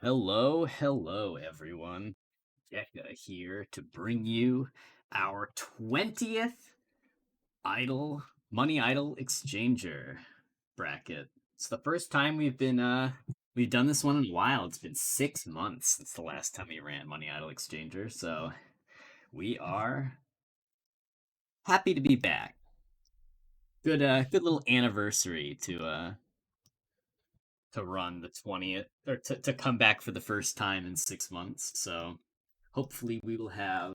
Hello, everyone. Deka here to bring you our 20th Money Idol Exchanger bracket. It's the first time we've done this one in a while. It's been 6 months since the last time we ran Money Idol Exchanger, so we are happy to be back. Good little anniversary to run the 20th, or to come back for the first time in 6 months. So hopefully we will have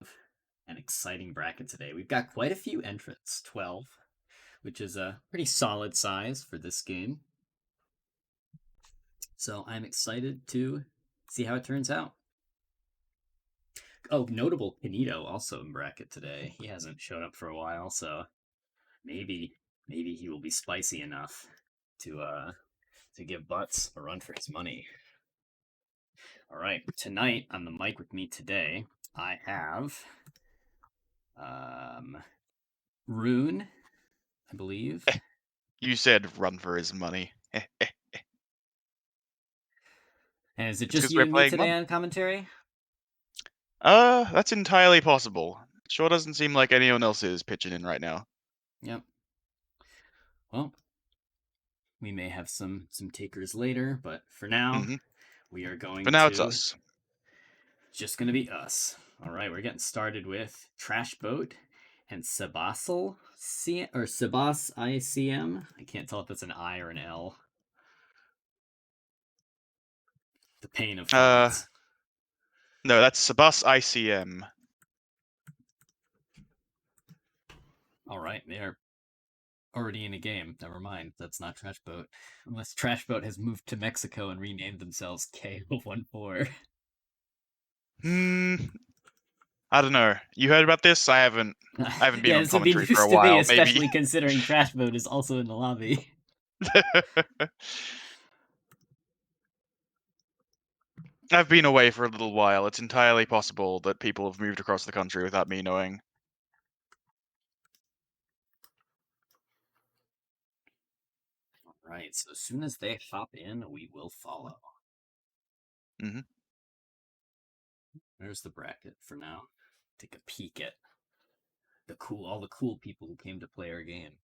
an exciting bracket today. We've got quite a few entrants, 12, which is a pretty solid size for this game. So I'm excited to see how it turns out. Oh, notable Canito also in bracket today. He hasn't shown up for a while, so maybe he will be spicy enough to give Butts a run for his money. All right, tonight on the mic with me today, I have Rune, I believe. You said run for his money. And is it just you and me today on commentary? That's entirely possible. Sure doesn't seem like anyone else is pitching in right now. Yep. Well, we may have some takers later, but for now, we are going to... For now, it's us. It's just going to be us. All right, we're getting started with Trashboat and SebasICM. I can't tell if it's an I or an L. The pain of fonts. No, that's SebasICM. All right, they are already in a game. Never mind, that's not Trashboat. Unless Trashboat has moved to Mexico and renamed themselves KO14. I don't know. You heard about this? I haven't been on commentary for a Be, while. especially maybe. Considering Trashboat is also in the lobby. I've been away for a little while. It's entirely possible that people have moved across the country without me knowing. Right, so as soon as they hop in, we will follow. There's the bracket for now. Take a peek at all the cool people who came to play our game.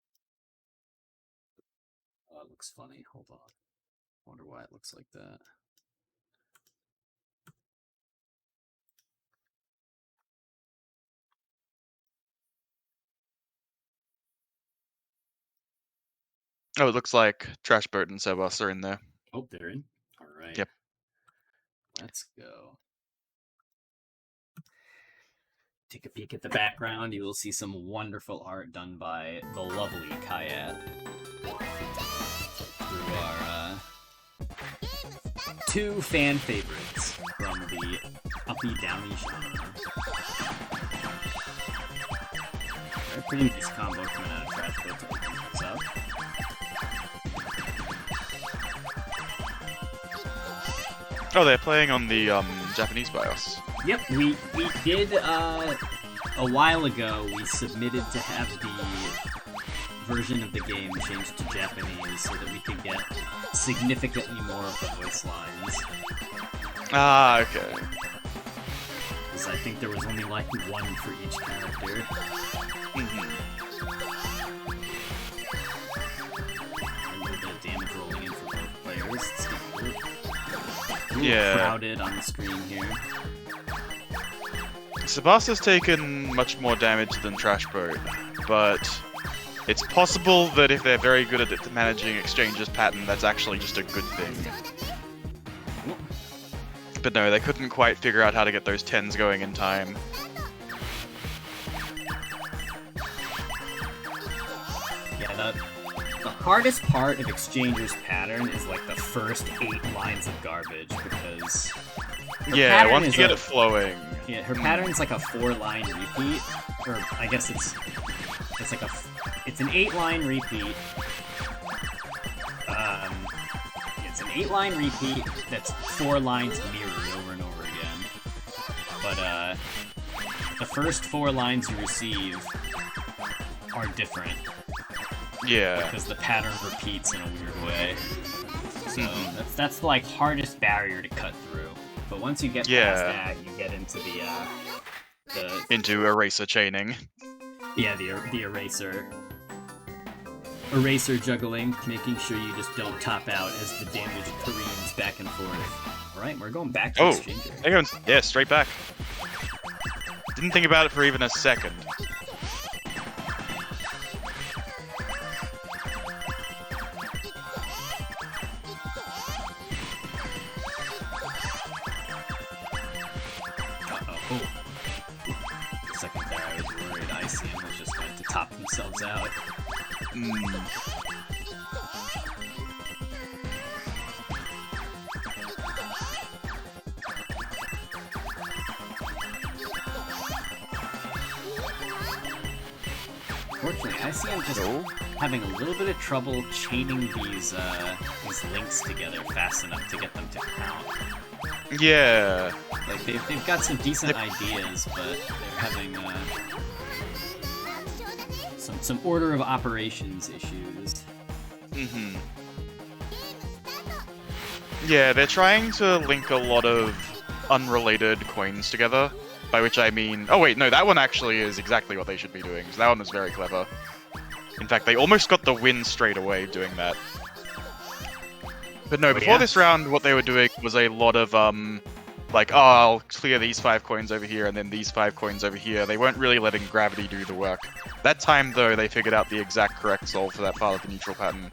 Oh, it looks funny. Hold on. Wonder why it looks like that. Oh, it looks like Trashboat and Sebas are in there. Oh, they're in? All right. Yep. Let's go. Take a peek at the background. You will see some wonderful art done by the lovely Kayat. Through our two fan favorites from the uppy-downy genre. A pretty nice combo coming out of Trashboat to open things up. Oh, they're playing on the Japanese BIOS. Yep, we did a while ago. We submitted to have the version of the game changed to Japanese so that we could get significantly more of the voice lines. Ah, okay. Because I think there was only like one for each character. A little bit of damage rolling in for both players. It's a little crowded on the screen here. Sebas has taken much more damage than Trashboat, but it's possible that if they're very good at managing Exchanger's pattern, that's actually just a good thing. But no, they couldn't quite figure out how to get those 10s going in time. Yeah, the hardest part of Exchanger's pattern is like the first 8 lines of garbage, because... Yeah, once you get it flowing. Yeah, her pattern's like a 4-line repeat, or I guess it's like it's an 8-line repeat. It's an 8-line repeat that's 4 lines mirrored over and over again. But the first 4 lines you receive are different. Yeah. Because the pattern repeats in a weird way. So that's the like hardest barrier to cut through. But once you get past that, you get into into eraser chaining. Yeah, the eraser juggling, making sure you just don't top out as the damage careens back and forth. All right, we're going back to Exchanger. They're going, yeah, straight back. Didn't think about it for even a second. Second there, I was worried ICM was just going to top themselves out. Fortunately, ICM just having a little bit of trouble chaining these links together fast enough to get them to count. Yeah. Like they've got some decent ideas, but they're having some order of operations issues. Yeah, they're trying to link a lot of unrelated coins together, by which I mean... Oh wait, no, that one actually is exactly what they should be doing, so that one was very clever. In fact, they almost got the win straight away doing that. But no, before this round, what they were doing was a lot of, like, oh, I'll clear these 5 coins over here and then these 5 coins over here. They weren't really letting gravity do the work. That time, though, they figured out the exact correct solve for that part of the neutral pattern.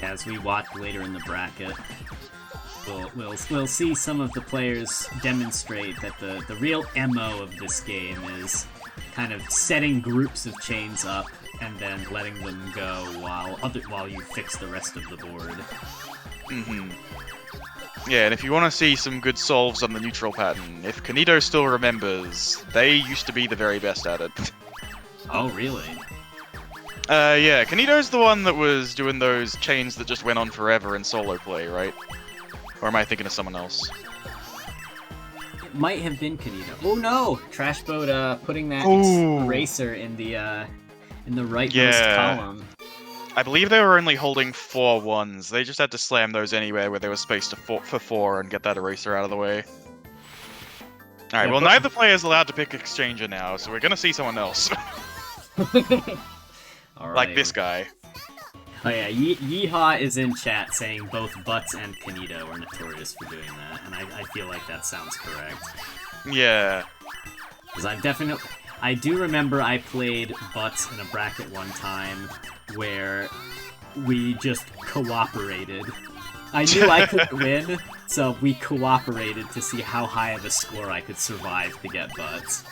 As we watch later in the bracket, we'll see some of the players demonstrate that the real MO of this game is kind of setting groups of chains up and then letting them go while you fix the rest of the board. Yeah, and if you want to see some good solves on the neutral pattern, if Canito still remembers, they used to be the very best at it. Oh, really? Yeah, Canito's the one that was doing those chains that just went on forever in solo play, right? Or am I thinking of someone else? It might have been Canito. Oh no! Trashboat putting that eraser in the rightmost column. I believe they were only holding 4 ones. They just had to slam those anywhere where there was space for 4 and get that eraser out of the way. Alright, well, neither player is allowed to pick Exchanger now, so we're gonna see someone else. Like this guy. Oh yeah, Yeehaw is in chat saying both Butz and Canito are notorious for doing that, and I feel like that sounds correct. Yeah. Because I do remember I played Butz in a bracket one time where we just cooperated. I knew I couldn't win, so we cooperated to see how high of a score I could survive to get Butz.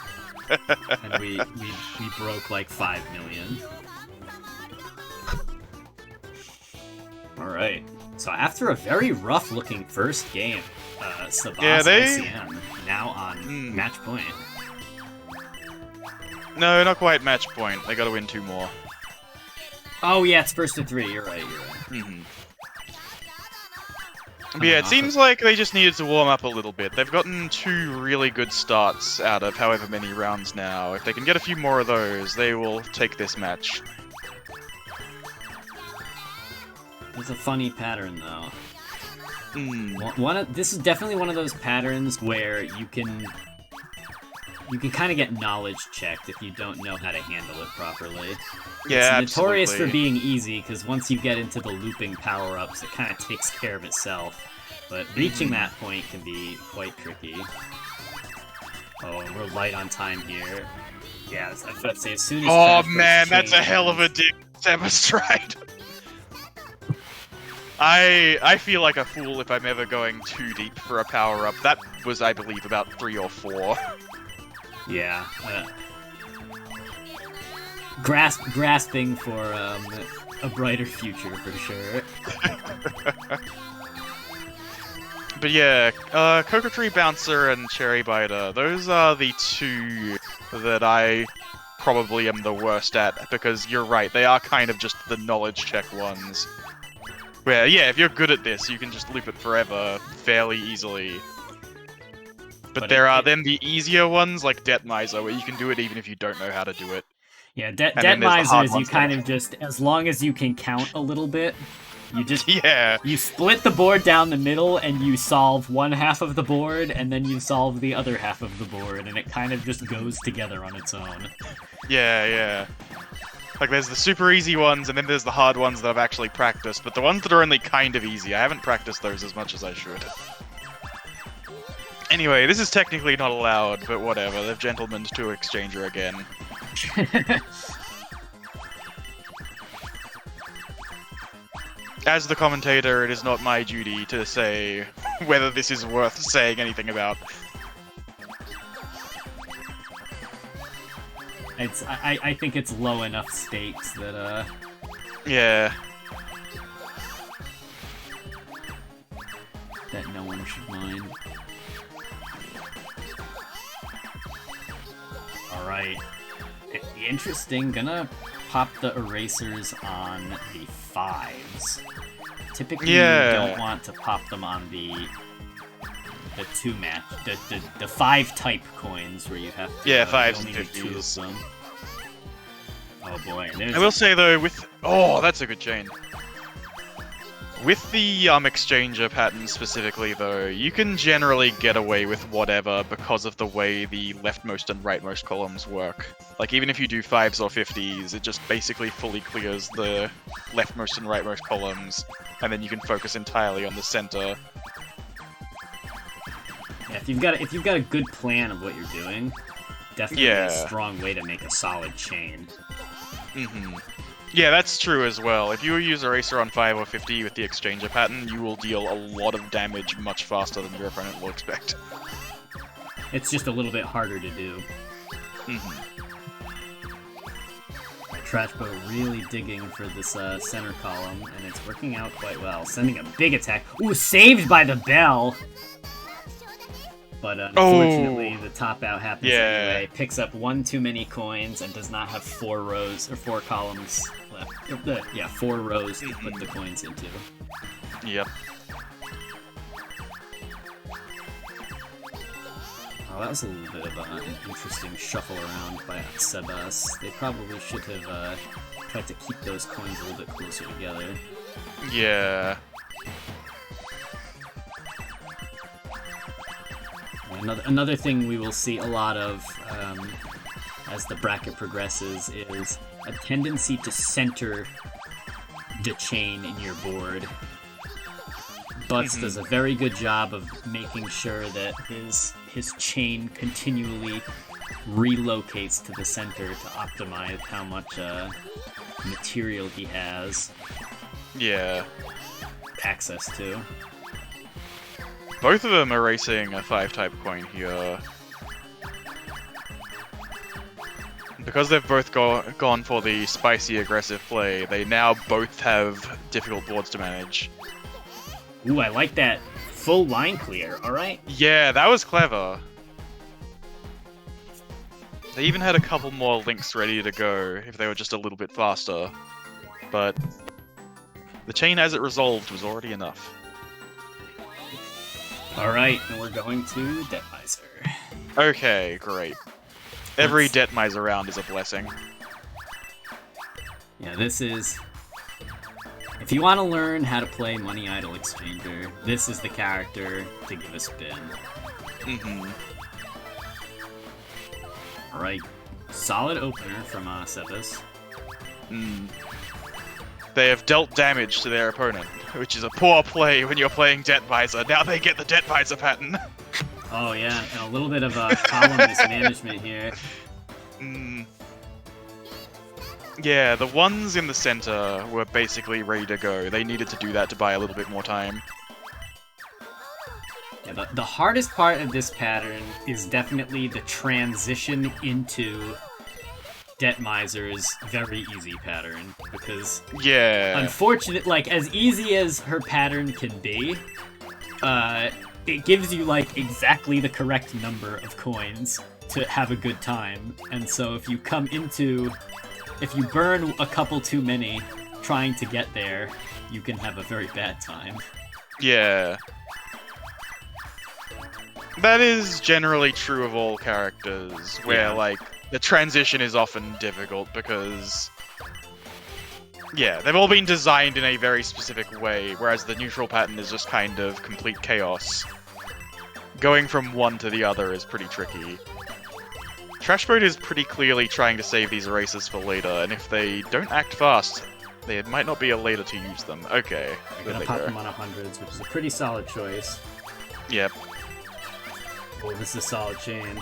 And we broke like 5 million. Alright, so after a very rough-looking first game, SebasICM now on match point. No, not quite match point. They gotta win 2 more. Oh yeah, it's first to 3, you're right. But yeah, it seems like they just needed to warm up a little bit. They've gotten 2 really good starts out of however many rounds now. If they can get a few more of those, they will take this match. It's a funny pattern, though. This is definitely one of those patterns where you can kind of get knowledge checked if you don't know how to handle it properly. Yeah, it's notorious for being easy, because once you get into the looping power-ups, it kind of takes care of itself. But reaching that point can be quite tricky. Oh, and we're light on time here. Yeah, I was about to say, as soon as... Oh man, that's a hell of a dig, Sebas, right? I feel like a fool if I'm ever going too deep for a power-up. That was, I believe, about 3 or 4. Yeah. Grasping for a brighter future, for sure. But yeah, Cocoa Tree Bouncer and Cherry Biter, those are the 2 that I probably am the worst at, because you're right, they are kind of just the knowledge check ones. Where, yeah, if you're good at this, you can just loop it forever, fairly easily. But there are then the easier ones, like Debt Miser, where you can do it even if you don't know how to do it. Yeah, And debt then there's the hard misers, you ones kind that- of just, as long as you can count a little bit, you just Yeah. you split the board down the middle and you solve one half of the board and then you solve the other half of the board and it kind of just goes together on its own. Yeah. Like, there's the super easy ones, and then there's the hard ones that I've actually practiced, but the ones that are only kind of easy, I haven't practiced those as much as I should. Anyway, this is technically not allowed, but whatever, they've gentlemened to Exchanger again. As the commentator, it is not my duty to say whether this is worth saying anything about. I think it's low enough stakes that Yeah. that no one should mind. Alright. Interesting, gonna pop the erasers on the 5s. Typically you don't want to pop them on the 2-match, the 5-type coins where you have to, Yeah, 5s only and need 2 of 50s. them. Oh boy, I will say though, with that's a good chain. With the Exchanger pattern specifically though, you can generally get away with whatever because of the way the leftmost and rightmost columns work. Like even if you do 5s or 50s, it just basically fully clears the leftmost and rightmost columns, and then you can focus entirely on the center. Yeah, if you've got a good plan of what you're doing, definitely a strong way to make a solid chain. Yeah, that's true as well. If you use Eraser on 5 or 50 with the Exchanger pattern, you will deal a lot of damage much faster than your opponent will expect. It's just a little bit harder to do. Trashboat really digging for this center column, and it's working out quite well. Sending a big attack. Ooh, saved by the bell! But unfortunately, the top out happens anyway. Picks up 1 too many coins and does not have 4 rows or 4 columns left. Yeah, 4 rows to put the coins into. Yep. Oh, that was a little bit of an interesting shuffle around by Sebas. They probably should have tried to keep those coins a little bit closer together. Yeah. Another thing we will see a lot of as the bracket progresses is a tendency to center the chain in your board. Butz does a very good job of making sure that his chain continually relocates to the center to optimize how much material he has access to. Both of them are racing a 5-type coin here. Because they've both gone for the spicy aggressive play, they now both have difficult boards to manage. Ooh, I like that full line clear, alright? Yeah, that was clever. They even had a couple more links ready to go if they were just a little bit faster. But the chain as it resolved was already enough. Alright, and we're going to Debt Miser. Okay, great. Every Debt Miser round is a blessing. Yeah, this is... If you want to learn how to play Money Idol Exchanger, this is the character to give a spin. Alright, solid opener from Sebas. They have dealt damage to their opponent, which is a poor play when you're playing Debt Miser. Now they get the Debt Miser pattern. Oh yeah, and a little bit of column mismanagement here. Yeah, the ones in the center were basically ready to go. They needed to do that to buy a little bit more time. Yeah, the hardest part of this pattern is definitely the transition into Debt Miser's very easy pattern, because unfortunately, like, as easy as her pattern can be, it gives you like exactly the correct number of coins to have a good time, and so if you burn a couple too many trying to get there, you can have a very bad time. Yeah. That is generally true of all characters, where, like, the transition is often difficult because, yeah, they've all been designed in a very specific way, whereas the neutral pattern is just kind of complete chaos. Going from one to the other is pretty tricky. Trashboat is pretty clearly trying to save these erasers for later, and if they don't act fast, they might not be a later to use them. Okay, I'm gonna pop them on 100s, which is a pretty solid choice. Yep. Oh, this is a solid chain.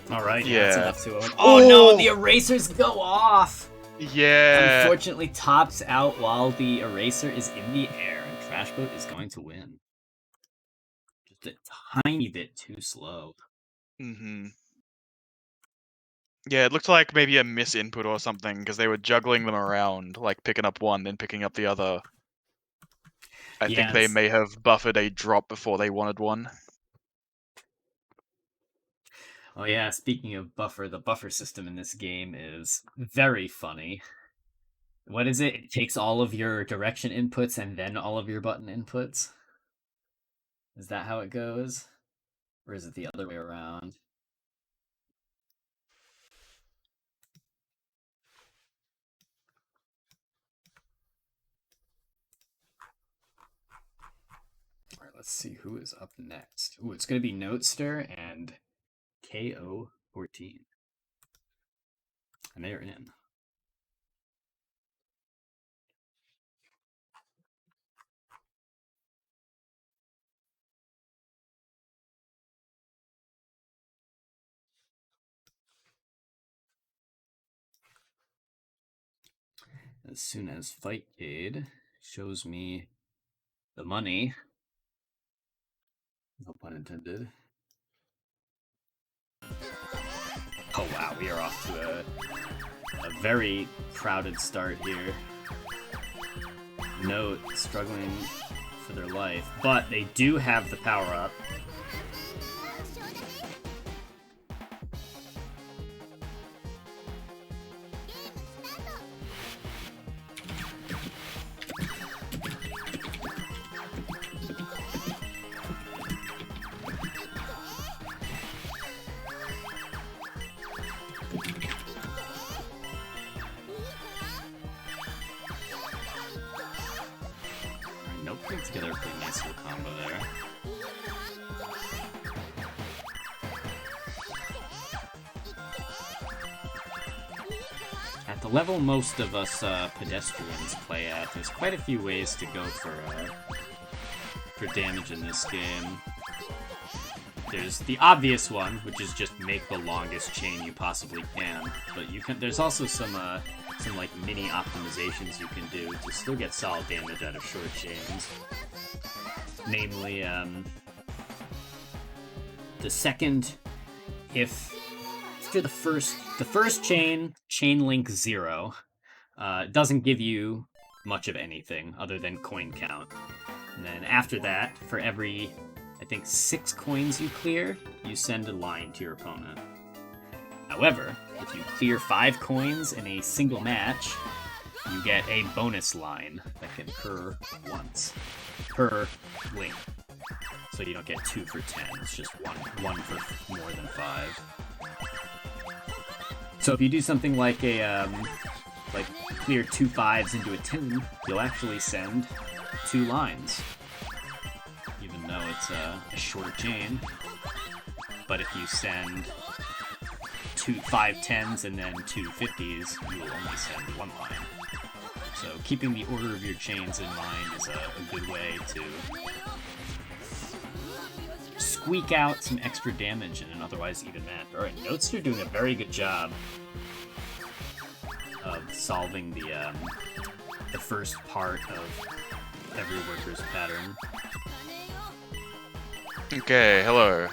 Alright, Yeah. that's enough to... Oh no, the erasers go off! Yeah. Unfortunately, tops out while the eraser is in the air, and Trashboat is going to win. Just a tiny bit too slow. Mm-hmm. Yeah, it looked like maybe a misinput or something, because they were juggling them around, like picking up one, then picking up the other. I think they may have buffered a drop before they wanted one. Oh yeah, speaking of buffer, the buffer system in this game is very funny. What is it? It takes all of your direction inputs and then all of your button inputs? Is that how it goes? Or is it the other way around? Alright, let's see who is up next. Ooh, it's going to be Notester and KO14. And they're in. As soon as Fightcade shows me the money, no pun intended. Oh wow, we are off to a very crowded start here. Note struggling for their life, but they do have the power-up. Putting together a pretty nice little combo there. At the level most of us pedestrians play at, there's quite a few ways to go for damage in this game. There's the obvious one, which is just make the longest chain you possibly can, but you can. There's also some like mini optimizations you can do to still get solid damage out of short chains. Namely, the second, if after the first chain link 0, doesn't give you much of anything other than coin count. And then after that, for every, I think, 6 coins you clear, you send a line to your opponent. However, if you clear 5 coins in a single match, you get a bonus line that can occur once per link. So you don't get 2 for 10, it's just one for more than 5. So if you do something like a like clear 2 5s into a 10, you'll actually send 2 lines, even though it's a short chain. But if you send 5 10s and then 2 50s, you will only send 1 line. So keeping the order of your chains in mind is a good way to squeak out some extra damage in an otherwise even match. Alright, Notester doing a very good job of solving the first part of every worker's pattern. Okay, hello.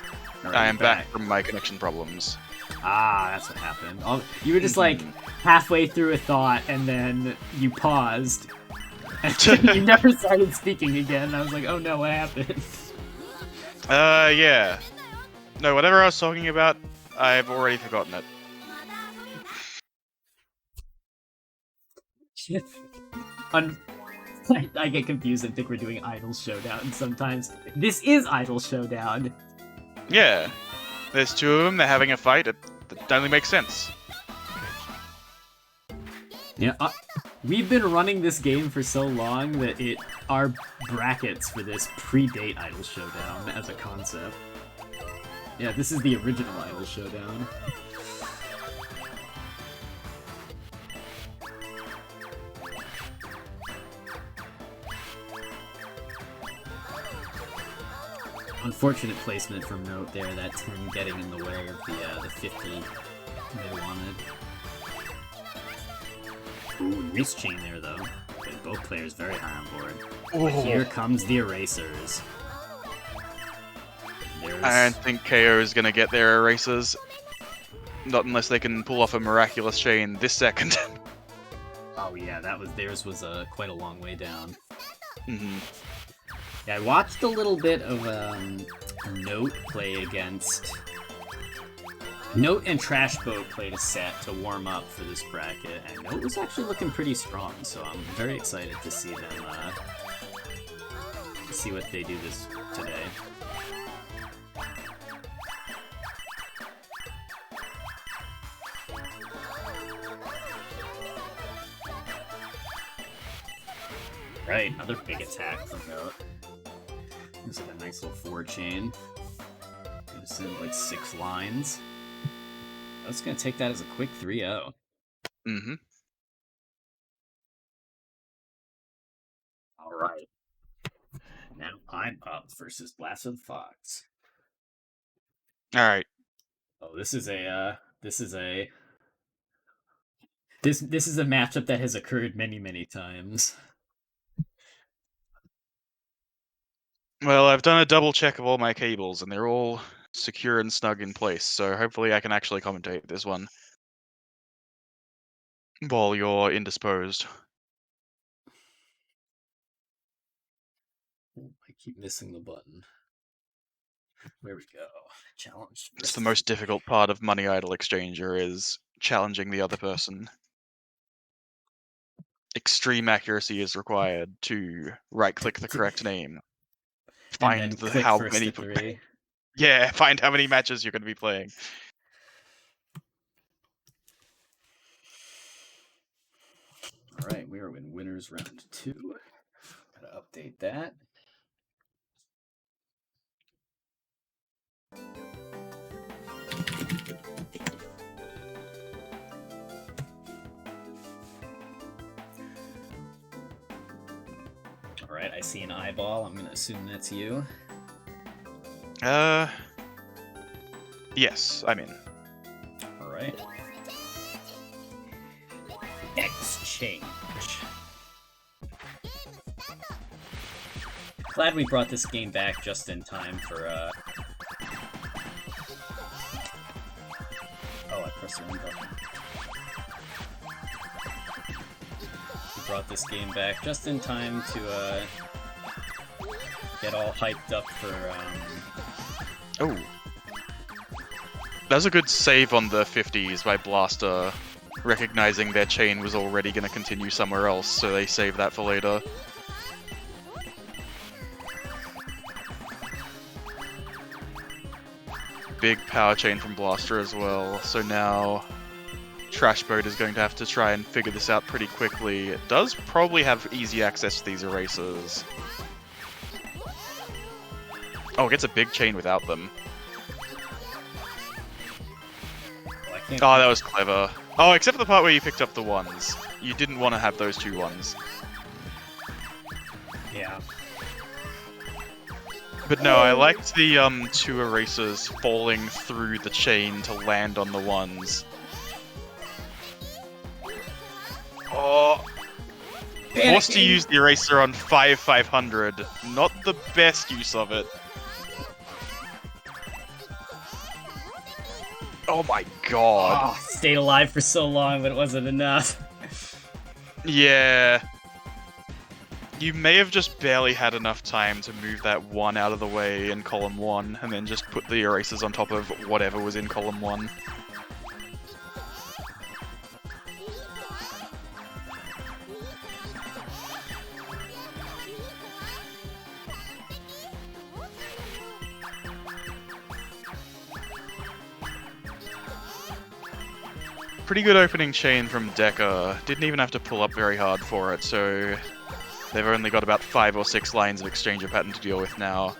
Alright, I am back from my connection problems. Ah, that's what happened. Oh, you were just like halfway through a thought and then you paused. And you never started speaking again. I was like, oh no, what happened? Yeah. No, whatever I was talking about, I've already forgotten it. I get confused and think we're doing Idol Showdown sometimes. This is Idol Showdown. Yeah. There's 2 of them, they're having a fight. That only makes sense. Yeah, we've been running this game for so long that our brackets for this predate Idol Showdown as a concept. Yeah, this is the original Idol Showdown. Unfortunate placement from Note there, that 10 getting in the way of the 50 they wanted. Ooh, wrist chain there though. Okay, both players very high on board. But here comes the erasers. I don't think KO is going to get their erasers. Not unless they can pull off a miraculous chain this second. Oh yeah, theirs was quite a long way down. Mm-hmm. Yeah, I watched a little bit of Note play against... Note and Trashboat played a set to warm up for this bracket, and Note was actually looking pretty strong, so I'm very excited to see them, see what they do this today. Right, another big attack from Note. Looks like a nice little 4-chain. Gonna send like 6 lines. I was gonna take that as a quick 3-0. Mm-hmm. Alright. Now I'm up versus blasterthefox. Alright. Oh, this is a matchup that has occurred many, many times. Well, I've done a double check of all my cables, and they're all secure and snug in place, so hopefully I can actually commentate this one while you're indisposed. Oh, I keep missing the button. There we go. Challenge. It's the most difficult part of Money Idol Exchanger is challenging the other person. Extreme accuracy is required to right-click the correct name. Find how many. Yeah, find how many matches you're going to be playing. All right, we are in winners round 2. Gotta update that. Alright, I see an eyeball. I'm gonna assume that's you. Yes, I'm in. Alright. Exchange. Glad we brought this game back just in time for, Oh, I pressed the wrong button. We brought this game back just in time to, get all hyped up for, Oh. That was a good save on the 50s by Blaster, recognizing their chain was already going to continue somewhere else, so they saved that for later. Big power chain from Blaster as well, so now Trashboat is going to have to try and figure this out pretty quickly. It does probably have easy access to these erasers. Oh, it gets a big chain without them. Oh, that was clever. Oh, except for the part where you picked up the ones. You didn't want to have those 2 ones. Yeah. But no, I liked the 2 erasers falling through the chain to land on the ones. Oh! Forced to use the eraser on 500. Not the best use of it. Oh my god. Oh, stayed alive for so long, but it wasn't enough. Yeah. You may have just barely had enough time to move that 1 out of the way in column 1, and then just put the erasers on top of whatever was in column 1. pretty good opening chain from Deka. Didn't even have to pull up very hard for it, so they've only got about 5 or 6 lines of exchanger pattern to deal with now.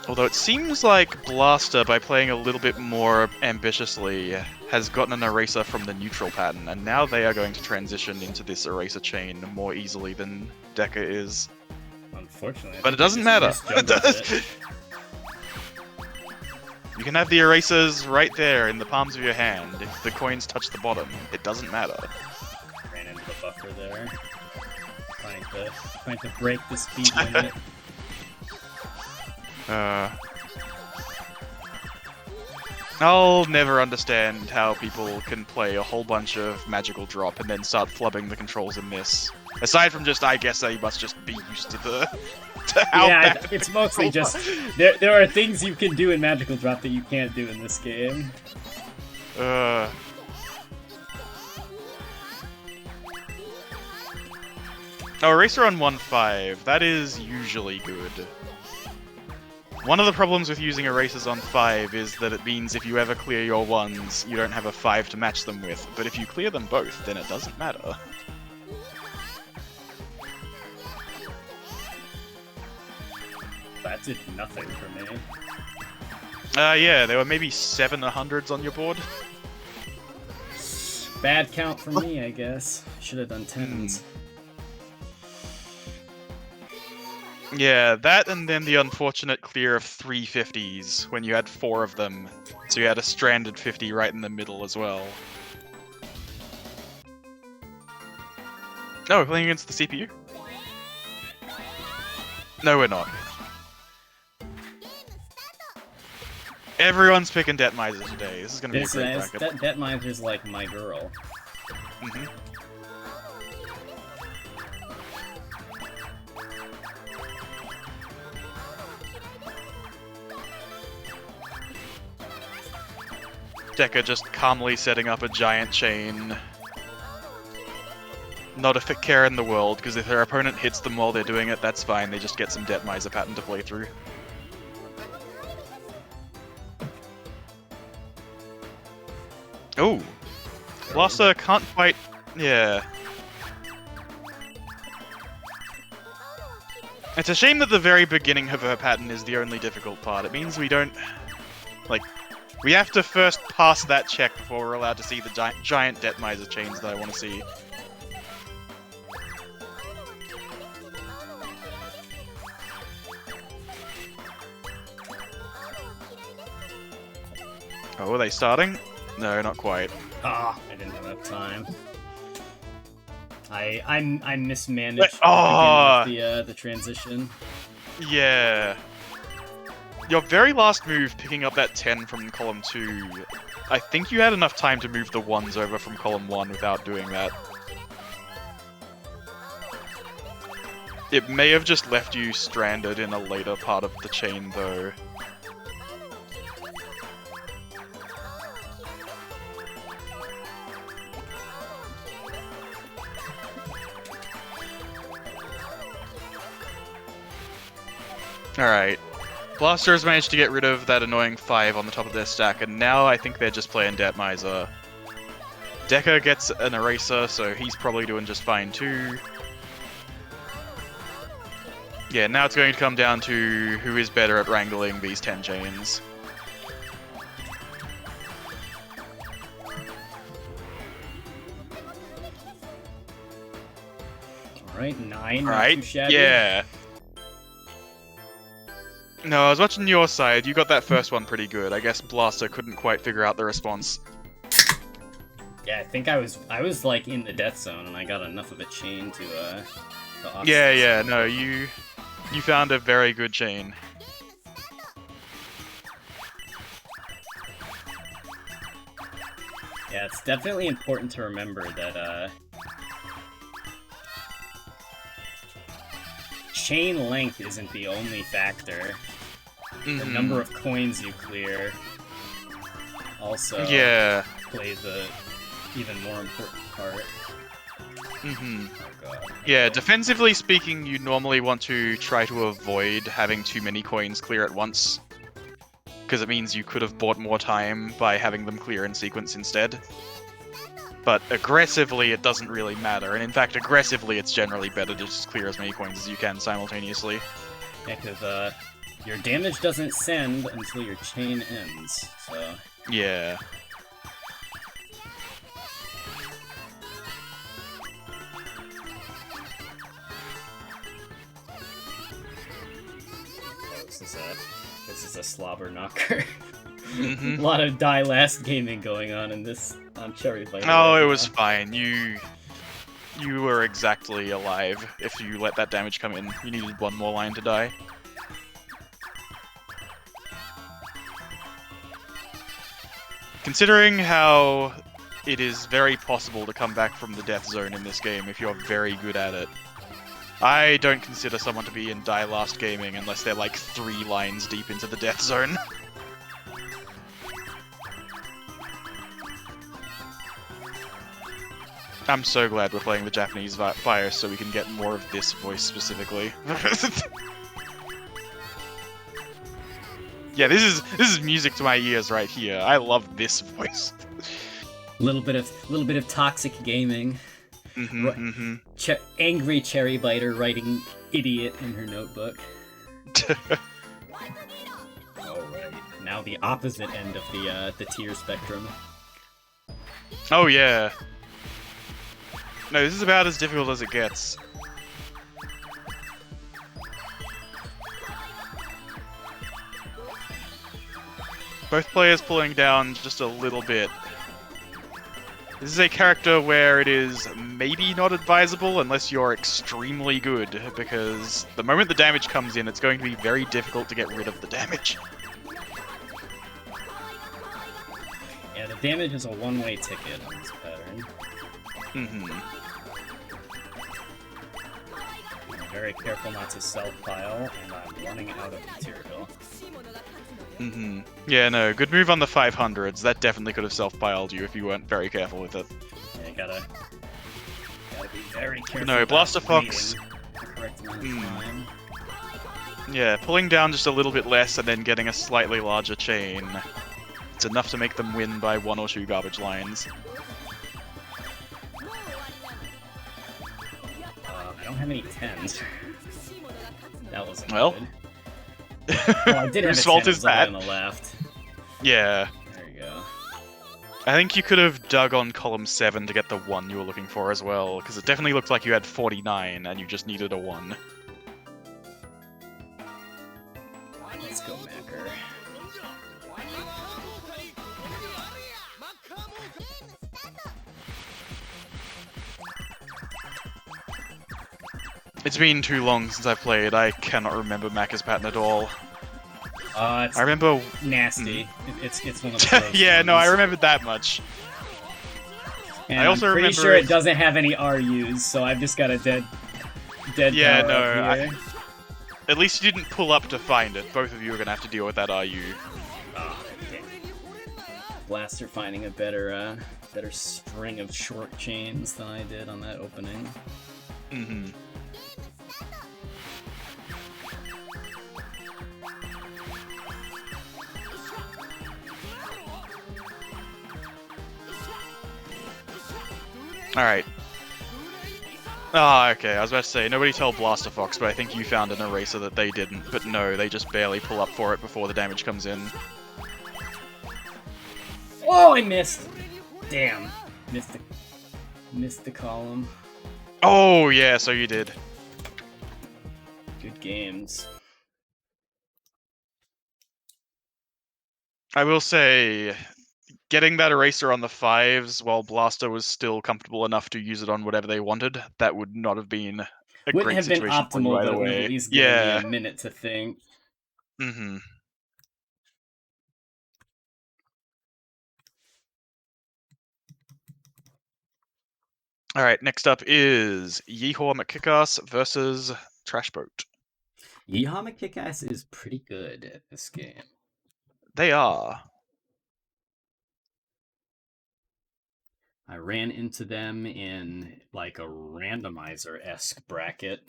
Although it seems like Blaster, by playing a little bit more ambitiously, has gotten an eraser from the neutral pattern, and now they are going to transition into this eraser chain more easily than Deka is. Unfortunately. But it doesn't matter. You can have the erasers right there in the palms of your hand. If the coins touch the bottom, it doesn't matter. Ran into the buffer there. Trying to break the speed limit. I'll never understand how people can play a whole bunch of magical drop and then start flubbing the controls in this. Aside from just, I guess they must just be used to the... Yeah, it's mostly just... There are things you can do in magical drop that you can't do in this game. Oh, eraser on 1-5. That is usually good. One of the problems with using erasers on 5 is that it means if you ever clear your 1s, you don't have a 5 to match them with, but if you clear them both, then it doesn't matter. That did nothing for me. Yeah, there were maybe 7 100s on your board. Bad count for me, I guess. Should have done 10s. Yeah, that and then the unfortunate clear of 3 50s when you had 4 of them. So you had a stranded 50 right in the middle as well. No, we're playing against the CPU? No, we're not. Everyone's picking Detmiser today. This is gonna be a great bracket. Detmiser's like my girl. Mm-hmm. Deka just calmly setting up a giant chain. Not a care in the world, because if their opponent hits them while they're doing it, that's fine. They just get some Detmiser pattern to play through. Oh! Blaster can't quite... yeah. It's a shame that the very beginning of her pattern is the only difficult part. It means we don't... like... we have to first pass that check before we're allowed to see the giant Detmiser chains that I want to see. Oh, are they starting? No, not quite. Ah, I didn't have enough time. I mismanaged the transition. Yeah. Your very last move, picking up that 10 from column 2, I think you had enough time to move the 1s over from column 1 without doing that. It may have just left you stranded in a later part of the chain, though. Alright. Blasters managed to get rid of that annoying 5 on the top of their stack, and now I think they're just playing Detmiser. Deka gets an eraser, so he's probably doing just fine too. Yeah, now it's going to come down to who is better at wrangling these 10 chains. Alright, 9. Alright, not too shabby. yeah. No, I was watching your side. You got that first one pretty good. I guess Blaster couldn't quite figure out the response. Yeah, I think I was like in the death zone, and I got enough of a chain to offset. Yeah, no, you found a very good chain. Yeah, it's definitely important to remember that chain length isn't the only factor. The number of coins you clear also plays a even more important part. Oh god. Yeah, defensively speaking, you normally want to try to avoid having too many coins clear at once. because it means you could have bought more time by having them clear in sequence instead. But aggressively, it doesn't really matter, and in fact, aggressively, it's generally better to just clear as many coins as you can simultaneously. Yeah, because your damage doesn't send until your chain ends, so... Yeah. This is a slobber knocker. Mm-hmm. A lot of die last gaming going on in this Cherry Fighter. Oh, it was fine. You were exactly alive if you let that damage come in. You needed one more line to die. Considering how it is very possible to come back from the death zone in this game if you're very good at it, I don't consider someone to be in die last gaming unless they're like 3 lines deep into the death zone. I'm so glad we're playing the Japanese virus so we can get more of this voice specifically. Yeah, this is music to my ears right here. I love this voice. Little bit of toxic gaming. Angry cherry biter writing idiot in her notebook. Alright, now the opposite end of the tier spectrum. Oh yeah. No, this is about as difficult as it gets. Both players pulling down just a little bit. This is a character where it is maybe not advisable unless you're extremely good, because the moment the damage comes in, it's going to be very difficult to get rid of the damage. Yeah, the damage is a one-way ticket on this pattern. I'm very careful not to self-pile, and I'm running out of material. Yeah, no, good move on the 500s. That definitely could have self-piled you if you weren't very careful with it. Yeah, gotta be very careful. No, blasterthefox. Yeah, pulling down just a little bit less and then getting a slightly larger chain. It's enough to make them win by 1 or 2 garbage lines. I don't have any 10s. That wasn't well. good. Well, I did have Whose a fault 10 is that? on the left. Yeah. There you go. I think you could have dug on column 7 to get the 1 you were looking for as well, because it definitely looked like you had 49 and you just needed a 1. Let's go, Macker. It's been too long since I've played, I cannot remember Macca's pattern at all. I remember... nasty. It's one of the yeah, ones. no, I remembered that much. And I also I'm pretty remember sure it doesn't have any RUs, so I've just got a dead yeah, power up here. At least you didn't pull up to find it. Both of you are going to have to deal with that RU. Oh, damn. Blaster finding a better string of short chains than I did on that opening. Alright. Ah, okay, I was about to say, nobody tell blasterthefox, but I think you found an eraser that they didn't. But no, they just barely pull up for it before the damage comes in. Oh, I missed! Damn. Missed the column. Oh, yeah, so you did. Good games. I will say, getting that eraser on the 5s while Blaster was still comfortable enough to use it on whatever they wanted, that would not have been a Wouldn't great have been situation for you optimal, either but it would have way. at least given me a minute to think. Alright, next up is yeehawmckickass versus Trashboat. yeehawmckickass is pretty good at this game. They are. I ran into them in like a randomizer-esque bracket.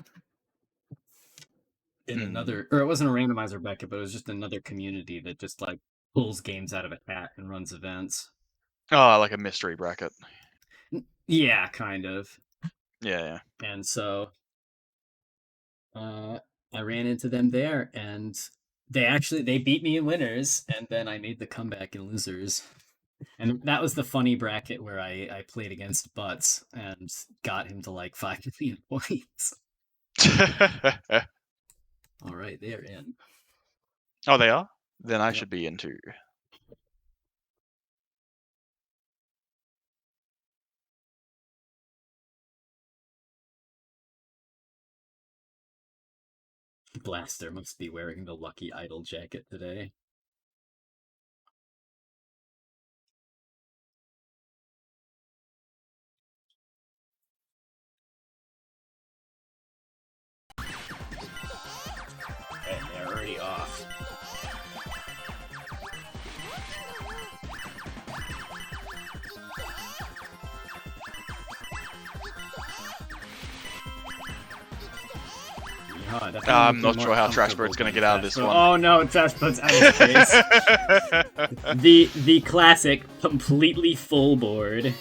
in another, or it wasn't a randomizer bracket, but it was just another community that just like pulls games out of a hat and runs events. Oh, like a mystery bracket. Yeah, kind of. Yeah. And so I ran into them there, and they beat me in winners, and then I made the comeback in losers. And that was the funny bracket where I played against Butts and got him to like 5 million points. All right, they're in. Oh, they are? Then I should be in too. Blaster must be wearing the Lucky Idol jacket today. Okay, they're already off. I'm not sure how Trashboat's going to get out of this one. Oh no, Trashboat's out of space. the classic completely full board.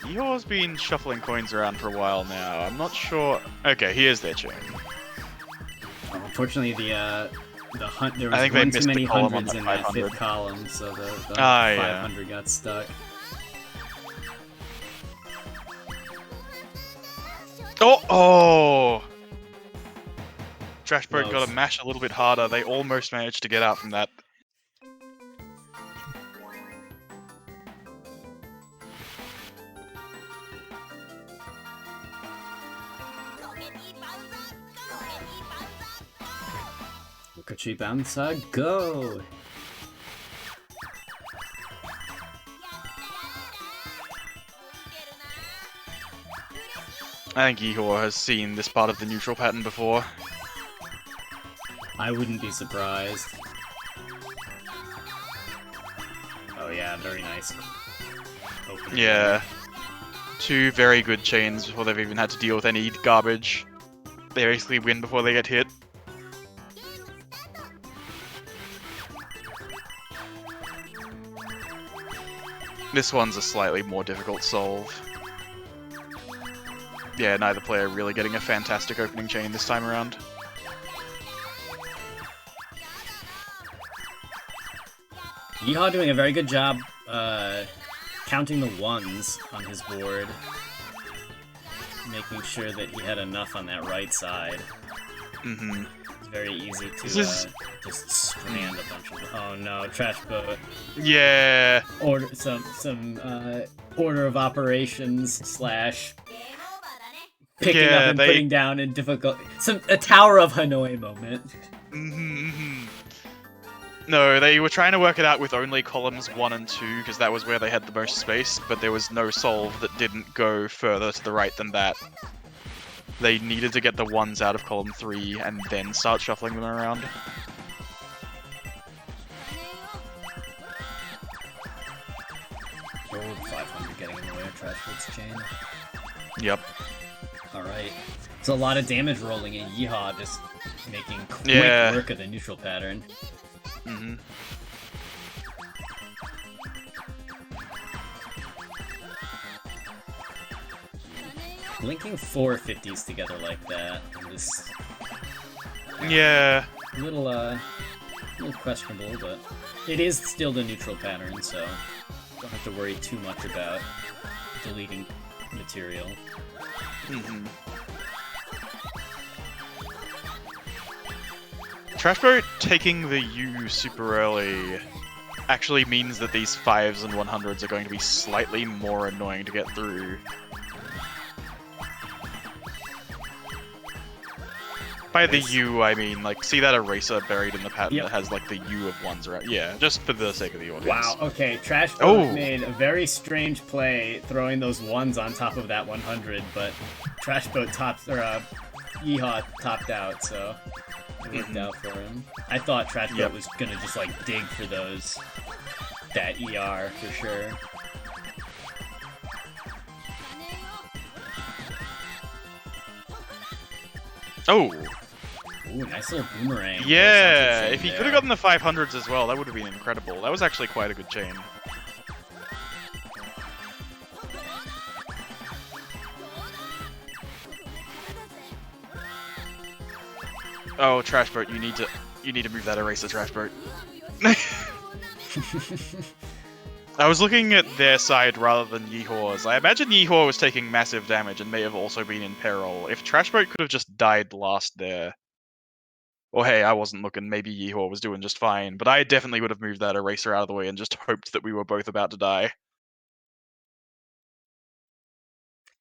Yeehaw's been shuffling coins around for a while now. I'm not sure. Okay, here's their chain. Unfortunately, there was I think one they too many missed the column hundreds on in the that 500. fifth column, so the yeah. 500 got stuck. Oh! Trashboat Close. got to mash a little bit harder. They almost managed to get out from that. Okachi bouncer, go! I think Yeehaw has seen this part of the neutral pattern before. I wouldn't be surprised. Oh yeah, very nice. Opening. Yeah. 2 very good chains before they've even had to deal with any garbage. They basically win before they get hit. This one's a slightly more difficult solve. Yeah, neither player really getting a fantastic opening chain this time around. Yeehaw doing a very good job counting the ones on his board. Making sure that he had enough on that right side. Mm-hmm. It's very easy to This just strand a bunch of... Oh no, Trashboat. Yeah. Order some order of operations / picking up and putting down in difficult... a Tower of Hanoi moment. Mm-hmm. No, they were trying to work it out with only columns 1 and 2, because that was where they had the most space, but there was no solve that didn't go further to the right than that. They needed to get the 1s out of column 3 and then start shuffling them around. Oh, 500 getting in the way of Trashboat's chain. Yep. Alright. So a lot of damage rolling in. Yeehaw just making quick work of the neutral pattern. Mm-hmm. Linking 4 50s together like that is Yeah. a little questionable, but it is still the neutral pattern, so don't have to worry too much about deleting material. Mm-hmm. Trashboat taking the U super early actually means that these 5s and 100s are going to be slightly more annoying to get through. By the U, I mean, like, see that eraser buried in the pattern that has, like, the U of 1s around? Yeah, just for the sake of the audience. Wow, okay, Trashboat made a very strange play throwing those 1s on top of that 100, but Trashboat Yeehaw topped out, so it worked out for him. I thought Trashboat was gonna just like dig for that ER for sure. Oh! Ooh, nice little boomerang. Yeah! If he could have gotten the 500s as well, that would have been incredible. That was actually quite a good chain. Oh, Trashboat, you need to move that eraser, Trashboat. I was looking at their side rather than Yeehaw's. I imagine Yeehaw was taking massive damage and may have also been in peril. If Trashboat could have just died last there... Or hey, I wasn't looking, maybe Yeehaw was doing just fine, but I definitely would have moved that eraser out of the way and just hoped that we were both about to die.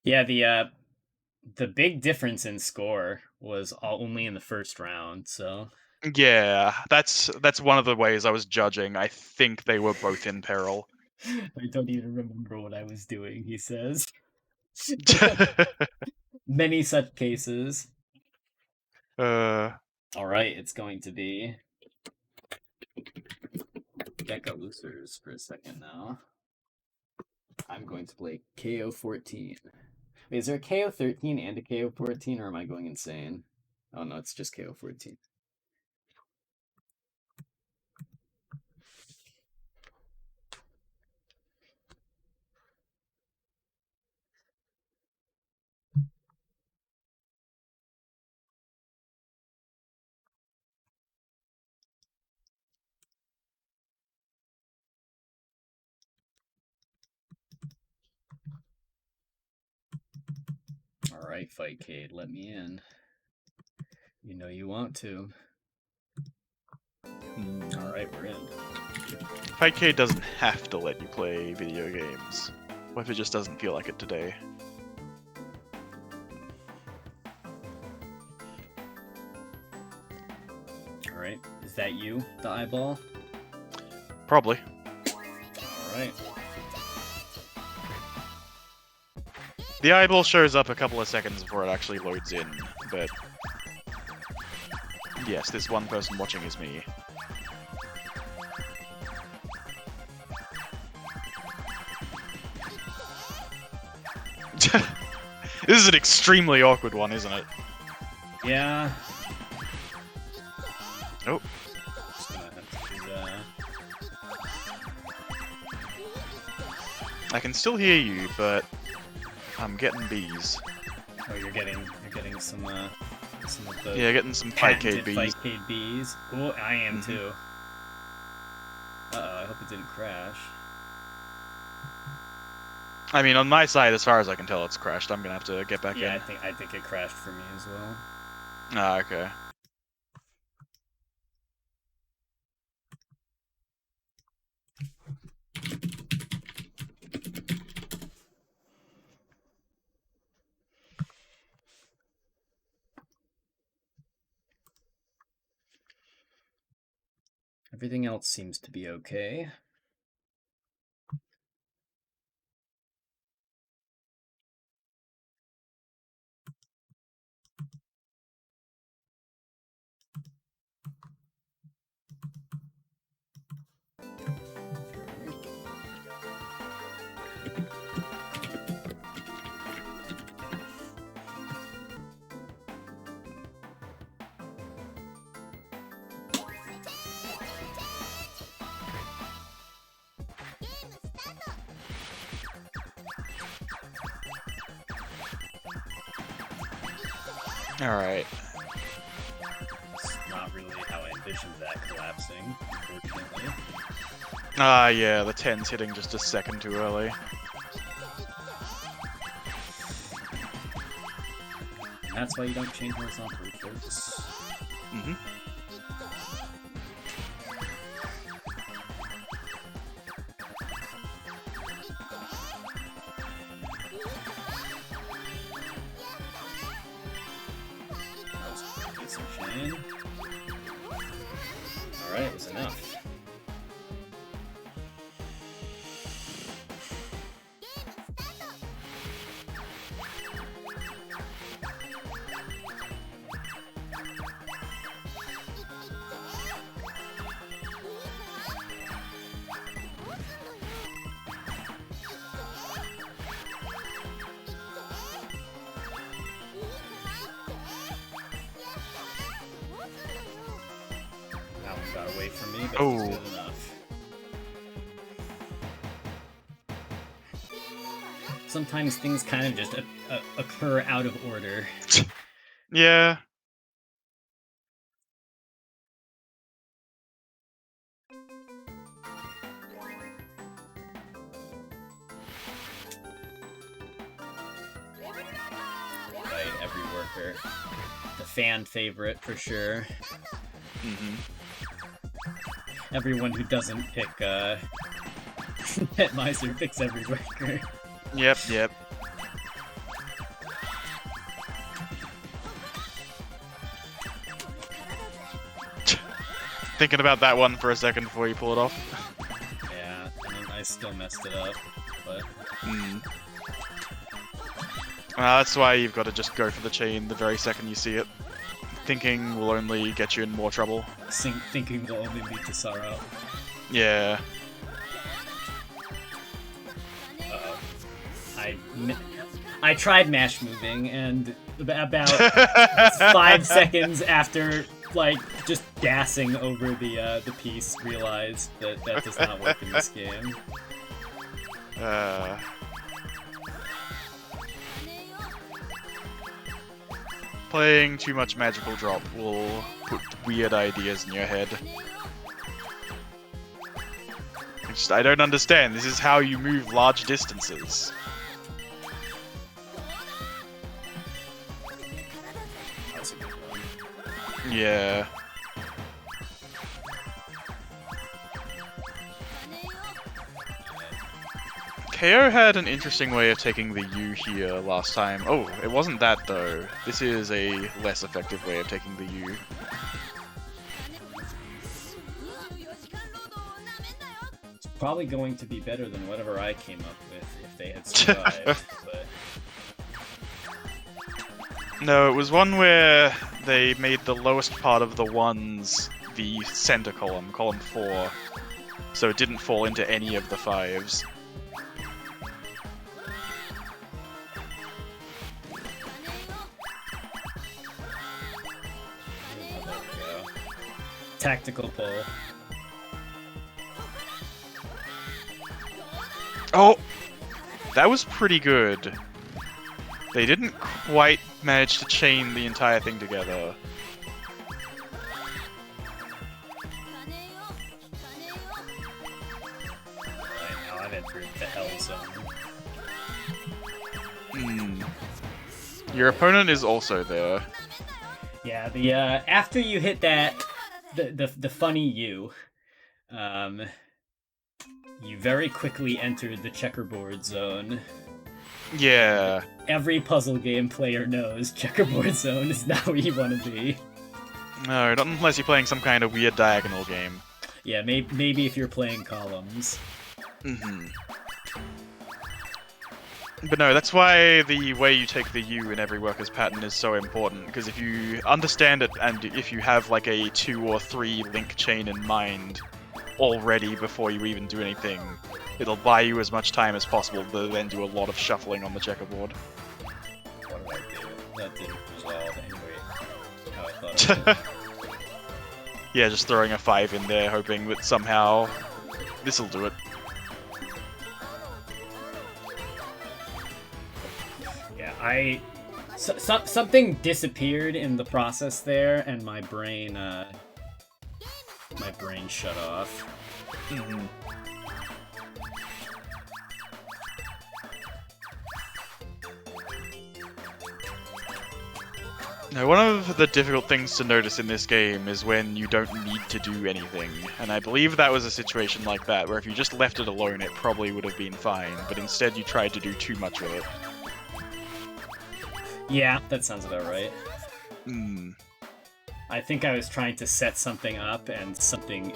Yeah, the big difference in score was only in the first round, so... Yeah, that's one of the ways I was judging. I think they were both in peril. I don't even remember what I was doing, he says. Many such cases. Alright, it's going to be Deka losers for a second now. I'm going to play KO14. Wait, is there a KO13 and a KO14, or am I going insane? Oh no, it's just KO14. Alright, Fightcade, let me in. You know you want to. Alright, we're in. Fightcade doesn't have to let you play video games. What if it just doesn't feel like it today? Alright, is that you, the eyeball? Probably. Alright. The eyeball shows up a couple of seconds before it actually loads in, but... Yes, this one person watching is me. This is an extremely awkward one, isn't it? Yeah. Nope. Just gonna have to do that. I can still hear you, but I'm getting bees. Oh, you're getting some of the Yeah, getting some Fightcade bees. Fightcade bees. Oh, I am too. Uh-oh, I hope it didn't crash. I mean, on my side, as far as I can tell, it's crashed. I'm gonna have to get back in. Yeah, I think it crashed for me as well. Ah, okay. Everything else seems to be okay. Alright. It's not really how I envisioned that collapsing, unfortunately. Ah, yeah, the 10's hitting just a second too early. And that's why you don't change horizontal, folks. Mm-hmm. Alright, it was enough. away from me, but Oh. it's good enough. Sometimes things kind of just occur out of order. Yeah. Right, every worker. The fan favorite for sure. Mm-hmm. Everyone who doesn't pick Pet Miser picks every worker. Yep. Thinking about that one for a second before you pull it off. Yeah, and I still messed it up, but... That's why you've got to just go for the chain the very second you see it. Thinking will only get you in more trouble. Thinking will only lead to sorrow. Yeah. Uh-oh. I tried mash moving, and about 5 seconds after, like, just gassing over the piece, realized that that does not work in this game. Playing too much magical drop will put weird ideas in your head. I don't understand. This is how you move large distances. That's a good one. Yeah. KO had an interesting way of taking the U here last time. Oh, it wasn't that though. This is a less effective way of taking the U. It's probably going to be better than whatever I came up with if they had survived, but... No, it was one where they made the lowest part of the ones the center column, column 4, so it didn't fall into any of the 5s. Tactical pull. Oh! That was pretty good. They didn't quite manage to chain the entire thing together. Right now I've entered the hell zone. Your opponent is also there. Yeah, the after you hit that the funny you very quickly entered the checkerboard zone. Yeah. Every puzzle game player knows checkerboard zone is not where you want to be. No, not unless you're playing some kind of weird diagonal game. Yeah, maybe if you're playing columns. But no, that's why the way you take the U in every worker's pattern is so important, because if you understand it and if you have like a 2 or 3 link chain in mind already before you even do anything, it'll buy you as much time as possible to then do a lot of shuffling on the checkerboard. What did I do? That didn't resolve anyway. How I thought it would. Yeah, just throwing a 5 in there, hoping that somehow this'll do it. Yeah, something disappeared in the process there, and my brain shut off. Now, one of the difficult things to notice in this game is when you don't need to do anything, and I believe that was a situation like that, where if you just left it alone it probably would have been fine, but instead you tried to do too much with it. Yeah, that sounds about right. Hmm. I think I was trying to set something up and something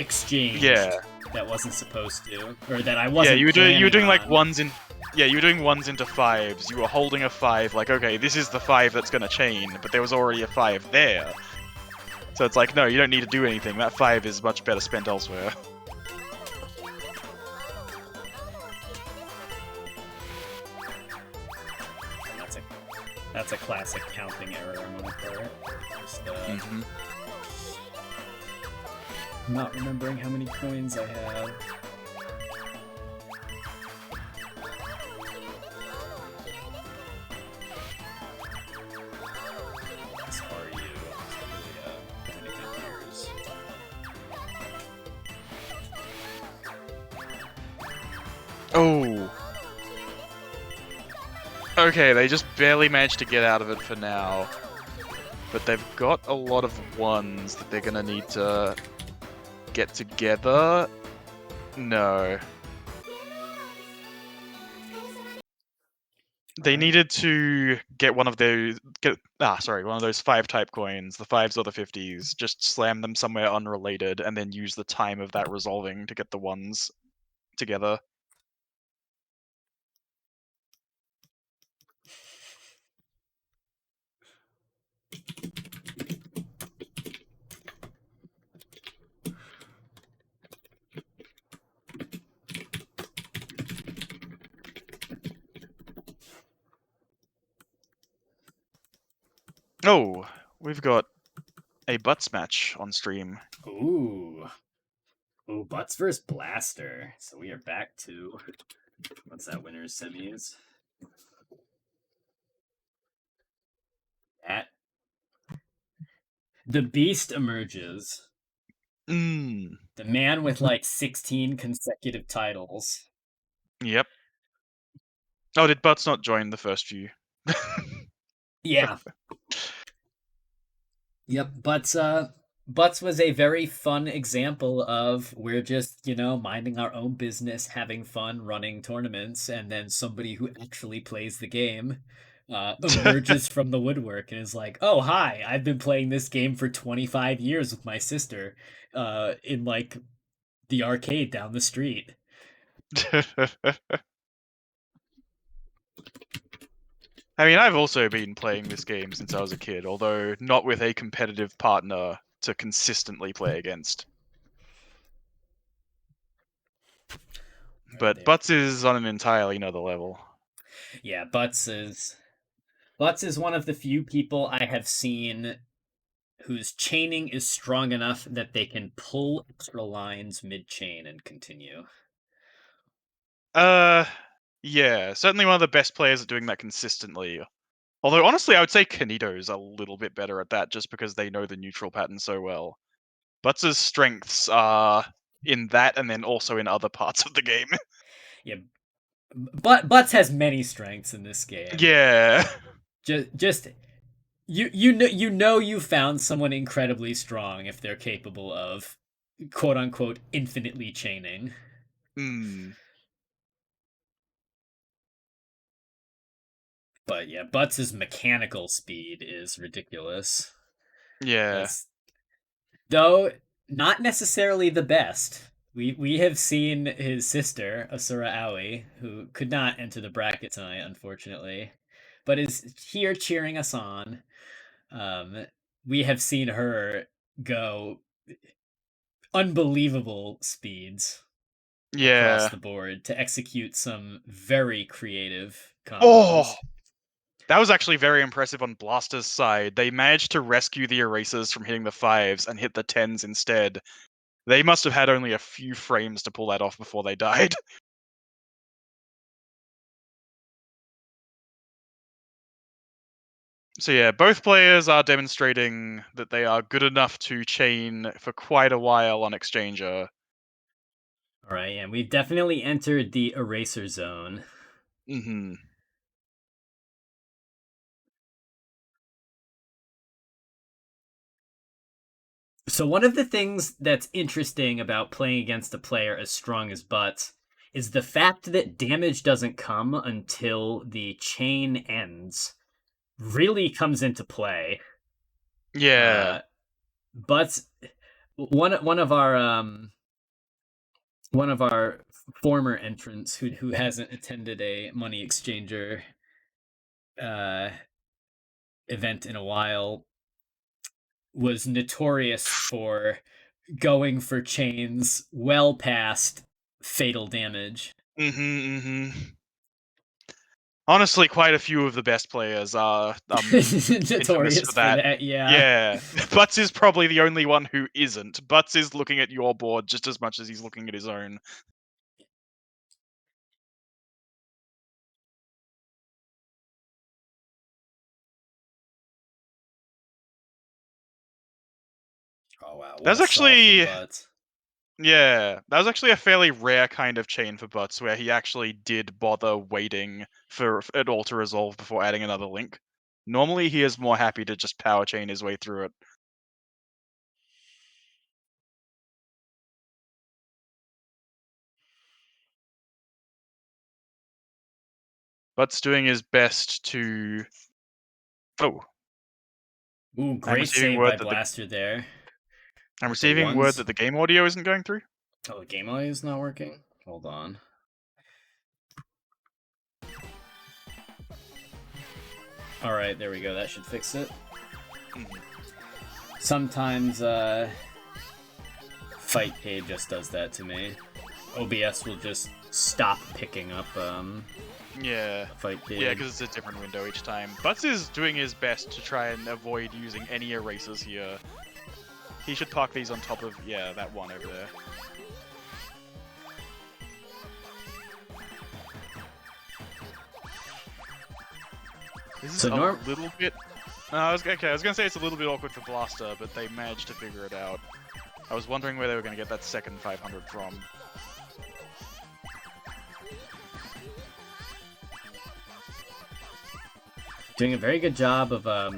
exchanged that wasn't supposed to, or that I wasn't. Yeah, you were doing like on. ones in. Yeah, you were doing ones into 5s. You were holding a 5, like, okay, this is the 5 that's gonna chain, but there was already a 5 there. So it's like, no, you don't need to do anything. That 5 is much better spent elsewhere. That's a classic counting error on my part. Just, not remembering how many coins I have. As are you? Really, good years. Oh. Okay, they just barely managed to get out of it for now. But they've got a lot of ones that they're gonna need to get together. No. They needed to get one of those one of those 5-type coins, the 5s or the 50s, just slam them somewhere unrelated, and then use the time of that resolving to get the ones together. Oh, we've got a Butz match on stream. Ooh. Ooh, Butz versus Blaster. So we are back to, what's that, winner's semis? That. The Beast emerges. The man with like 16 consecutive titles. Yep. Oh, did Butz not join the first few? Yeah. Yep, Butz was a very fun example of we're just, minding our own business, having fun, running tournaments, and then somebody who actually plays the game emerges from the woodwork and is like, oh, hi, I've been playing this game for 25 years with my sister in, like, the arcade down the street. I mean, I've also been playing this game since I was a kid, although not with a competitive partner to consistently play against. But Butz is on an entirely another level. Yeah, Butz is one of the few people I have seen whose chaining is strong enough that they can pull extra lines mid-chain and continue. Yeah, certainly one of the best players at doing that consistently. Although, honestly, I would say Canito's a little bit better at that just because they know the neutral pattern so well. Butz's strengths are in that and then also in other parts of the game. Yeah, but Butz has many strengths in this game. Yeah. Just you found someone incredibly strong if they're capable of quote unquote infinitely chaining. But yeah, Butz's mechanical speed is ridiculous. Yeah. Though not necessarily the best. We have seen his sister, Asura Aoi, who could not enter the bracket tonight, unfortunately, but is here cheering us on. We have seen her go unbelievable speeds across the board to execute some very creative combos. Oh, that was actually very impressive on Blaster's side. They managed to rescue the erasers from hitting the 5s and hit the 10s instead. They must have had only a few frames to pull that off before they died. So yeah, both players are demonstrating that they are good enough to chain for quite a while on Exchanger. All right, and we've definitely entered the eraser zone. Mm-hmm. So one of the things that's interesting about playing against a player as strong as Butz is the fact that damage doesn't come until the chain ends really comes into play. Yeah. Butz, one of our former entrants who hasn't attended a money exchanger event in a while was notorious for going for chains well past fatal damage. Mm-hmm. Honestly, quite a few of the best players are Notorious for that. yeah. Yeah, Butz is probably the only one who isn't. Butz is looking at your board just as much as he's looking at his own. Oh wow, what That's a solve actually, from Butz. yeah, that was actually a fairly rare kind of chain for Butz, where he actually did bother waiting for it all to resolve before adding another link. Normally, he is more happy to just power chain his way through it. Butz doing his best to. Oh, Ooh, I'm great receiving save word by that Blaster there. I'm With the receiving word ones. that the game audio isn't going through. Oh, the game audio is not working? Hold on. Alright, there we go. That should fix it. Sometimes, Fight Pay just does that to me. OBS will just stop picking up, Yeah. Fight Pay. Yeah, because it's a different window each time. Butz is doing his best to try and avoid using any erasers here. He should park these on top of, yeah, that one over there. This is So a little bit... I was gonna say it's a little bit awkward for Blaster, but they managed to figure it out. I was wondering where they were gonna get that second 500 from. Doing a very good job of, a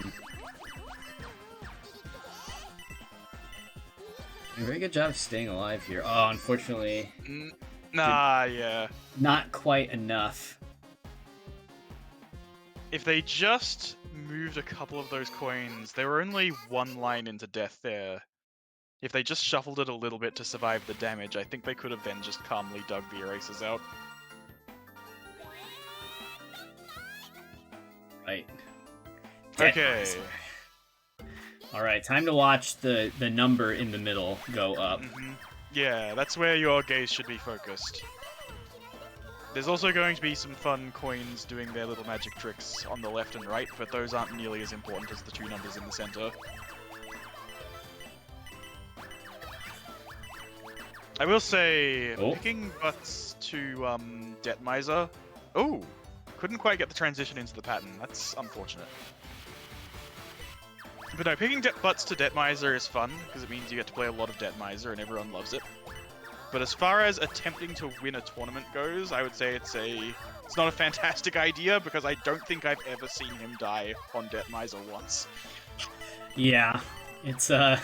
very good job of staying alive here. Oh, unfortunately... Nah, yeah. Not quite enough. If they just moved a couple of those coins, they were only one line into death there. If they just shuffled it a little bit to survive the damage, I think they could have then just calmly dug the erasers out. Right. Okay. Alright, time to watch the number in the middle go up. Yeah, that's where your gaze should be focused. There's also going to be some fun coins doing their little magic tricks on the left and right, but those aren't nearly as important as the two numbers in the center. I will say, picking Butz to Debt Miser... Oh! Couldn't quite get the transition into the pattern. That's unfortunate. But no, picking Butz to Debt Miser is fun, because it means you get to play a lot of Debt Miser and everyone loves it. But as far as attempting to win a tournament goes, I would say it's not a fantastic idea, because I don't think I've ever seen him die on Debt Miser once. Yeah, it's an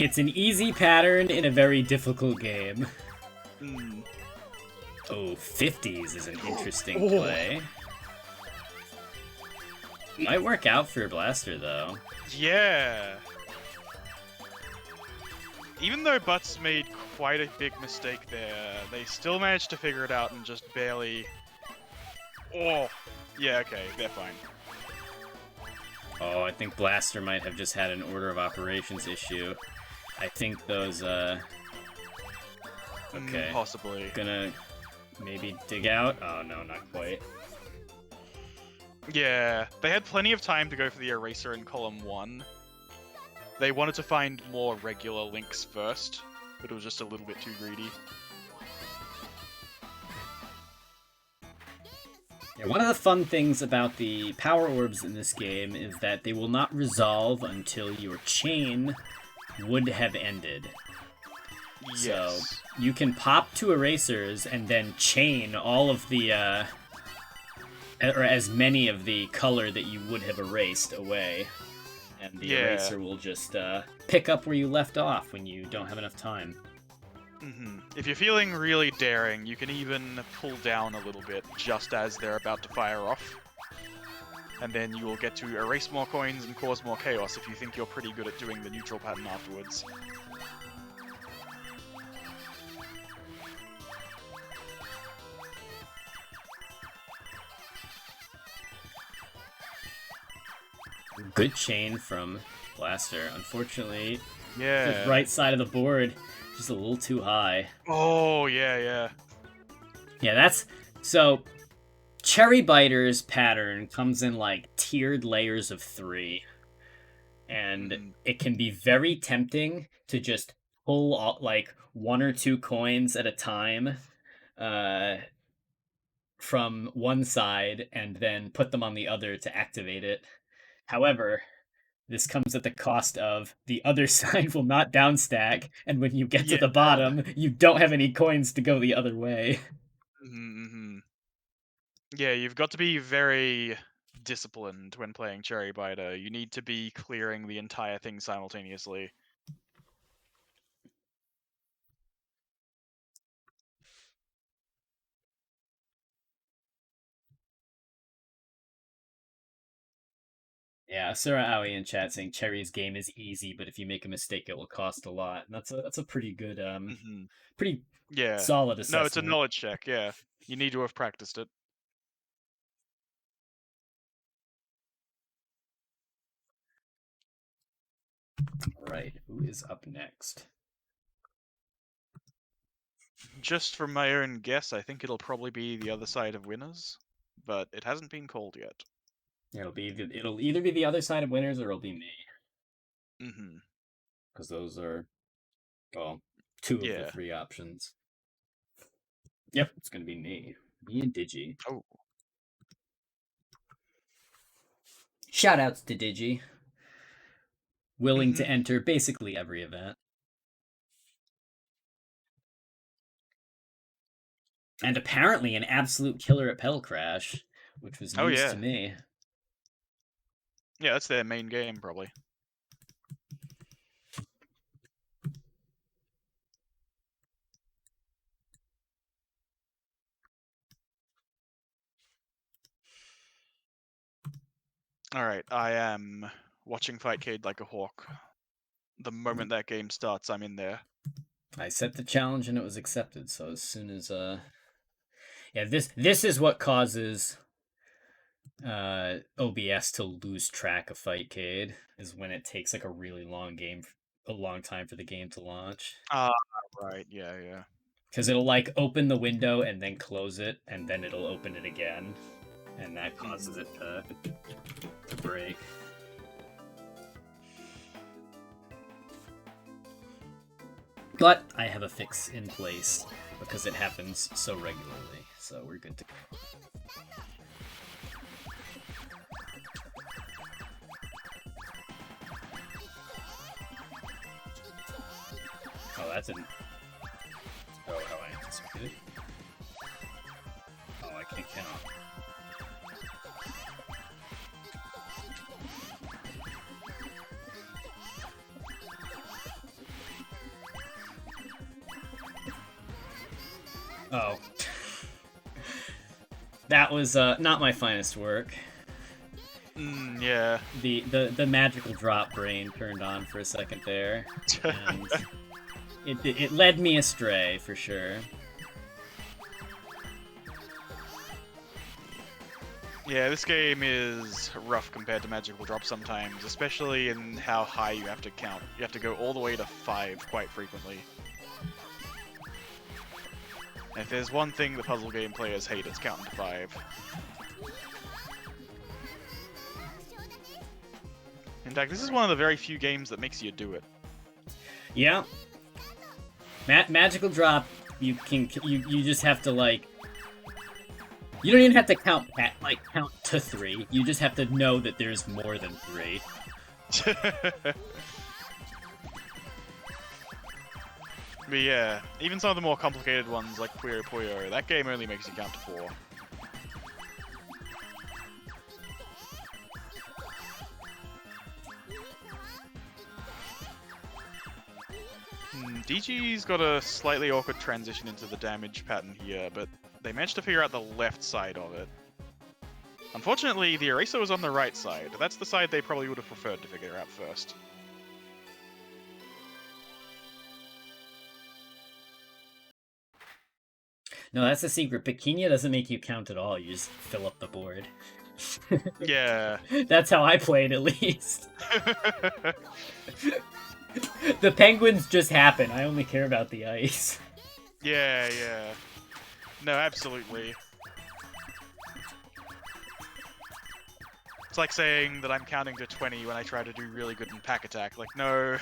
easy pattern in a very difficult game. Oh, 50s is an interesting play. Might work out for Blaster, though. Yeah. Even though Butz made quite a big mistake there, they still managed to figure it out and just barely... Oh! Yeah, okay, they're fine. Oh, I think Blaster might have just had an order of operations issue. I think those, Okay. Possibly. Gonna maybe dig out? Oh, no, not quite. Yeah, they had plenty of time to go for the eraser in column 1. They wanted to find more regular links first, but it was just a little bit too greedy. Yeah, one of the fun things about the power orbs in this game is that they will not resolve until your chain would have ended. Yes. So you can pop 2 erasers and then chain all of the, or as many of the color that you would have erased away. And the eraser will just pick up where you left off when you don't have enough time. If you're feeling really daring, you can even pull down a little bit just as they're about to fire off. And then you will get to erase more coins and cause more chaos if you think you're pretty good at doing the neutral pattern afterwards. Good chain from Blaster. Unfortunately, yeah, the right side of the board just a little too high. Oh, yeah, yeah. Yeah, that's... So, Cherry Biter's pattern comes in, like, tiered layers of 3. And it can be very tempting to just pull, like, 1 or 2 coins at a time from one side and then put them on the other to activate it. However, this comes at the cost of the other side will not downstack, and when you get to the bottom, you don't have any coins to go the other way. Yeah, you've got to be very disciplined when playing Cherry Biter. You need to be clearing the entire thing simultaneously. Yeah, Sarah Aoi in chat saying Cherry's game is easy, but if you make a mistake, it will cost a lot. And that's a pretty good, pretty solid assessment. No, it's a knowledge check. Yeah, you need to have practiced it. All right, who is up next? Just from my own guess, I think it'll probably be the other side of winners, but it hasn't been called yet. It'll either be the other side of winners or it'll be me. Mm-hmm. Because those are, well, 2 of the 3 options. Yep, it's gonna be me. Me and Digi. Oh. Shoutouts to Digi. Willing to enter basically every event. And apparently an absolute killer at Pedal Crash, which was news to me. Yeah, that's their main game, probably. Alright, I am watching Fightcade like a hawk. The moment that game starts, I'm in there. I set the challenge and it was accepted, so as soon as yeah, this is what causes OBS to lose track of Fightcade, is when it takes like a really long time for the game to launch. Right, yeah. Because it'll like open the window and then close it, and then it'll open it again, and that causes it to break. But I have a fix in place because it happens so regularly, so we're good to go. Oh, that didn't go how I anticipated. Oh, I can't count. Oh. That was not my finest work. Yeah. The magical drop brain turned on for a second there. And it led me astray, for sure. Yeah, this game is rough compared to Magical Drop sometimes, especially in how high you have to count. You have to go all the way to 5 quite frequently. And if there's one thing the puzzle game players hate, it's counting to 5. In fact, this is one of the very few games that makes you do it. Yeah. Magical Drop, you just have to, like... You don't even have to count to 3. You just have to know that there's more than 3. But yeah, even some of the more complicated ones like Puyo Puyo, that game only makes you count to 4. DG's got a slightly awkward transition into the damage pattern here, but they managed to figure out the left side of it. Unfortunately, the eraser was on the right side. That's the side they probably would have preferred to figure out first. No, that's the secret. Pequena doesn't make you count at all. You just fill up the board. Yeah. That's how I played, at least. The penguins just happen. I only care about the ice. Yeah. No, absolutely. It's like saying that I'm counting to 20 when I try to do really good in pack attack. Like, no,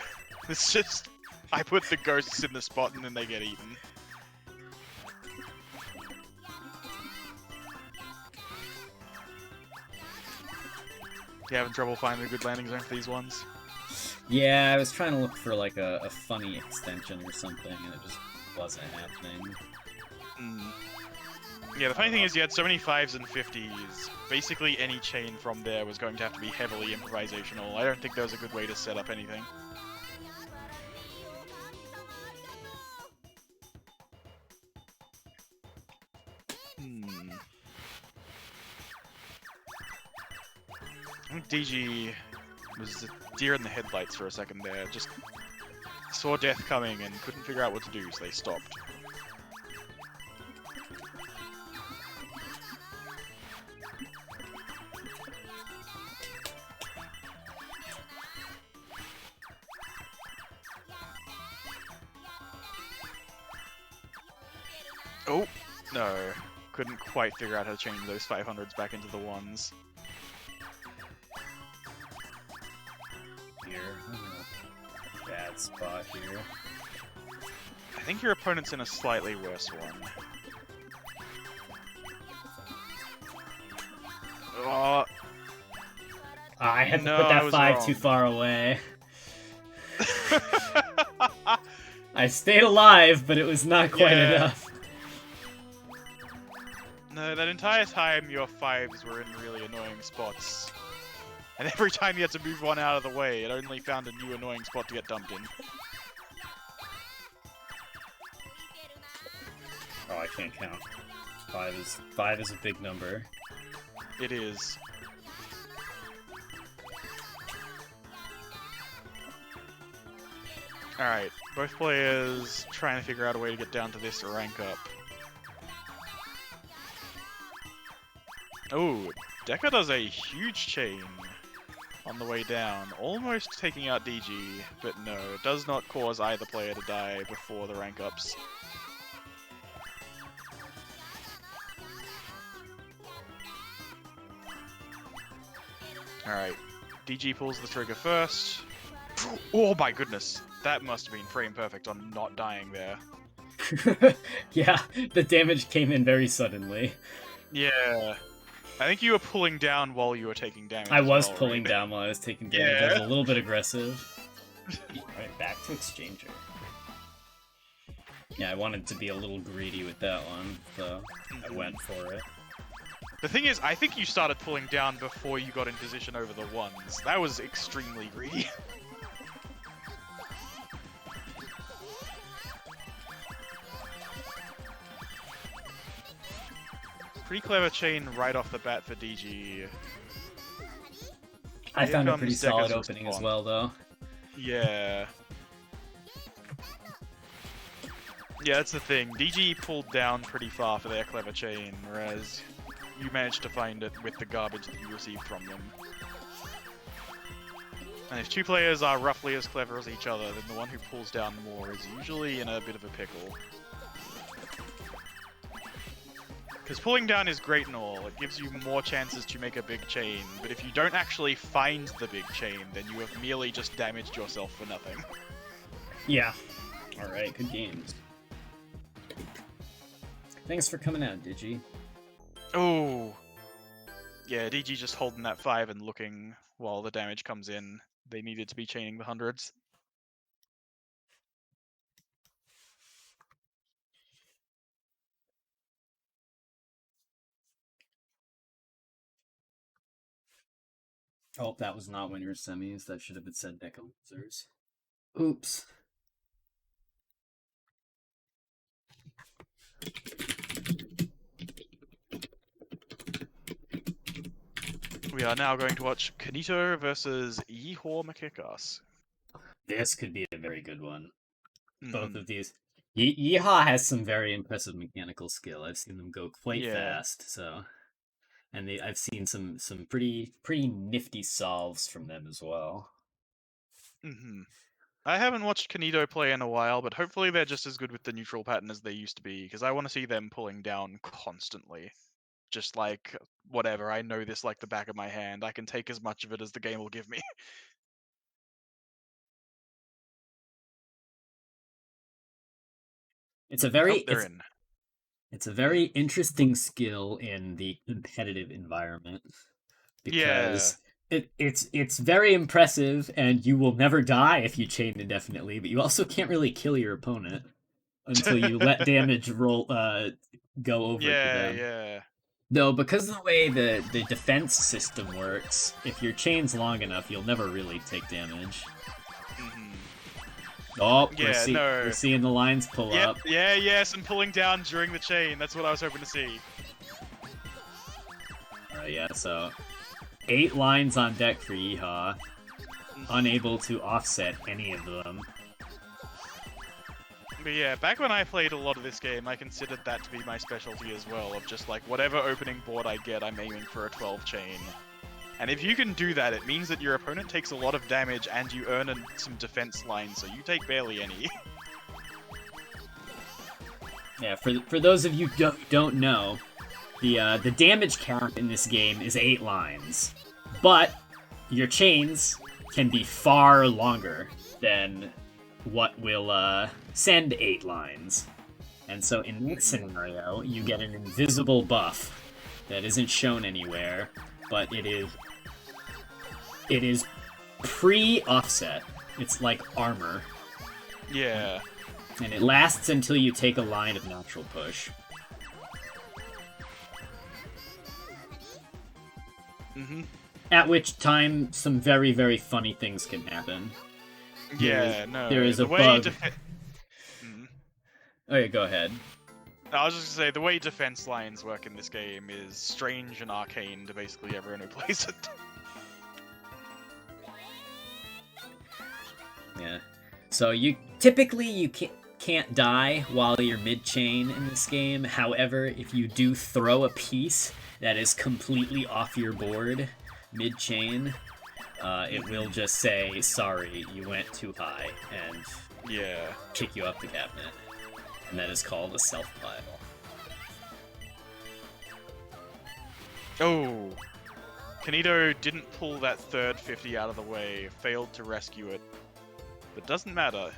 it's just I put the ghosts in the spot and then they get eaten. You having trouble finding a good landing zone for these ones? Yeah, I was trying to look for like a funny extension or something, and it just wasn't happening. Yeah, the funny thing is you had so many 5s and 50s, basically any chain from there was going to have to be heavily improvisational. I don't think there was a good way to set up anything. I think DG was a deer in the headlights for a second there, just saw death coming and couldn't figure out what to do, so they stopped. Oh, no. Couldn't quite figure out how to change those 500s back into the 1s. Here, I'm in a bad spot here. I think your opponent's in a slightly worse one. Oh, I had to no, put I that was 5 wrong. too far away. I stayed alive, but it was not quite enough. No, that entire time your 5s were in really annoying spots. And every time you had to move one out of the way, it only found a new annoying spot to get dumped in. Oh, I can't count. 5 is a big number. It is. Alright, both players trying to figure out a way to get down to this rank up. Oh, Deka does a huge chain on the way down, almost taking out DG, but no, it does not cause either player to die before the rank ups. Alright, DG pulls the trigger first. Oh my goodness, that must have been frame perfect on not dying there. Yeah, the damage came in very suddenly. Yeah. I think you were pulling down while you were taking damage. I was well, pulling right? down while I was taking damage. I was a little bit aggressive. Alright, back to Exchanger. Yeah, I wanted to be a little greedy with that one, so I went for it. The thing is, I think you started pulling down before you got in position over the 1s. That was extremely greedy. Pretty clever chain right off the bat for DG. I Here found a comes pretty solid Deka's opening as response. well, though. Yeah. Yeah, that's the thing. DG pulled down pretty far for their clever chain, whereas you managed to find it with the garbage that you received from them. And if two players are roughly as clever as each other, then the one who pulls down more is usually in a bit of a pickle. Because pulling down is great and all, it gives you more chances to make a big chain, but if you don't actually find the big chain, then you have merely just damaged yourself for nothing. Yeah. Alright, good games. Thanks for coming out, Digi. Oh! Yeah, DG just holding that 5 and looking while the damage comes in. They needed to be chaining the 100s. Oh, that was not winners semis. That should have been said Deka losers. Oops. We are now going to watch Canito versus yeehawmckickass. This could be a very good one. Both Mm. of these. Yeehaw has some very impressive mechanical skill. I've seen them go quite fast, so... And I've seen some pretty nifty solves from them as well. Mm-hmm. I haven't watched Canito play in a while, but hopefully they're just as good with the neutral pattern as they used to be, because I want to see them pulling down constantly. Just like, whatever, I know this like the back of my hand. I can take as much of it as the game will give me. It's a very They're in. it's a very interesting skill in the competitive environment Yeah. because it's very impressive and you will never die if you chain indefinitely, but you also can't really kill your opponent until you let damage roll go over to Yeah, them. yeah. Though because of the way the defense system works, if your chain's long enough, you'll never really take damage. Mhm. Oh, Yeah, we're seeing the lines pull up. Yeah, yes, and pulling down during the chain. That's what I was hoping to see. Yeah, so 8 lines on deck for Yeehaw, unable to offset any of them. But yeah, back when I played a lot of this game, I considered that to be my specialty as well, of just like, whatever opening board I get, I'm aiming for a 12 chain. And if you can do that, it means that your opponent takes a lot of damage and you earn some defense lines, so you take barely any. Yeah, for those of you who don't know, the damage count in this game is 8 lines, but your chains can be far longer than what will send 8 lines. And so in this scenario, you get an invisible buff that isn't shown anywhere, but it is pre-offset. It's like armor. Yeah. And it lasts until you take a line of natural push. Mm-hmm. At which time, some very, very funny things can happen. There is a bug. Okay, go ahead. I was just gonna say, the way defense lines work in this game is strange and arcane to basically everyone who plays it. Yeah. So you typically can't die while you're mid-chain in this game. However, if you do throw a piece that is completely off your board mid-chain, it will just say, sorry, you went too high, and kick you up the cabinet. And that is called a self-pile. Oh! Canito didn't pull that third 50 out of the way, failed to rescue it. But doesn't matter.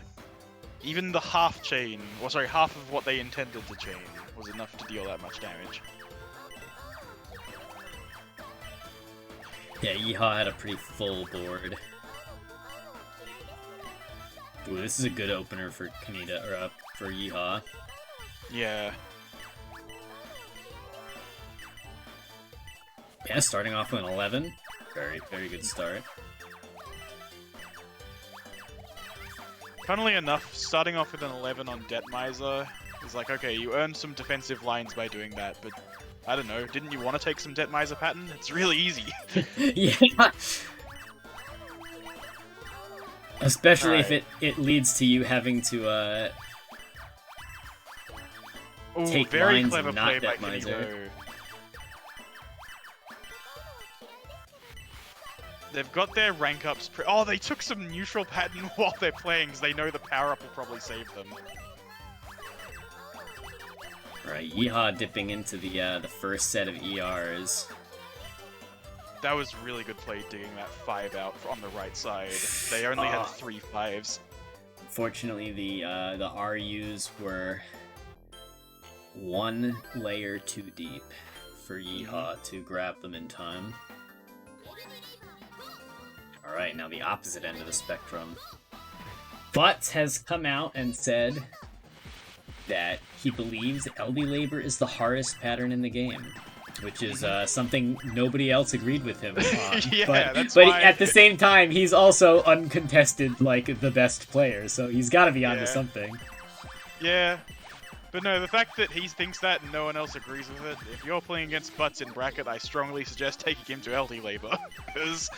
Even the half chain, or sorry, half of what they intended to chain was enough to deal that much damage. Yeah, Yeehaw had a pretty full board. Ooh, this is a good opener for Canito, or for Yeehaw. Yeah. Yeah, starting off with an 11. Very, very good start. Funnily enough, starting off with an 11 on Debt Miser is like, okay, you earned some defensive lines by doing that, but I don't know, didn't you want to take some Debt Miser pattern? It's really easy. Yeah. Especially if it leads to you having to take very lines clever and not play by Debt Miser. Canito. They've got their rank ups. Oh, they took some neutral pattern while they're playing, because they know the power up will probably save them. Right, Yeehaw dipping into the first set of ERs. That was really good play, digging that 5 out on the right side. They only had 3 5s. Unfortunately, the RUs were 1 layer too deep for Yeehaw to grab them in time. Alright, now the opposite end of the spectrum. Butz has come out and said that he believes LD Labor is the hardest pattern in the game, which is something nobody else agreed with him on. Yeah, but at the same time, he's also uncontested, like, the best player, so he's gotta be onto something. Yeah. But no, the fact that he thinks that and no one else agrees with it, if you're playing against Butz in bracket, I strongly suggest taking him to LD Labor, because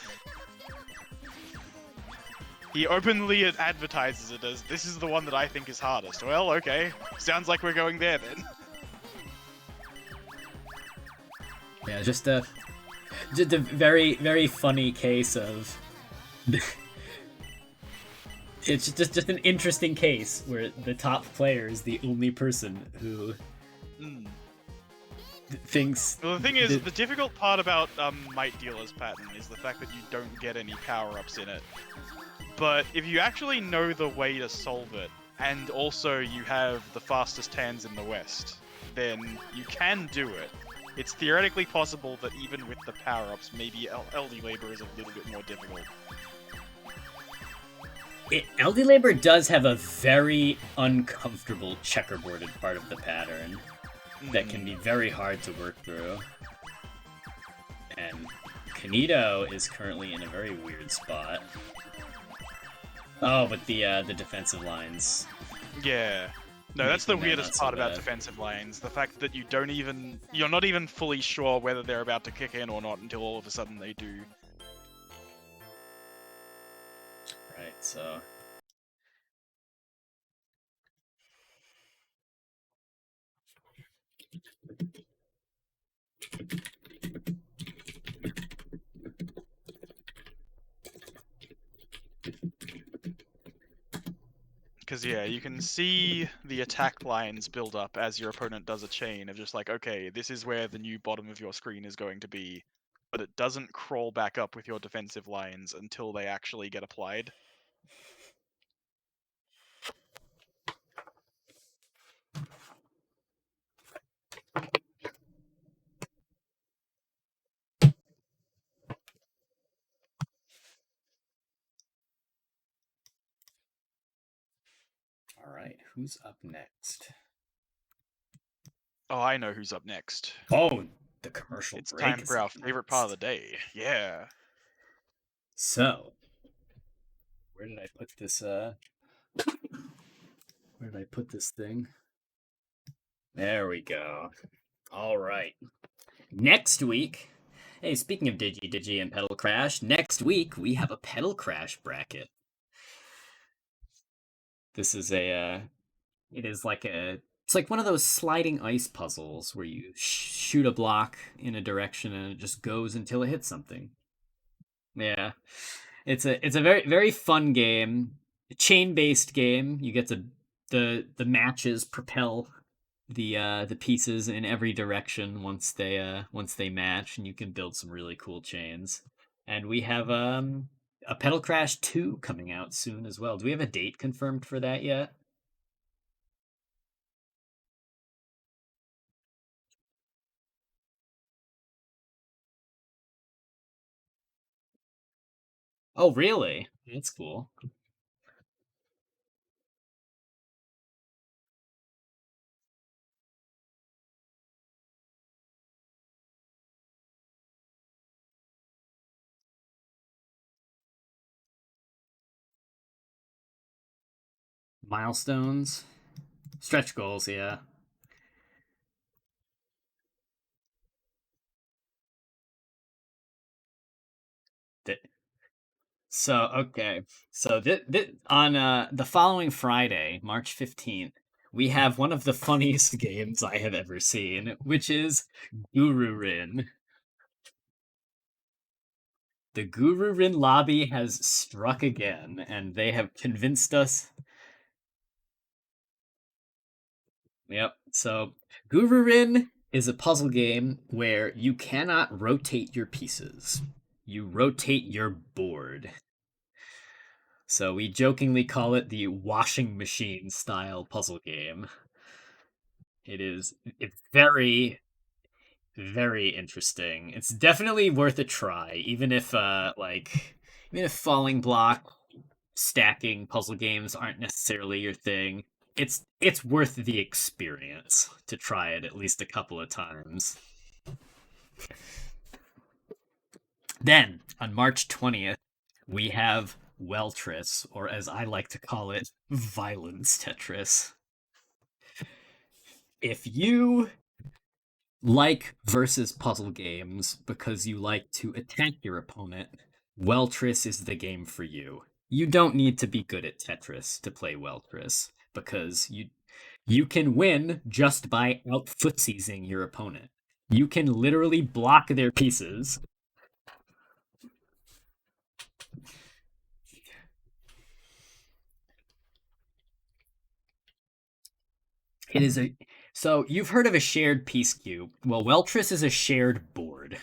he openly advertises it as, this is the one that I think is hardest. Well, okay. Sounds like we're going there, then. Yeah, just a very, very funny case of it's just an interesting case where the top player is the only person who thinks. Well, the thing is, the difficult part about Might Dealer's pattern is the fact that you don't get any power-ups in it. But if you actually know the way to solve it, and also you have the fastest hands in the West, then you can do it. It's theoretically possible that even with the power-ups, maybe LD Labor is a little bit more difficult. LD Labor does have a very uncomfortable checkerboarded part of the pattern that can be very hard to work through. And Canito is currently in a very weird spot. Oh, but the defensive lines. Yeah. No, that's the weirdest part about defensive lanes. The fact that you're not even fully sure whether they're about to kick in or not until all of a sudden they do. Right, so... Because, yeah, you can see the attack lines build up as your opponent does a chain of just like, okay, this is where the new bottom of your screen is going to be, but it doesn't crawl back up with your defensive lines until they actually get applied. Alright, who's up next? Oh, I know who's up next. Oh, the commercial break. It's time for our favorite part of the day. Yeah. So, where did I put this, where did I put this thing? There we go. Alright. Next week, hey, speaking of DigiDigi and Pedal Crash, next week we have a Pedal Crash bracket. This is it's like one of those sliding ice puzzles where you shoot a block in a direction and it just goes until it hits something. Yeah. It's a very, very fun game, a chain-based game. You get to, the matches propel the pieces in every direction once they match, and you can build some really cool chains. And we have a Pedal Crash 2 coming out soon as well. Do we have a date confirmed for that yet? Oh, really? That's cool. Milestones? Stretch goals, yeah. So, okay. So on the following Friday, March 15th, we have one of the funniest games I have ever seen, which is Guru Rin. The Guru Rin lobby has struck again, and they have convinced us. Yep. So, Guru Rin is a puzzle game where you cannot rotate your pieces. You rotate your board. So we jokingly call it the washing machine style puzzle game. It's very, very interesting. It's definitely worth a try, even if falling block stacking puzzle games aren't necessarily your thing. It's worth the experience to try it at least a couple of times. Then on March 20th, we have Weltris, or as I like to call it, Violence Tetris. If you like versus puzzle games because you like to attack your opponent, Weltris is the game for you. You don't need to be good at Tetris to play Weltris, because you can win just by out-footsiesing your opponent. You can literally block their pieces. It is a so you've heard of a shared peace cube. Well, Weltris is a shared board.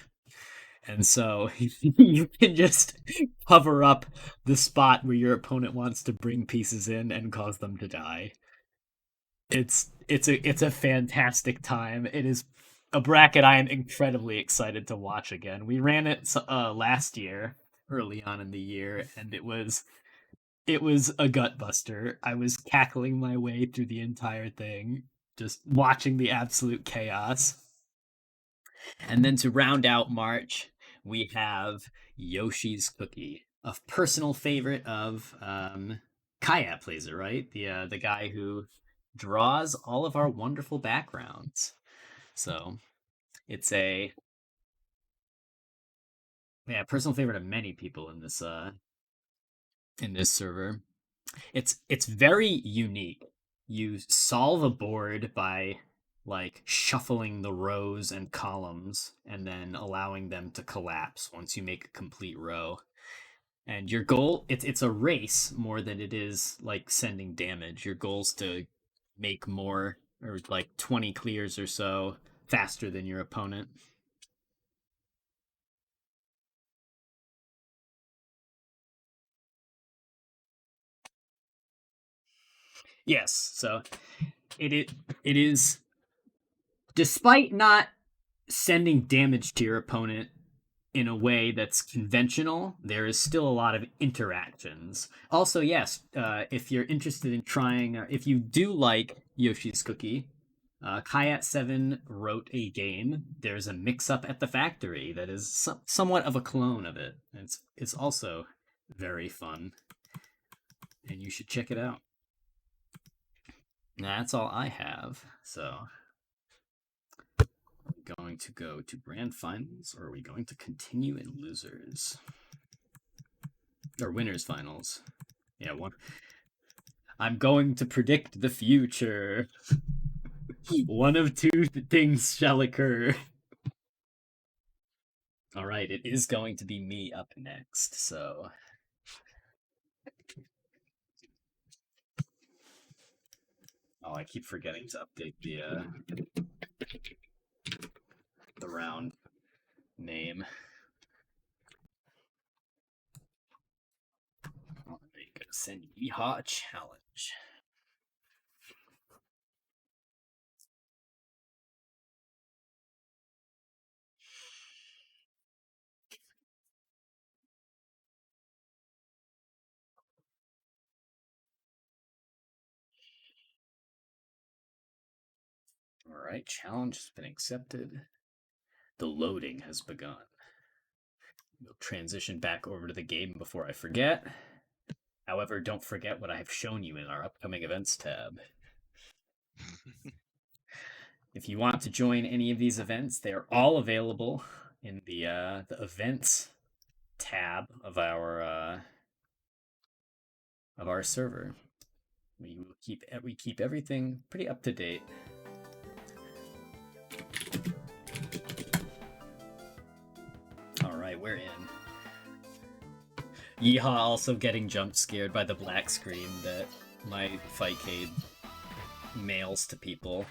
And so you can just cover up the spot where your opponent wants to bring pieces in and cause them to die. It's a fantastic time. It is a bracket I am incredibly excited to watch again. We ran it last year, early on in the year, and it was a gut buster. I was cackling my way through the entire thing, just watching the absolute chaos. And then to round out March, we have Yoshi's Cookie, a personal favorite of Kayat plays it, right? The guy who draws all of our wonderful backgrounds. So it's a personal favorite of many people in this server. It's very unique. You solve a board by like shuffling the rows and columns and then allowing them to collapse once you make a complete row. And your goal, it's a race more than it is like sending damage. Your goal's to make more, or like 20 clears or so faster than your opponent. Yes, so it is, despite not sending damage to your opponent in a way that's conventional, there is still a lot of interactions. Also, yes, if you're interested in trying, if you do like Yoshi's Cookie, Kayat7 wrote a game. There's a mix-up at the factory that is somewhat of a clone of it. It's also very fun, and you should check it out. That's all I have. So, are we going to go to grand finals, or are we going to continue in losers? Or winners finals? Yeah, one. I'm going to predict the future. One of two things shall occur. All right, it is going to be me up next, so. Oh, I keep forgetting to update the round name. Oh, there you go. Send Yeehaw challenge. All right, challenge has been accepted. The loading has begun. We'll transition back over to the game before I forget. However, don't forget what I have shown you in our upcoming events tab. If you want to join any of these events, they are all available in the events tab of our server. We keep everything pretty up to date. All right, we're in. Yeehaw also getting jump scared by the black screen that my Fightcade mails to people,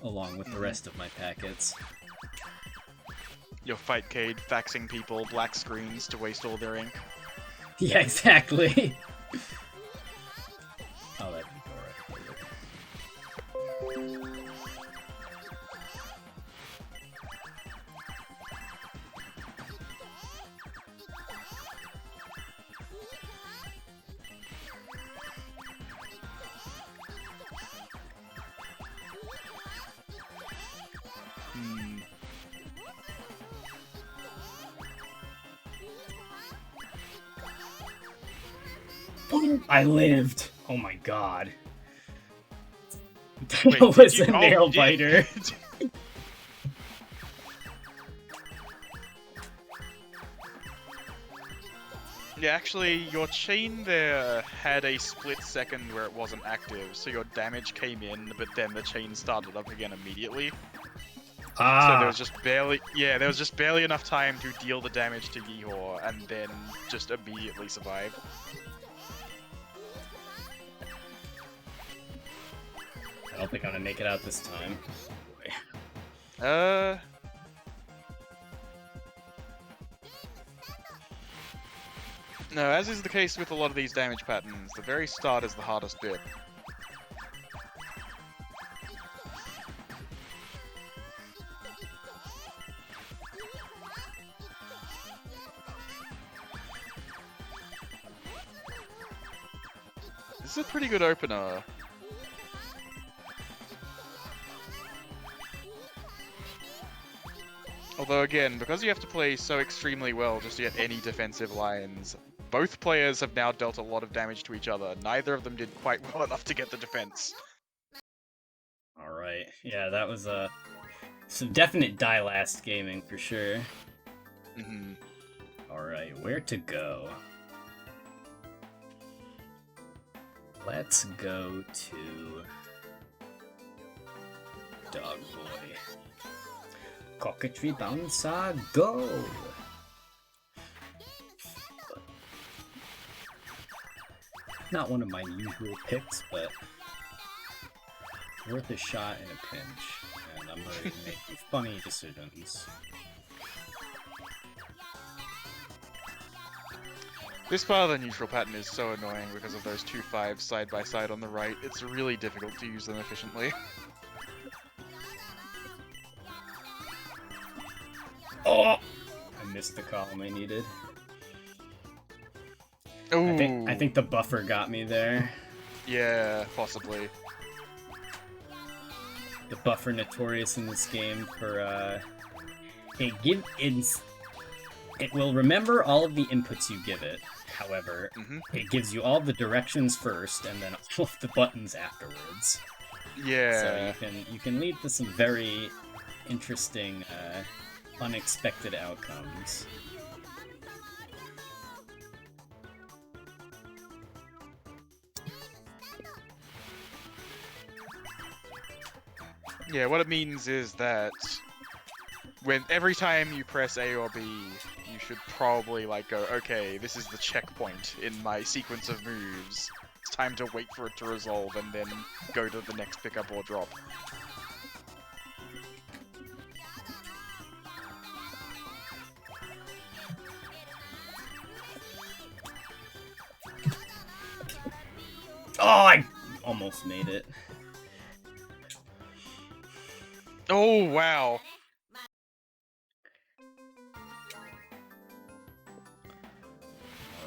along with the rest of my packets. Your Fightcade faxing people black screens to waste all their ink. Yeah, exactly. Oh, that'd be boring. I lived. Oh my god. That Wait, was a nail biter. Yeah, actually, your chain there had a split second where it wasn't active, so your damage came in, but then the chain started up again immediately. So there was just barely enough time to deal the damage to Yeehaw, and then just immediately survive. I don't think I'm gonna make it out this time. No, as is the case with a lot of these damage patterns, the very start is the hardest bit. This is a pretty good opener. Although again, because you have to play so extremely well just to get any defensive lines, both players have now dealt a lot of damage to each other. Neither of them did quite well enough to get the defense. Alright, yeah, that was some definite die last gaming for sure. Mm-hmm. Alright, where to go? Let's go to Dog Boy. Cockatry Bouncer, go! Not one of my usual picks, but worth a shot in a pinch, and I'm ready to make funny decisions. This part of the neutral pattern is so annoying because of those two 5s side by side on the right. It's really difficult to use them efficiently. Oh! I missed the column I needed. Ooh. I think the buffer got me there. Yeah, possibly. The buffer notorious in this game for it will remember all of the inputs you give it. However, it gives you all the directions first and then all of the buttons afterwards. Yeah. So you can lead to some very interesting unexpected outcomes. Yeah, what it means is that every time you press A or B, you should probably like go, okay, this is the checkpoint in my sequence of moves. It's time to wait for it to resolve and then go to the next pickup or drop. Oh, I almost made it. Oh, wow.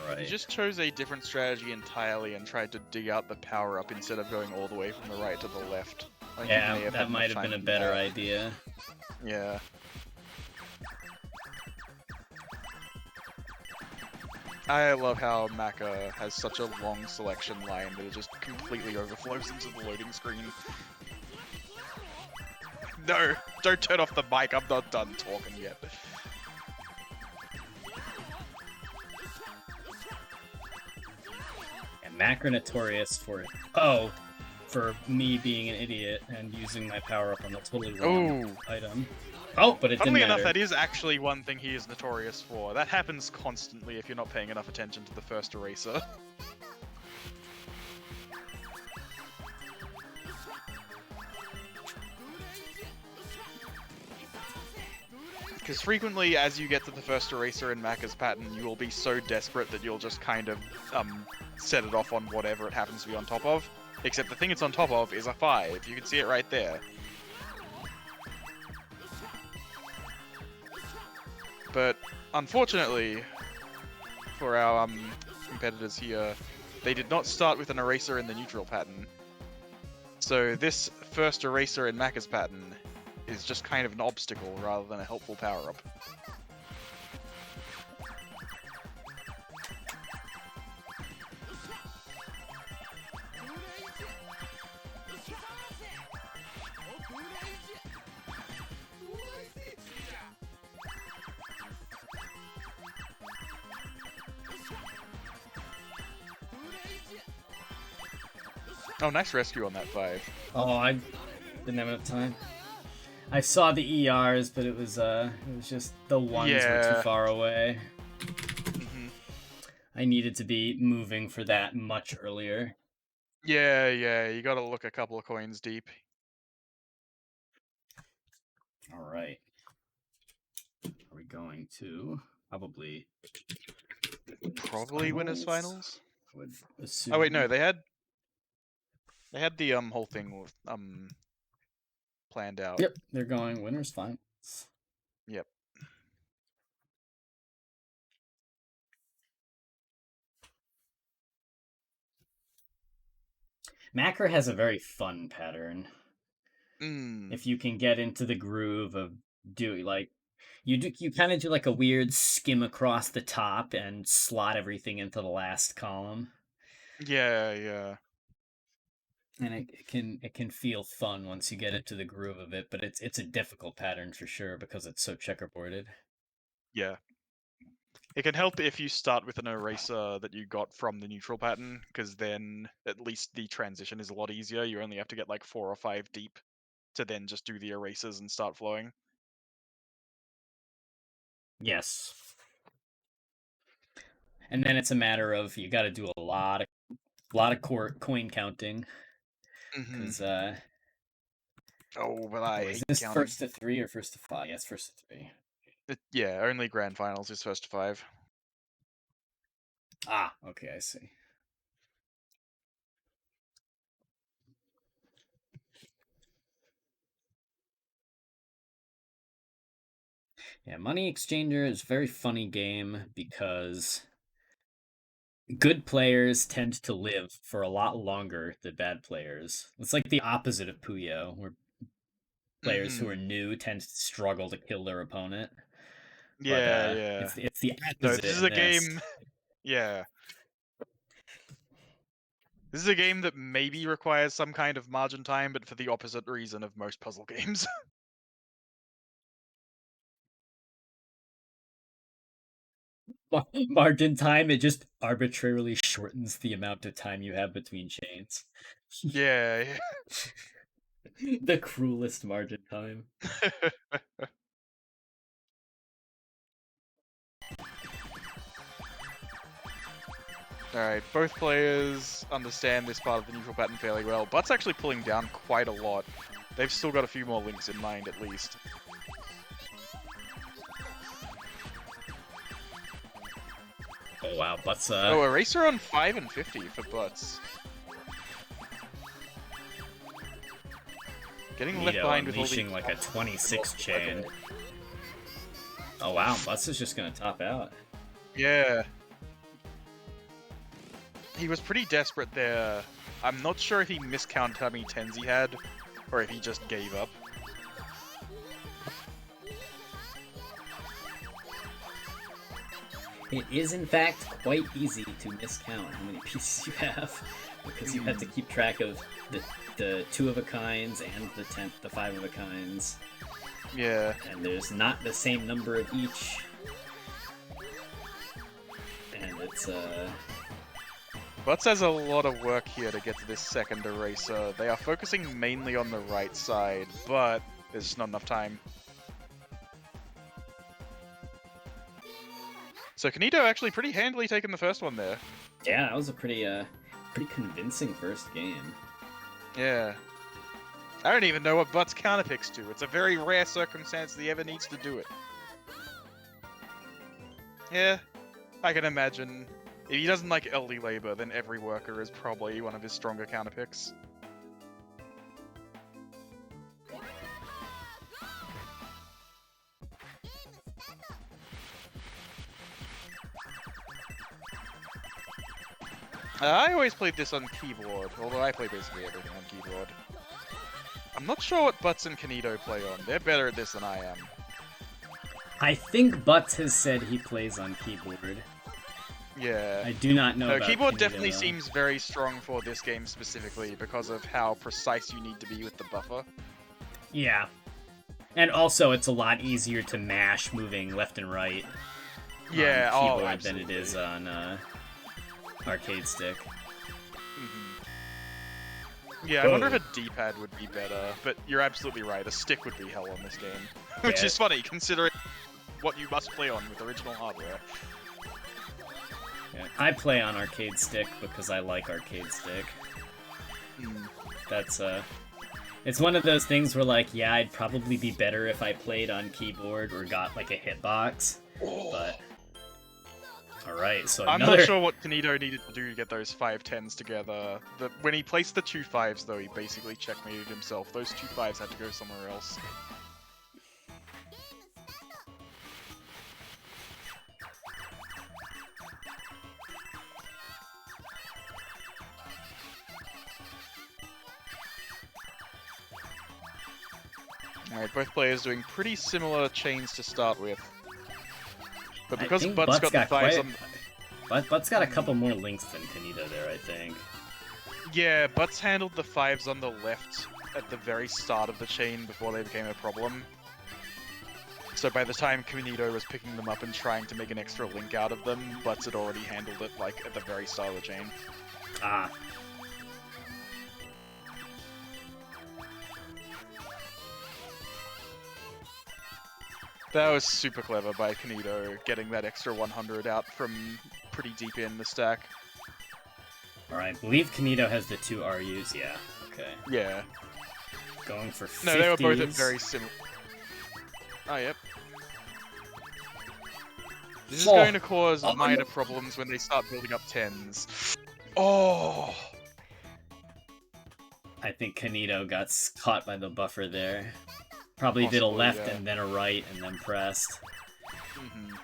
Alright. You just chose a different strategy entirely and tried to dig out the power-up instead of going all the way from the right to the left. Yeah, that might have been a better idea. Yeah. I love how Maka has such a long selection line that it just completely overflows into the loading screen. No, don't turn off the mic, I'm not done talking yet. And Macro notorious for me being an idiot and using my power up on the totally wrong item. Oh, but it didn't Funnily matter. enough, that is actually one thing he is notorious for. That happens constantly if you're not paying enough attention to the first eraser. Because frequently, as you get to the first eraser in Maka's pattern, you will be so desperate that you'll just kind of set it off on whatever it happens to be on top of. Except the thing it's on top of is a 5. You can see it right there. But unfortunately, for our competitors here, they did not start with an eraser in the neutral pattern. So this first eraser in Maka's pattern is just kind of an obstacle rather than a helpful power-up. Oh, nice rescue on that 5. Oh, I didn't have enough time. I saw the ERs, but it was just the ones were too far away. I needed to be moving for that much earlier. Yeah, you gotta look a couple of coins deep. All right. Are we going to probably Winners finals? I would assume. Oh wait, no, they had the whole thing with planned out. Yep, they're going winners finals. Yep. Macro has a very fun pattern. Mm. If you can get into the groove of doing like you kind of do like a weird skim across the top and slot everything into the last column. Yeah. And it can feel fun once you get into the groove of it, but it's a difficult pattern for sure because it's so checkerboarded. Yeah. It can help if you start with an eraser that you got from the neutral pattern, because then at least the transition is a lot easier. You only have to get like 4 or 5 deep to then just do the erasers and start flowing. Yes. And then it's a matter of you got to do a lot of coin counting because oh, but I is hate this counting. first to 3 or first to 5? Yes, first to 3. Yeah, only grand finals is first to 5. Ah, okay, I see. Yeah, Money Exchanger is a very funny game because good players tend to live for a lot longer than bad players. It's like the opposite of Puyo, where players who are new tend to struggle to kill their opponent. Yeah, But it's the opposite. No, this is a game. Yeah. This is a game that maybe requires some kind of margin time, but for the opposite reason of most puzzle games. Margin time, it just arbitrarily shortens the amount of time you have between chains. Yeah. The cruelest margin time. Alright, both players understand this part of the neutral pattern fairly well. Butt's actually pulling down quite a lot. They've still got a few more links in mind, at least. Oh wow, Butts. Oh, eraser on 5 and 50 for Butts. Getting left behind with all the... like a 26 chain. Oh wow, Butts is just gonna top out. Yeah. He was pretty desperate there. I'm not sure if he miscounted how many 10s he had, or if he just gave up. It is in fact quite easy to miscount how many pieces you have, because you have to keep track of the 2 of a kinds and the 5 of a kinds. Yeah. And there's not the same number of each. And it's Butts has a lot of work here to get to this second eraser. They are focusing mainly on the right side, but there's just not enough time. So Canito actually pretty handily taking the first one there. Yeah, that was a pretty convincing first game. Yeah. I don't even know what Butts counterpicks to. It's a very rare circumstance that he ever needs to do it. Yeah, I can imagine. If he doesn't like LD labor, then every worker is probably one of his stronger counterpicks. I always played this on keyboard, although I play basically everything on keyboard. I'm not sure what Butts and Canito play on. They're better at this than I am. I think Butts has said he plays on keyboard. Yeah. I do not know. No, about keyboard Canito, definitely though. seems very strong for this game specifically because of how precise you need to be with the buffer. Yeah. And also, it's a lot easier to mash moving left and right Yeah, on keyboard absolutely. than it is on arcade stick. Yeah, I wonder if a D-pad would be better, but you're absolutely right, a stick would be hell on this game. Which Yeah. is funny, considering what you must play on with original hardware. Yeah. I play on arcade stick because I like arcade stick. That's it's one of those things where, like, yeah, I'd probably be better if I played on keyboard or got, like, a hitbox, but... Alright, so I'm another... not sure what Canito needed to do to get those 5-10s together. When he placed the 2 5s, though, he basically checkmated himself. Those 2 5s had to go somewhere else. Alright, both players doing pretty similar chains to start with. But because But's got the 5s on... But's got a couple more links than Canito there, I think. Yeah, But's handled the 5s on the left at the very start of the chain before they became a problem. So by the time Canito was picking them up and trying to make an extra link out of them, But's had already handled it, like, at the very start of the chain. Ah. That was super clever by Canito, getting that extra 100 out from pretty deep in the stack. Alright, I believe Canito has the 2 RUs, yeah. Okay. Yeah. Going for 50s. No, they were both at very similar... Oh, yep. This is going to cause minor problems when they start building up 10s. Oh! I think Canito got caught by the buffer there. Probably did a left and then a right and then pressed. Mm-hmm.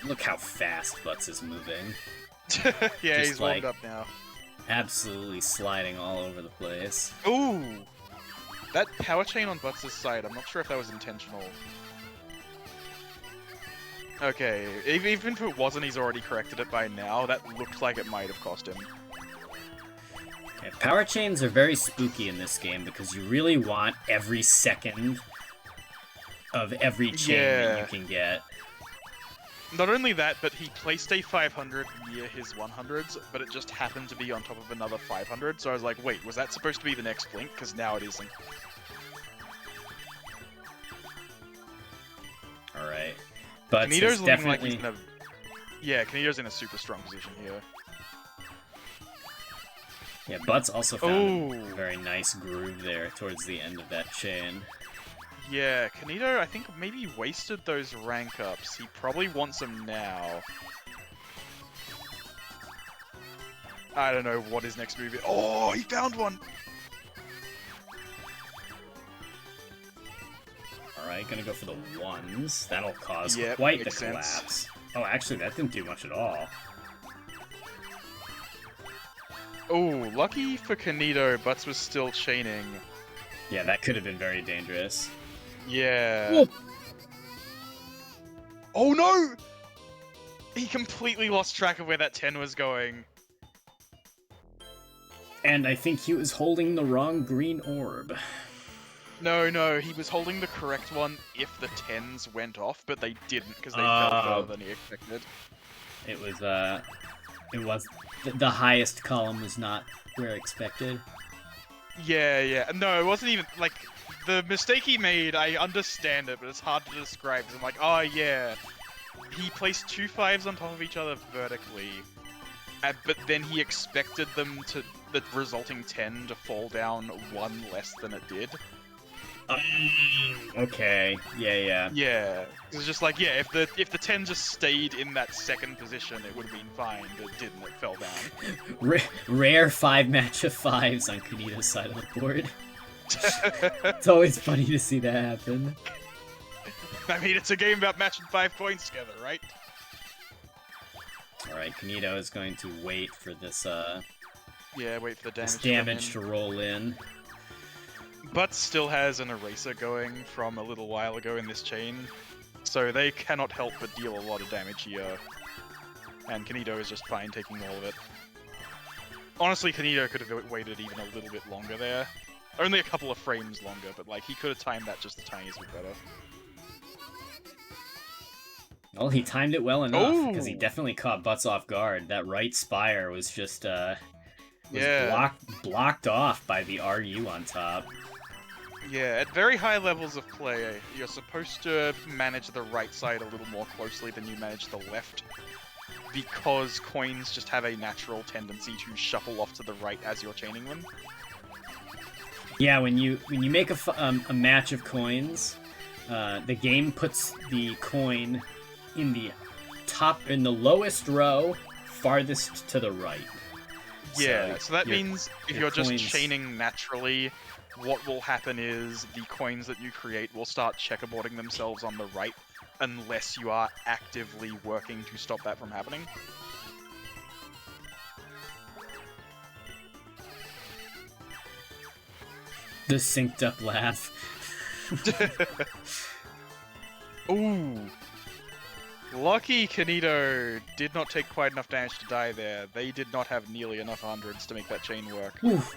Look how fast Butz is moving. Yeah, Just he's warmed up now. Absolutely sliding all over the place. Ooh! That power chain on Butz's side, I'm not sure if that was intentional. Okay, even if it wasn't, he's already corrected it by now. That looked like it might have cost him. Yeah, power chains are very spooky in this game because you really want every second of every chain that you can get. Not only that, but he placed a 500 near his 100s, but it just happened to be on top of another 500, so I was like, wait, was that supposed to be the next blink? Because now it isn't. Alright. But Canito's looking like definitely... he's in a... Yeah, Canito's in a super strong position here. Yeah, Butz also found a very nice groove there towards the end of that chain. Yeah, Canito, I think, maybe wasted those rank ups. He probably wants them now. I don't know what his next move is. Oh, he found one! Alright, gonna go for the 1s. That'll cause Yep, quite the makes sense. collapse. Oh, actually, that didn't do much at all. Oh, lucky for Canito, Butz was still chaining. Yeah, that could have been very dangerous. Yeah. Whoa. Oh no! He completely lost track of where that 10 was going. And I think he was holding the wrong green orb. No, he was holding the correct one if the 10s went off, but they didn't because they fell further than he expected. It was the highest column was not where expected. Yeah. No, it wasn't even, like, the mistake he made, I understand it, but it's hard to describe, because I'm like, oh yeah, he placed 2 5s on top of each other vertically, but then he expected them to, the resulting 10 to fall down 1 less than it did. Okay, yeah. Yeah, it's just like, yeah, if the 10 just stayed in that second position, it would have been fine, but it didn't, it fell down. Rare 5 match of 5s on Canito's side of the board. It's always funny to see that happen. I mean, it's a game about matching 5 coins together, right? Alright, Canito is going to wait for this, yeah, wait for the damage to roll in. Butz still has an eraser going from a little while ago in this chain, so they cannot help but deal a lot of damage here. And Canito is just fine taking all of it. Honestly, Canito could have waited even a little bit longer there. Only a couple of frames longer, but like he could have timed that just the tiniest bit better. Well, he timed it well enough, because he definitely caught Butz off guard. That right spire was just, blocked off by the RU on top. Yeah, at very high levels of play, you're supposed to manage the right side a little more closely than you manage the left, because coins just have a natural tendency to shuffle off to the right as you're chaining them. Yeah, when you make a match of coins, the game puts the coin in the lowest row, farthest to the right. Yeah, so that means if your you're just coins- chaining naturally, what will happen is the coins that you create will start checkerboarding themselves on the right, unless you are actively working to stop that from happening. The synced up laugh. Ooh. Lucky Canito did not take quite enough damage to die there. They did not have nearly enough hundreds to make that chain work. Oof.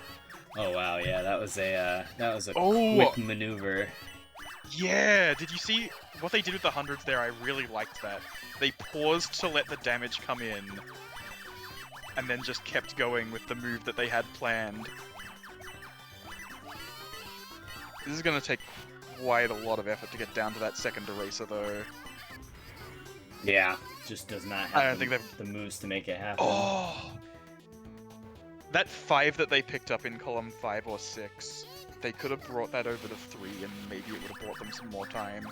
Oh wow, yeah, that was a quick maneuver. Yeah, did you see what they did with the hundreds there? I really liked that. They paused to let the damage come in, and then just kept going with the move that they had planned. This is gonna take quite a lot of effort to get down to that second eraser, though. Yeah, just does not have I don't think the moves to make it happen. Oh! That 5 that they picked up in column 5 or 6, they could have brought that over to 3 and maybe it would have bought them some more time.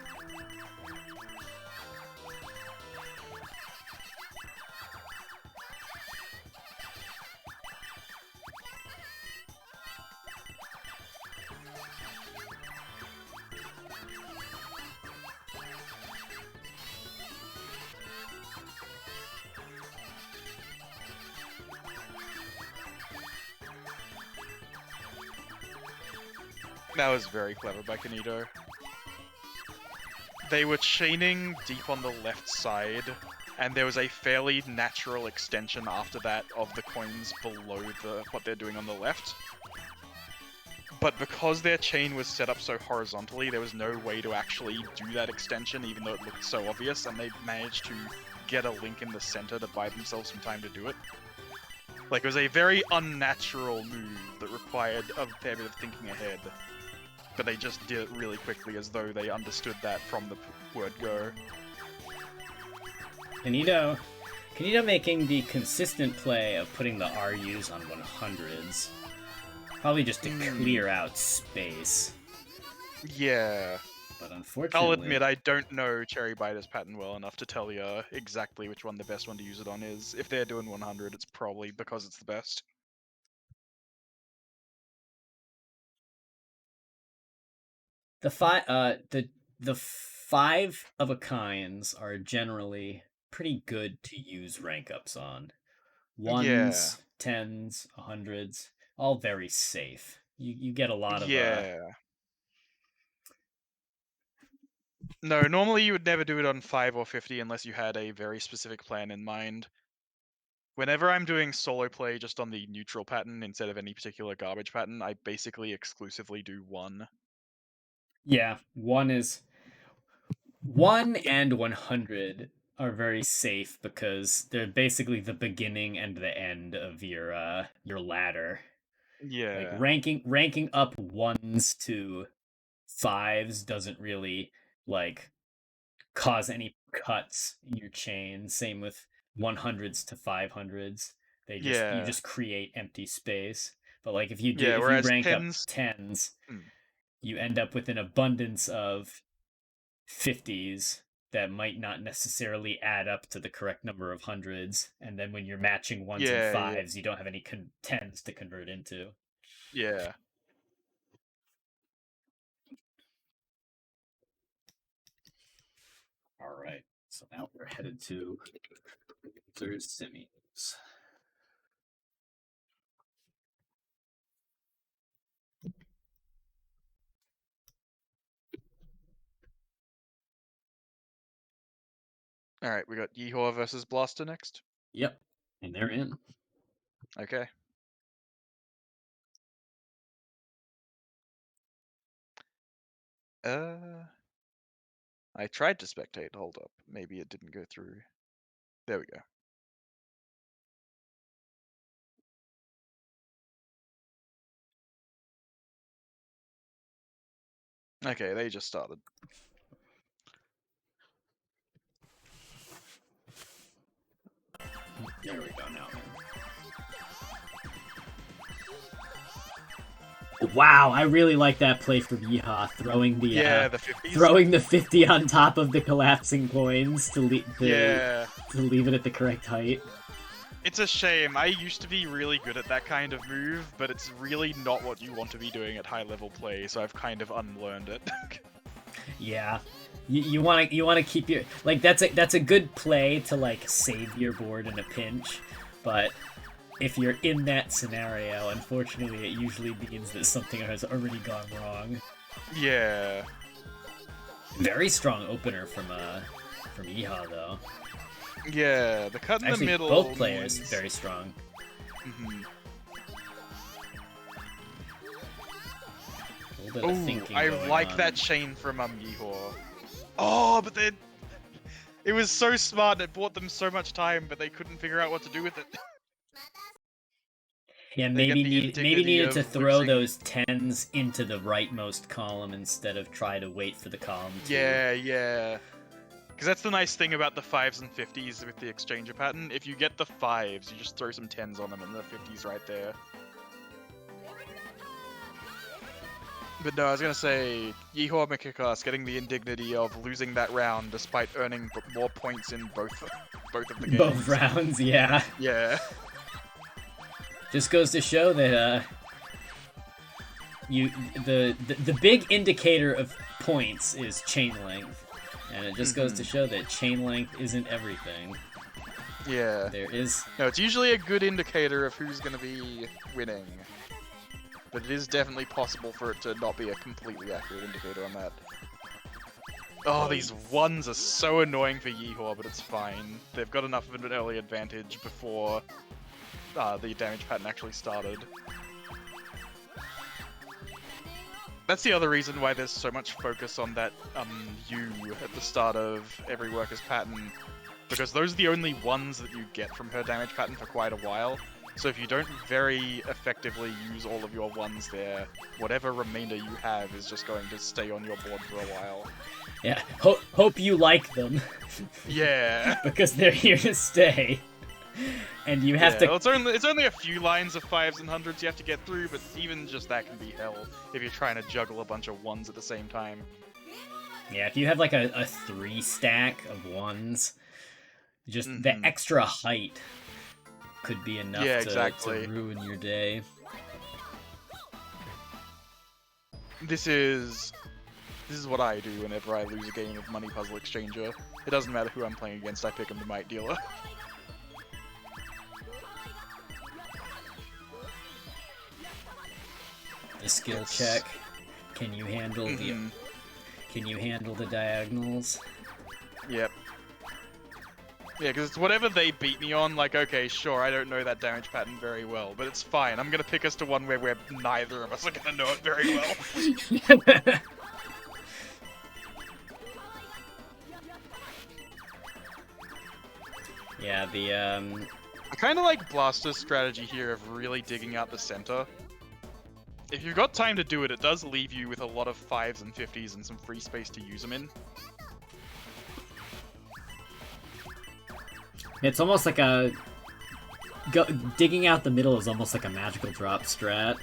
That was very clever by Canito. They were chaining deep on the left side, and there was a fairly natural extension after that of the coins below what they're doing on the left. But because their chain was set up so horizontally, there was no way to actually do that extension, even though it looked so obvious, and they managed to get a link in the center to buy themselves some time to do it. Like, it was a very unnatural move that required a fair bit of thinking ahead. But they just did it really quickly as though they understood that from the word go. Canito making the consistent play of putting the RUs on 100s. Probably just to clear out space. Yeah. But unfortunately... I'll admit, I don't know Cherry Biter's pattern well enough to tell you exactly which one the best one to use it on is. If they're doing 100, it's probably because it's the best. The five of a kinds are generally pretty good to use rank ups on. Ones, Yeah. tens, 100s, all very safe. You get a lot of Yeah. No, normally you would never do it on 5 or 50 unless you had a very specific plan in mind. Whenever I'm doing solo play just on the neutral pattern instead of any particular garbage pattern, I basically exclusively do 1. Yeah, 1 and 100 are very safe because they're basically the beginning and the end of your ladder. Like Yeah. ranking up 1s to 5s doesn't really like cause any cuts in your chain. Same with 100s to 500s. You just create empty space. But like if you whereas rank up 10s 10s, you end up with an abundance of 50s that might not necessarily add up to the correct number of hundreds, and then when you're matching 1s and 5s, you don't have any 10s to convert into. Yeah. All right, so now we're headed to third semis. All right, we got Yeehaw versus Blaster next. Yep, and they're in. Okay. I tried to spectate. Hold up. Maybe it didn't go through. There we go. Okay, they just started. There we go now. Wow, I really like that play from Yeehaw, throwing the the 50s. throwing the 50 on top of the collapsing coins to leave Yeah. to leave it at the correct height. It's a shame. I used to be really good at that kind of move, but it's really not what you want to be doing at high level play, so I've kind of unlearned it. Yeah. You want to keep your like that's a good play to like save your board in a pinch, but if you're in that scenario, unfortunately, it usually means that something has already gone wrong. Yeah. Very strong opener from Yeehaw though. Yeah, the cut in Actually, the middle. both players means... very strong. Mm-hmm. A little bit of thinking I going like on. that chain from Yeehaw. Oh, but then it was so smart. It bought them so much time, but they couldn't figure out what to do with it. Yeah, They get maybe the needed indignity to of throw losing. those 10s into the rightmost column instead of try to wait for the column to... Yeah. Because that's the nice thing about the 5s and 50s with the exchanger pattern. If you get the 5s, you just throw some 10s on them and the 50s right there. But no, I was going to say, yeehawmckickass getting the indignity of losing that round despite earning more points in both of the games. Both rounds, yeah. Yeah. Just goes to show that the big indicator of points is chain length, and it just goes to show that chain length isn't everything. Yeah. There is... No, it's usually a good indicator of who's going to be winning. But it is definitely possible for it to not be a completely accurate indicator on that. Oh, these ones are so annoying for Yeehaw, but it's fine. They've got enough of an early advantage before the damage pattern actually started. That's the other reason why there's so much focus on that U at the start of every worker's pattern, because those are the only ones that you get from her damage pattern for quite a while. So if you don't very effectively use all of your ones there, whatever remainder you have is just going to stay on your board for a while. Yeah, hope you like them. Yeah. Because they're here to stay. And you have to... Well, it's only a few lines of 5s and 100s you have to get through, but even just that can be hell if you're trying to juggle a bunch of 1s at the same time. Yeah, if you have like a 3 stack of 1s, just the extra height could be enough to ruin your day. This is what I do whenever I lose a game of Money Puzzle Exchanger. It doesn't matter who I'm playing against, I pick him the Might Dealer. The skill check. Can you handle the diagonals? Yep. Yeah, because it's whatever they beat me on, like, okay, sure, I don't know that damage pattern very well, but it's fine. I'm gonna pick us to one where neither of us are gonna know it very well. Yeah, I kinda like Blaster's strategy here of really digging out the center. If you've got time to do it, it does leave you with a lot of 5s and 50s and some free space to use them in. It's almost like digging out the middle is almost like a magical drop strat.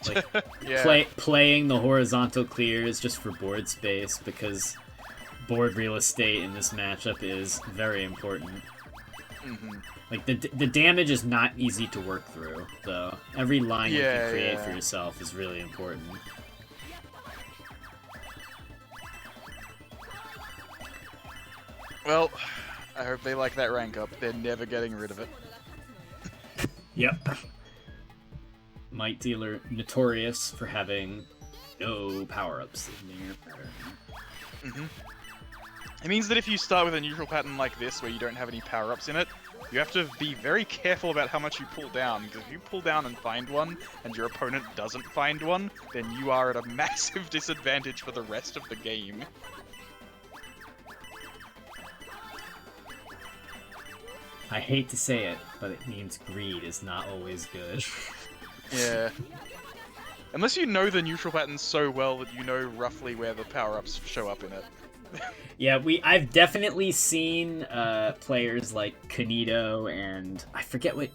Like, yeah. playing the horizontal clears just for board space, because board real estate in this matchup is very important. Like, the damage is not easy to work through, though. Every line you can create for yourself is really important. Well, I hope they like that rank up. They're never getting rid of it. Yep. Might Dealer notorious for having no power-ups in their pattern. It means that if you start with a neutral pattern like this, where you don't have any power-ups in it, you have to be very careful about how much you pull down, because if you pull down and find one, and your opponent doesn't find one, then you are at a massive disadvantage for the rest of the game. I hate to say it, but it means greed is not always good. Yeah. Unless you know the neutral pattern so well that you know roughly where the power-ups show up in it. Yeah, I've definitely seen players like Canito and I forget what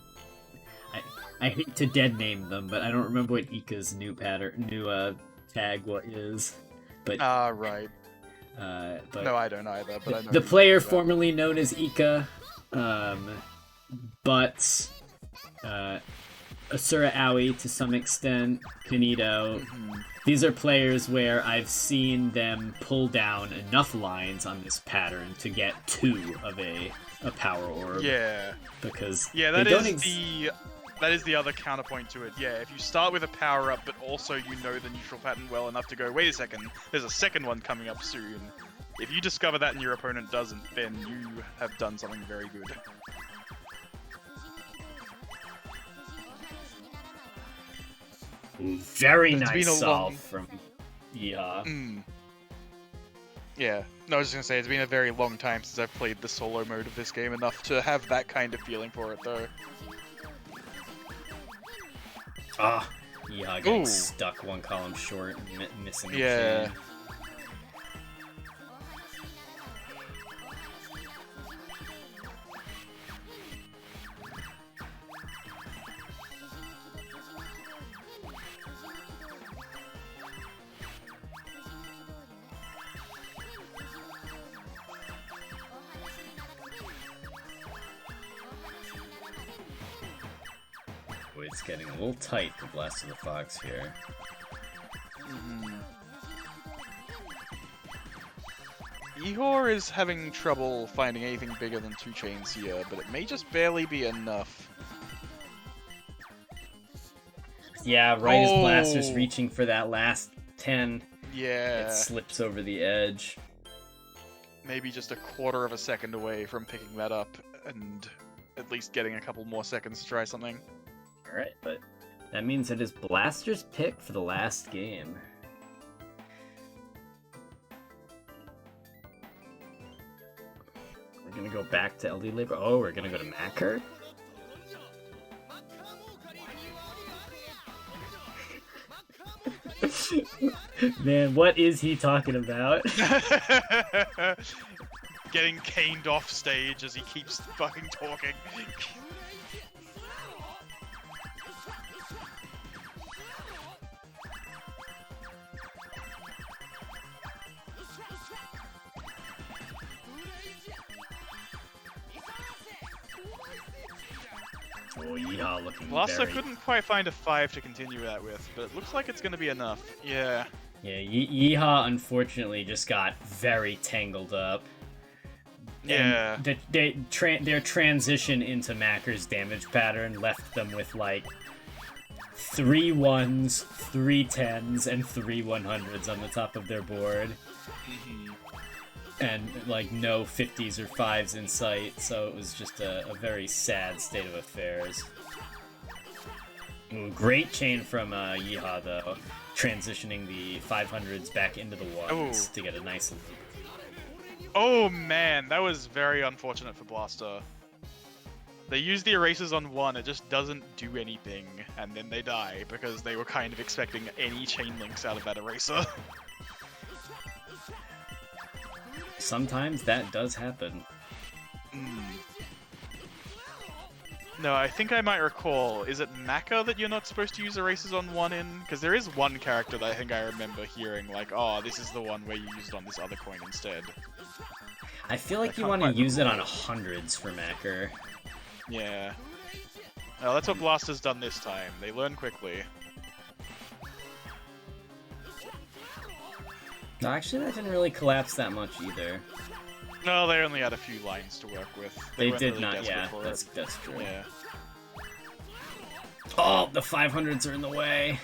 I hate to dead name them, but I don't remember what Ika's new tag what is. But right. but No, I don't either. But I know the player formerly known as Ika, Butz, Asura Aoi to some extent, Canito. These are players where I've seen them pull down enough lines on this pattern to get 2 of a power orb. Yeah. Because that is the other counterpoint to it. Yeah, if you start with a power up, but also you know the neutral pattern well enough to go, wait a second, there's a second one coming up soon. If you discover that and your opponent doesn't, then you have done something very good. Very nice solve from Yeehaw. Yeah, no, I was just gonna say, it's been a very long time since I've played the solo mode of this game enough to have that kind of feeling for it, though. Yeehaw getting stuck 1 column short and missing the chain. It's getting a little tight for Blast of the Fox here. Ihor is having trouble finding anything bigger than 2 chains here, but it may just barely be enough. Yeah, right as Blaster's reaching for that last 10, it slips over the edge. Maybe just a quarter of a second away from picking that up and at least getting a couple more seconds to try something. Alright, but that means it is Blaster's pick for the last game. We're gonna go back to LD Labor. Oh, we're gonna go to Macker? Man, what is he talking about? Getting caned off stage as he keeps fucking talking. Oh, Yeehaw looking Blaster couldn't quite find a 5 to continue that with, but it looks like it's going to be enough. Yeah. Yeah, Yeehaw unfortunately just got very tangled up. Yeah. And their transition into Macker's damage pattern left them with like 3 1s, 3 10s, and 3 100s on the top of their board. And like no 50s or 5s in sight, so it was just a very sad state of affairs. Ooh, great chain from Yeehaw though, transitioning the 500s back into the 1s to get a nice loop. Oh man, that was very unfortunate for Blaster. They use the erasers on 1, it just doesn't do anything, and then they die because they were kind of expecting any chain links out of that eraser. Sometimes that does happen. No, I think I might recall, is it Maka that you're not supposed to use erasers on 1 in? Because there is one character that I think I remember hearing, like, oh, this is the one where you used it on this other coin instead. I feel like you want to use it on 100s for Macker. Yeah. Well, that's what Blaster's done this time. They learn quickly. No, actually, that didn't really collapse that much either. No, they only had a few lines to work with. They weren't did really not, desperate yeah, for that's true. Yeah. Oh, the 500s are in the way.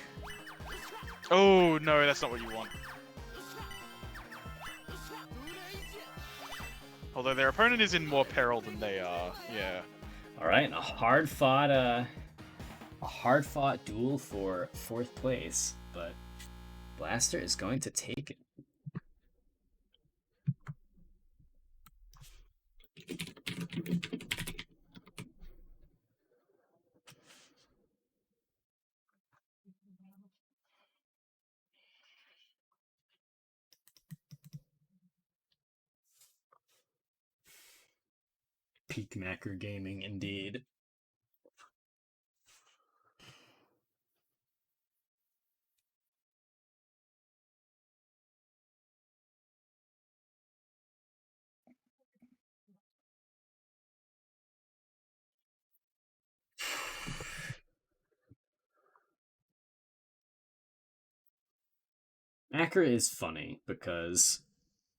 Oh, no, that's not what you want. Although their opponent is in more peril than they are, yeah. Alright, a hard-fought duel for 4th place, but Blaster is going to take it. Peak Macker gaming, indeed. Macker is funny because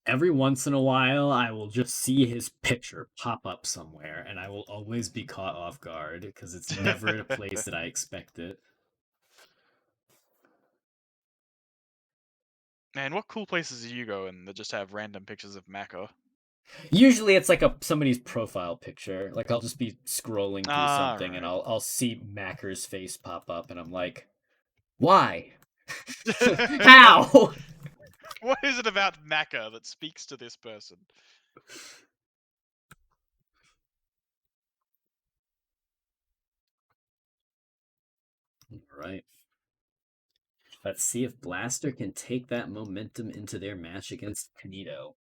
every once in a while I will just see his picture pop up somewhere and I will always be caught off guard because it's never at a place that I expect it. Man, what cool places do you go in that just have random pictures of Mako? Usually it's like somebody's profile picture. Like I'll just be scrolling through Ah, something and right. I'll see Macker's face pop up and I'm like, why? How? What is it about Maka that speaks to this person? Right. Let's see if Blaster can take that momentum into their match against Canito.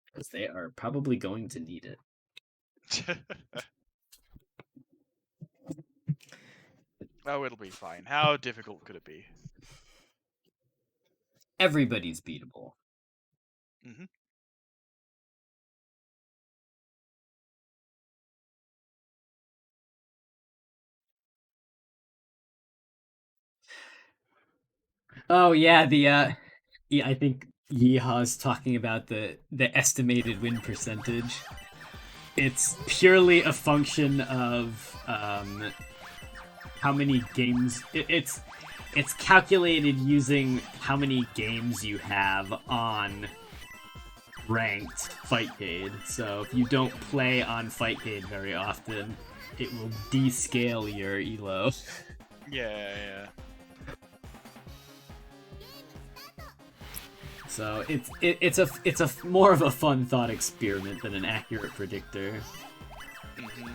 Because they are probably going to need it. Oh, it'll be fine. How difficult could it be? Everybody's beatable. Mm-hmm. Oh yeah, I think Yeehaw's talking about the estimated win percentage. It's purely a function of how many games it's calculated using how many games you have on ranked Fightcade. So if you don't play on Fightcade very often, it will descale your elo. Yeah. So it's a more of a fun thought experiment than an accurate predictor. Mm-hmm.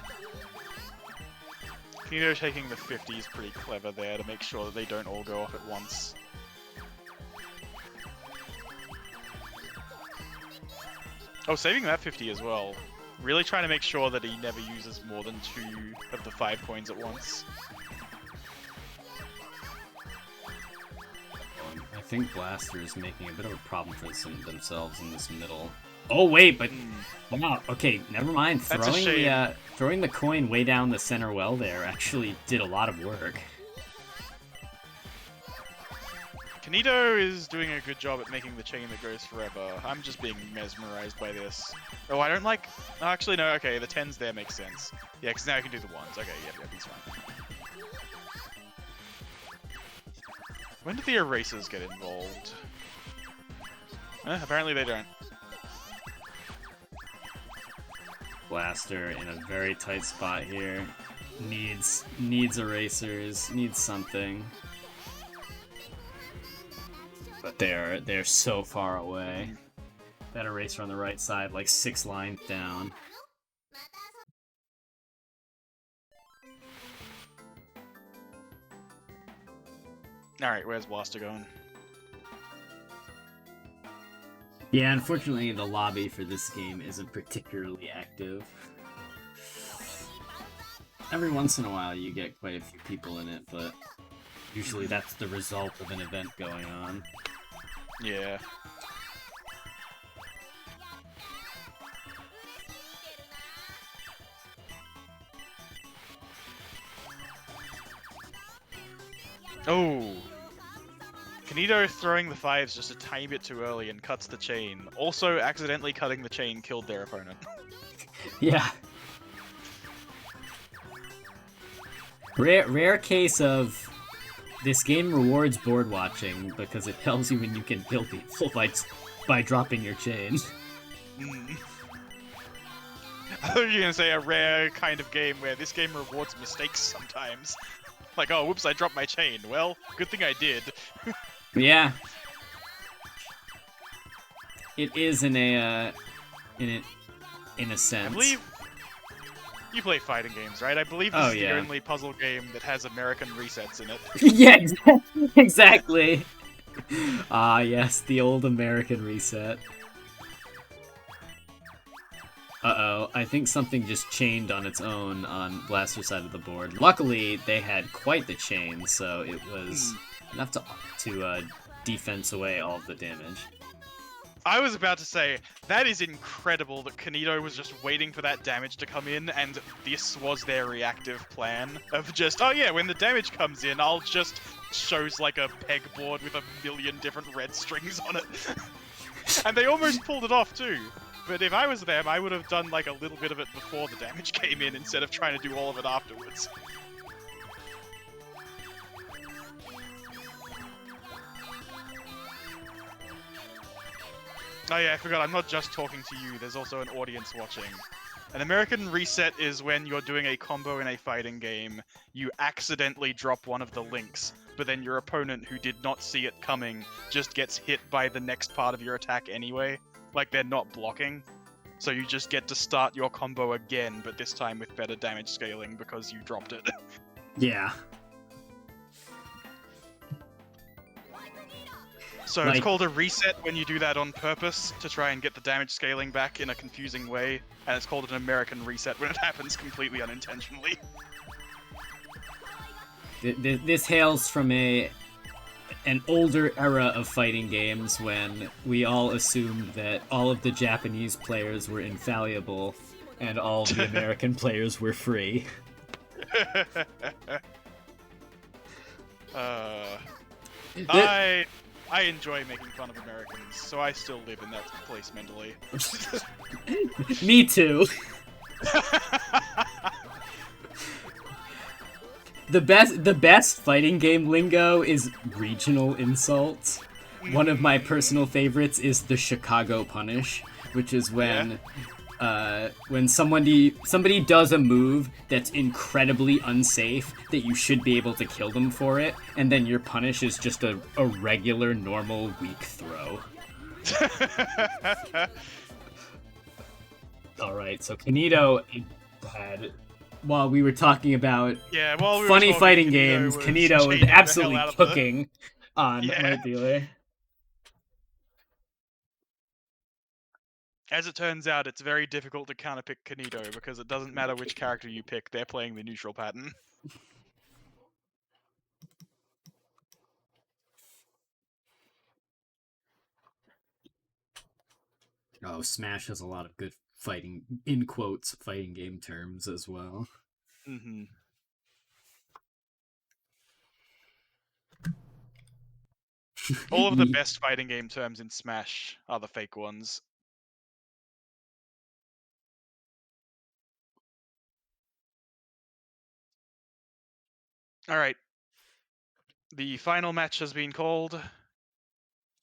Canito taking the 50 is pretty clever there to make sure that they don't all go off at once. Oh, saving that 50 as well. Really trying to make sure that he never uses more than 2 of the 5 coins at once. I think Blaster is making a bit of a problem for themselves in this middle. Oh wait, but wow. Okay, never mind. That's a shame. Throwing the coin way down the center well there actually did a lot of work. Canito is doing a good job at making the chain that goes forever. I'm just being mesmerized by this. Oh, I don't like... Actually, no, okay, the 10s there makes sense. Yeah, because now I can do the 1s. Okay, yeah, he's fine. When did the erasers get involved? Apparently they don't. Blaster in a very tight spot here. Needs erasers, needs something. But they're so far away. That eraser on the right side, like 6 lines down. Alright, where's Blaster going? Yeah, unfortunately the lobby for this game isn't particularly active. Every once in a while you get quite a few people in it, but usually that's the result of an event going on. Yeah. Oh! Canito throwing the 5s just a tiny bit too early and cuts the chain. Also, accidentally cutting the chain killed their opponent. Yeah. Rare case of this game rewards board watching because it tells you when you can kill people by dropping your chain. I thought you were gonna say a rare kind of game where this game rewards mistakes sometimes. Like, oh, whoops, I dropped my chain. Well, good thing I did. Yeah. It is in a sense. I believe you play fighting games, right? I believe this is the only puzzle game that has American resets in it. Yeah, exactly. Ah, yes, the old American reset. Uh-oh, I think something just chained on its own on Blaster's side of the board. Luckily, they had quite the chain, so it was enough to defense away all of the damage. I was about to say, that is incredible that Canito was just waiting for that damage to come in, and this was their reactive plan of just, oh yeah, when the damage comes in, I'll just shows like a pegboard with a million different red strings on it. And they almost pulled it off too. But if I was them, I would have done like a little bit of it before the damage came in instead of trying to do all of it afterwards. Oh yeah, I forgot, I'm not just talking to you, there's also an audience watching. An American reset is when you're doing a combo in a fighting game, you accidentally drop one of the links, but then your opponent who did not see it coming just gets hit by the next part of your attack anyway. Like, they're not blocking. So you just get to start your combo again, but this time with better damage scaling because you dropped it. Yeah. So it's called a reset when you do that on purpose to try and get the damage scaling back in a confusing way, and it's called an American reset when it happens completely unintentionally. This hails from an older era of fighting games when we all assumed that all of the Japanese players were infallible and all of the American players were free. I enjoy making fun of Americans, so I still live in that place mentally. Me too. The best fighting game lingo is regional insults. One of my personal favorites is the Chicago Punish, which is when somebody does a move that's incredibly unsafe that you should be able to kill them for it, and then your punish is just a regular, normal, weak throw. Alright, so Canito had... While we were talking about funny fighting games, Canito was absolutely cooking on my dealer. As it turns out, it's very difficult to counterpick Canito because it doesn't matter which character you pick, they're playing the neutral pattern. Oh, Smash has a lot of good fighting, in quotes, fighting game terms as well. Mm-hmm. All of the best fighting game terms in Smash are the fake ones. Alright. The final match has been called,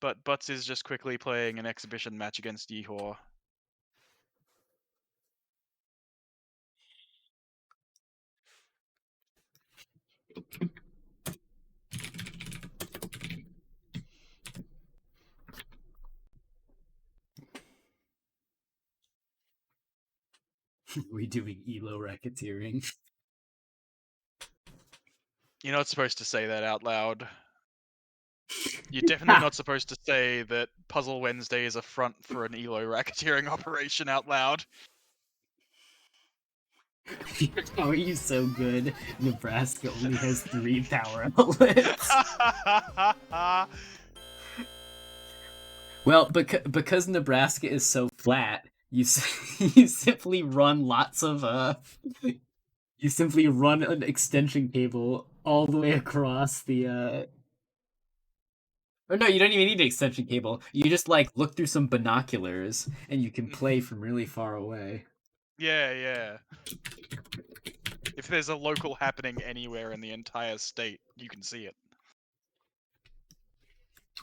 but Butz is just quickly playing an exhibition match against Yeehaw. We doing elo racketeering. You're not supposed to say that out loud. You're definitely not supposed to say that Puzzle Wednesday is a front for an elo racketeering operation out loud. How are you so good? Nebraska only has 3 power outlets. Well, because Nebraska is so flat, you simply run lots of you simply run an extension cable all the way across the Or no, you don't even need an extension cable. You just like look through some binoculars and you can play from really far away. Yeah. If there's a local happening anywhere in the entire state, you can see it.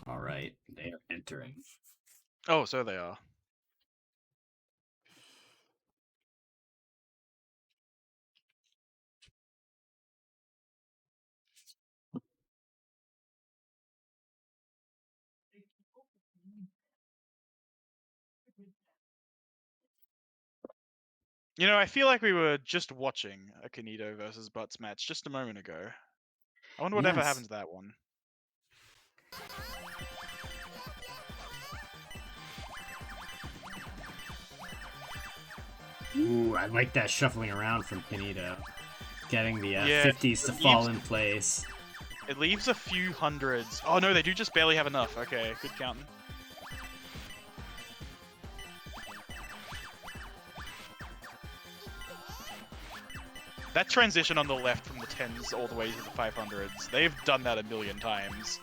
Alright, they are entering. Oh, so they are. You know, I feel like we were just watching a Canito versus Butz match just a moment ago. I wonder whatever happened to that one. Ooh, I like that shuffling around from Canito. Getting the 50s to it fall leaves- in place. It leaves a few hundreds. Oh no, they do just barely have enough. Okay, good counting. That transition on the left from the 10s all the way to the 500s, they've done that a million times.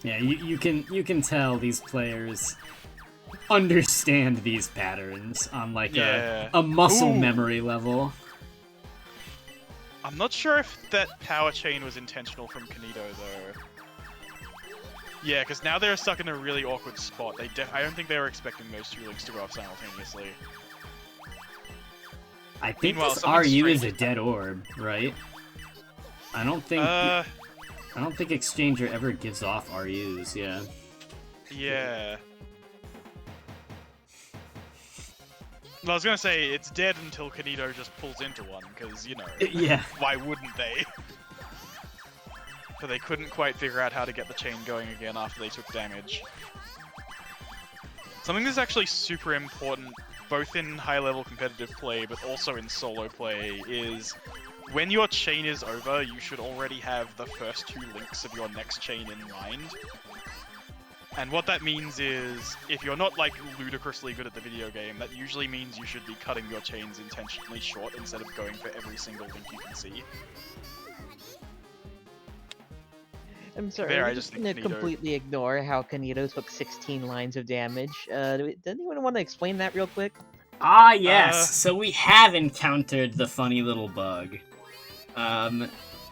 Yeah, you can tell these players understand these patterns on like a muscle memory level. I'm not sure if that power chain was intentional from Canito though. Yeah, because now they're stuck in a really awkward spot. I don't think they were expecting those two links to go off simultaneously. I think Meanwhile, this something RU is a strange dead orb, right? I don't think Exchanger ever gives off RUs, yeah. Yeah. Well, I was gonna say, it's dead until Canito just pulls into one, because, you know, yeah. Why wouldn't they? But they couldn't quite figure out how to get the chain going again after they took damage. Something that's actually super important, both in high-level competitive play, but also in solo play, is when your chain is over, you should already have the first two links of your next chain in mind. And what that means is, if you're not, like, ludicrously good at the video game, that usually means you should be cutting your chains intentionally short instead of going for every single link you can see. I'm sorry, There, I'm I just just gonna think Canito- completely ignore how Canito took 16 lines of damage. Does anyone want to explain that real quick? Ah, yes! So we have encountered the funny little bug.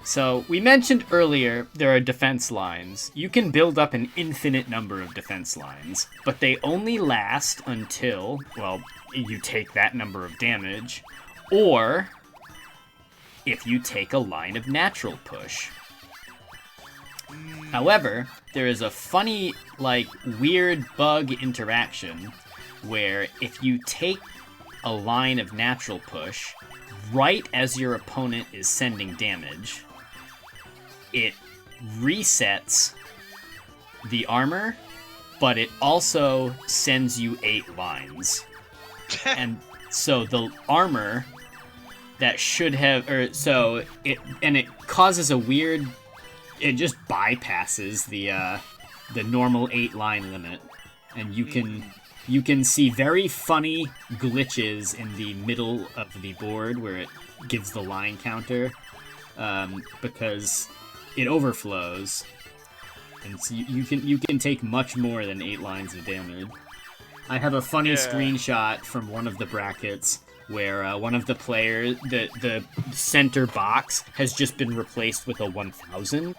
So we mentioned earlier there are defense lines. You can build up an infinite number of defense lines, but they only last until, well, you take that number of damage, or if you take a line of natural push. However, there is a funny, like, weird bug interaction where if you take a line of natural push right as your opponent is sending damage, it resets the armor, but it also sends you 8 lines. And so the armor that should have, it causes a weird, it just bypasses the normal 8-line limit, and you can see very funny glitches in the middle of the board where it gives the line counter, because it overflows, and so you can take much more than 8 lines of damage. I have a funny screenshot from one of the brackets where one of the players, the center box has just been replaced with a 1000.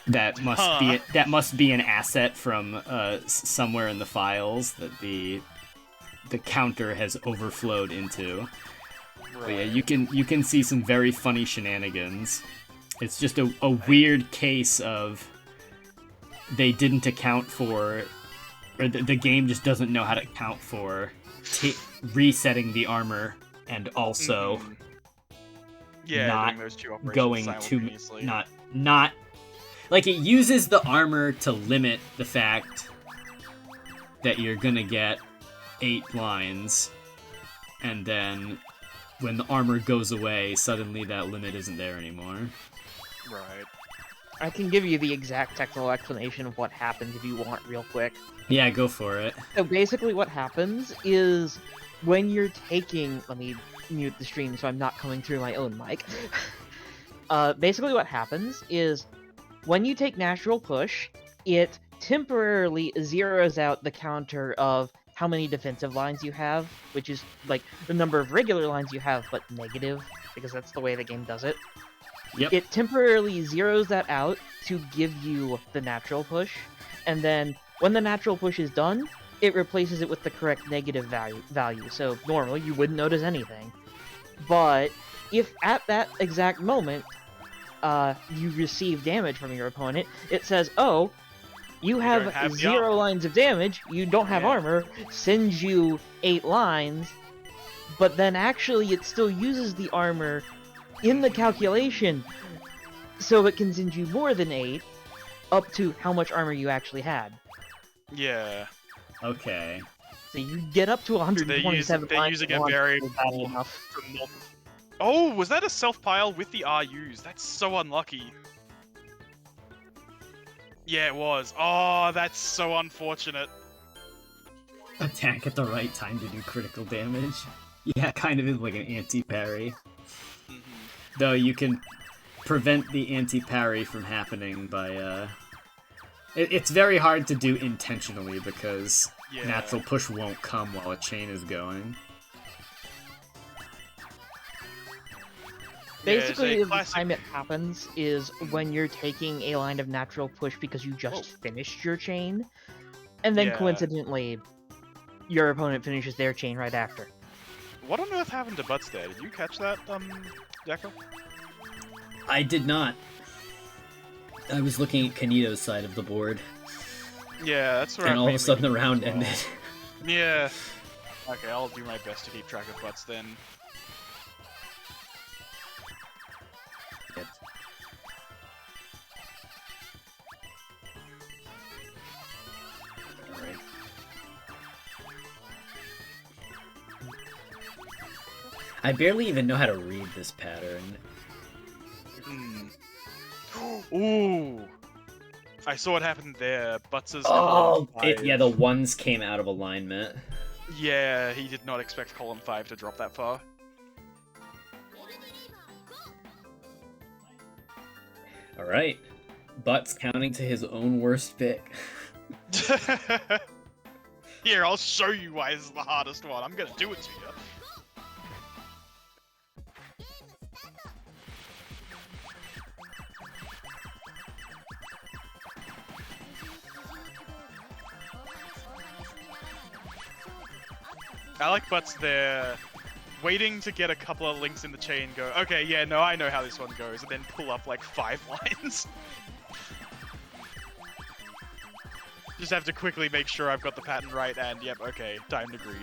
That must be an asset from somewhere in the files that the counter has overflowed into. Right. But yeah, you can see some very funny shenanigans. It's just a weird case of they didn't account for, or the game just doesn't know how to account for resetting the armor and also not doing those two operations going simultaneously. not like, it uses the armor to limit the fact that you're gonna get 8 lines, and then when the armor goes away, suddenly that limit isn't there anymore. Right. I can give you the exact technical explanation of what happens if you want real quick. Yeah, go for it. So basically what happens is when you're taking... Let me mute the stream so I'm not coming through my own mic. Basically what happens is when you take natural push, it temporarily zeroes out the counter of how many defensive lines you have, which is like the number of regular lines you have, but negative, because that's the way the game does it. Yep. It temporarily zeroes that out to give you the natural push, and then when the natural push is done, it replaces it with the correct negative value. So normally you wouldn't notice anything. But if at that exact moment you receive damage from your opponent, it says, oh, you have 0 lines of damage, you don't have armor, sends you 8 lines, but then actually it still uses the armor in the calculation, so it can send you more than 8, up to how much armor you actually had. Yeah. Okay. So you get up to 127 they're lines using at a once, variable is that enough? from Oh, was that a self-pile with the RUs? That's so unlucky. Yeah, it was. Oh, that's so unfortunate. Attack at the right time to do critical damage. Yeah, kind of is like an anti-parry. Though you can prevent the anti-parry from happening by, It's very hard to do intentionally because natural push won't come while a chain is going. Basically, the time it happens is when you're taking a line of natural push because you just finished your chain, and then coincidentally, your opponent finishes their chain right after. What on earth happened to Butz there? Did you catch that, Deka? I did not. I was looking at Canito's side of the board. Yeah, that's where and all of a sudden the round ended. Yeah. Okay, I'll do my best to keep track of Butz then. Alright. I barely even know how to read this pattern. Ooh! I saw what happened there. Butz's Oh! Yeah, the ones came out of alignment. Yeah, he did not expect column 5 to drop that far. Alright. Butz counting to his own worst pick. Here, I'll show you why this is the hardest one. I'm gonna do it to you. I like Butz there, waiting to get a couple of links in the chain, go, okay, yeah, no, I know how this one goes, and then pull up like 5 lines. Just have to quickly make sure I've got the pattern right, and yep, okay, time to greed.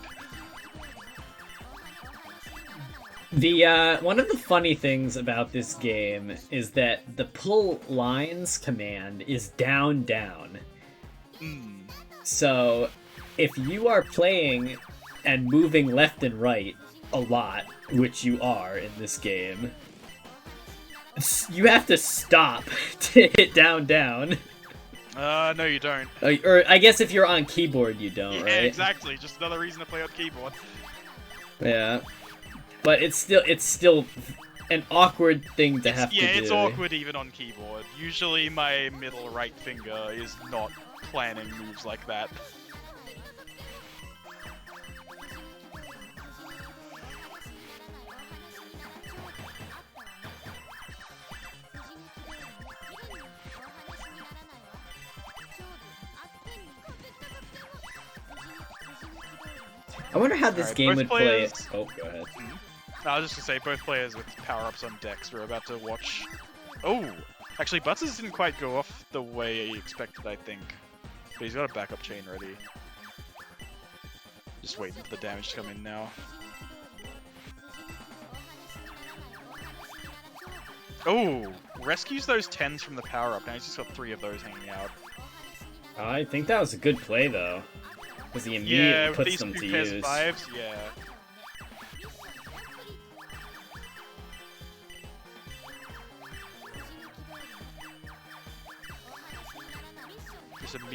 The, one of the funny things about this game is that the pull lines command is down, down. So, if you are playing and moving left and right a lot, which you are in this game, you have to stop to hit down, down. No you don't. Or, I guess if you're on keyboard, you don't, yeah, right? exactly. Just another reason to play on keyboard. Yeah. But it's still an awkward thing to have to do. Yeah, it's awkward even on keyboard. Usually my middle right finger is not planning moves like that. I wonder how this game would play. Oh, go ahead. I was just gonna say, both players with power-ups on decks were about to watch... Oh! Actually, Butz's didn't quite go off the way he expected, I think. But he's got a backup chain ready. Just waiting for the damage to come in now. Oh! Rescues those 10s from the power-up. Now he's just got 3 of those hanging out. I think that was a good play, though. Because he immediately puts them to use. Yeah, with these 2 pairs 5s, yeah.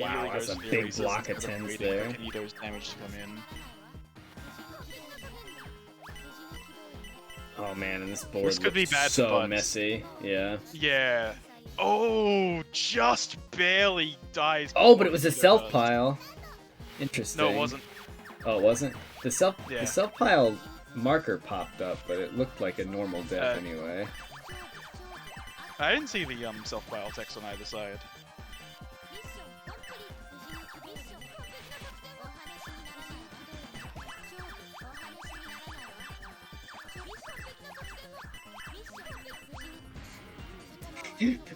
Wow, that's a big block of 10s there. Canito's damage to come in. Oh man, and this board This could be bad so messy. Yeah. Yeah. Oh, just barely dies. Oh, but it was a self pile. Interesting. No, it wasn't. Oh, it wasn't? The self pile marker popped up, but it looked like a normal death anyway. I didn't see the self pile text on either side.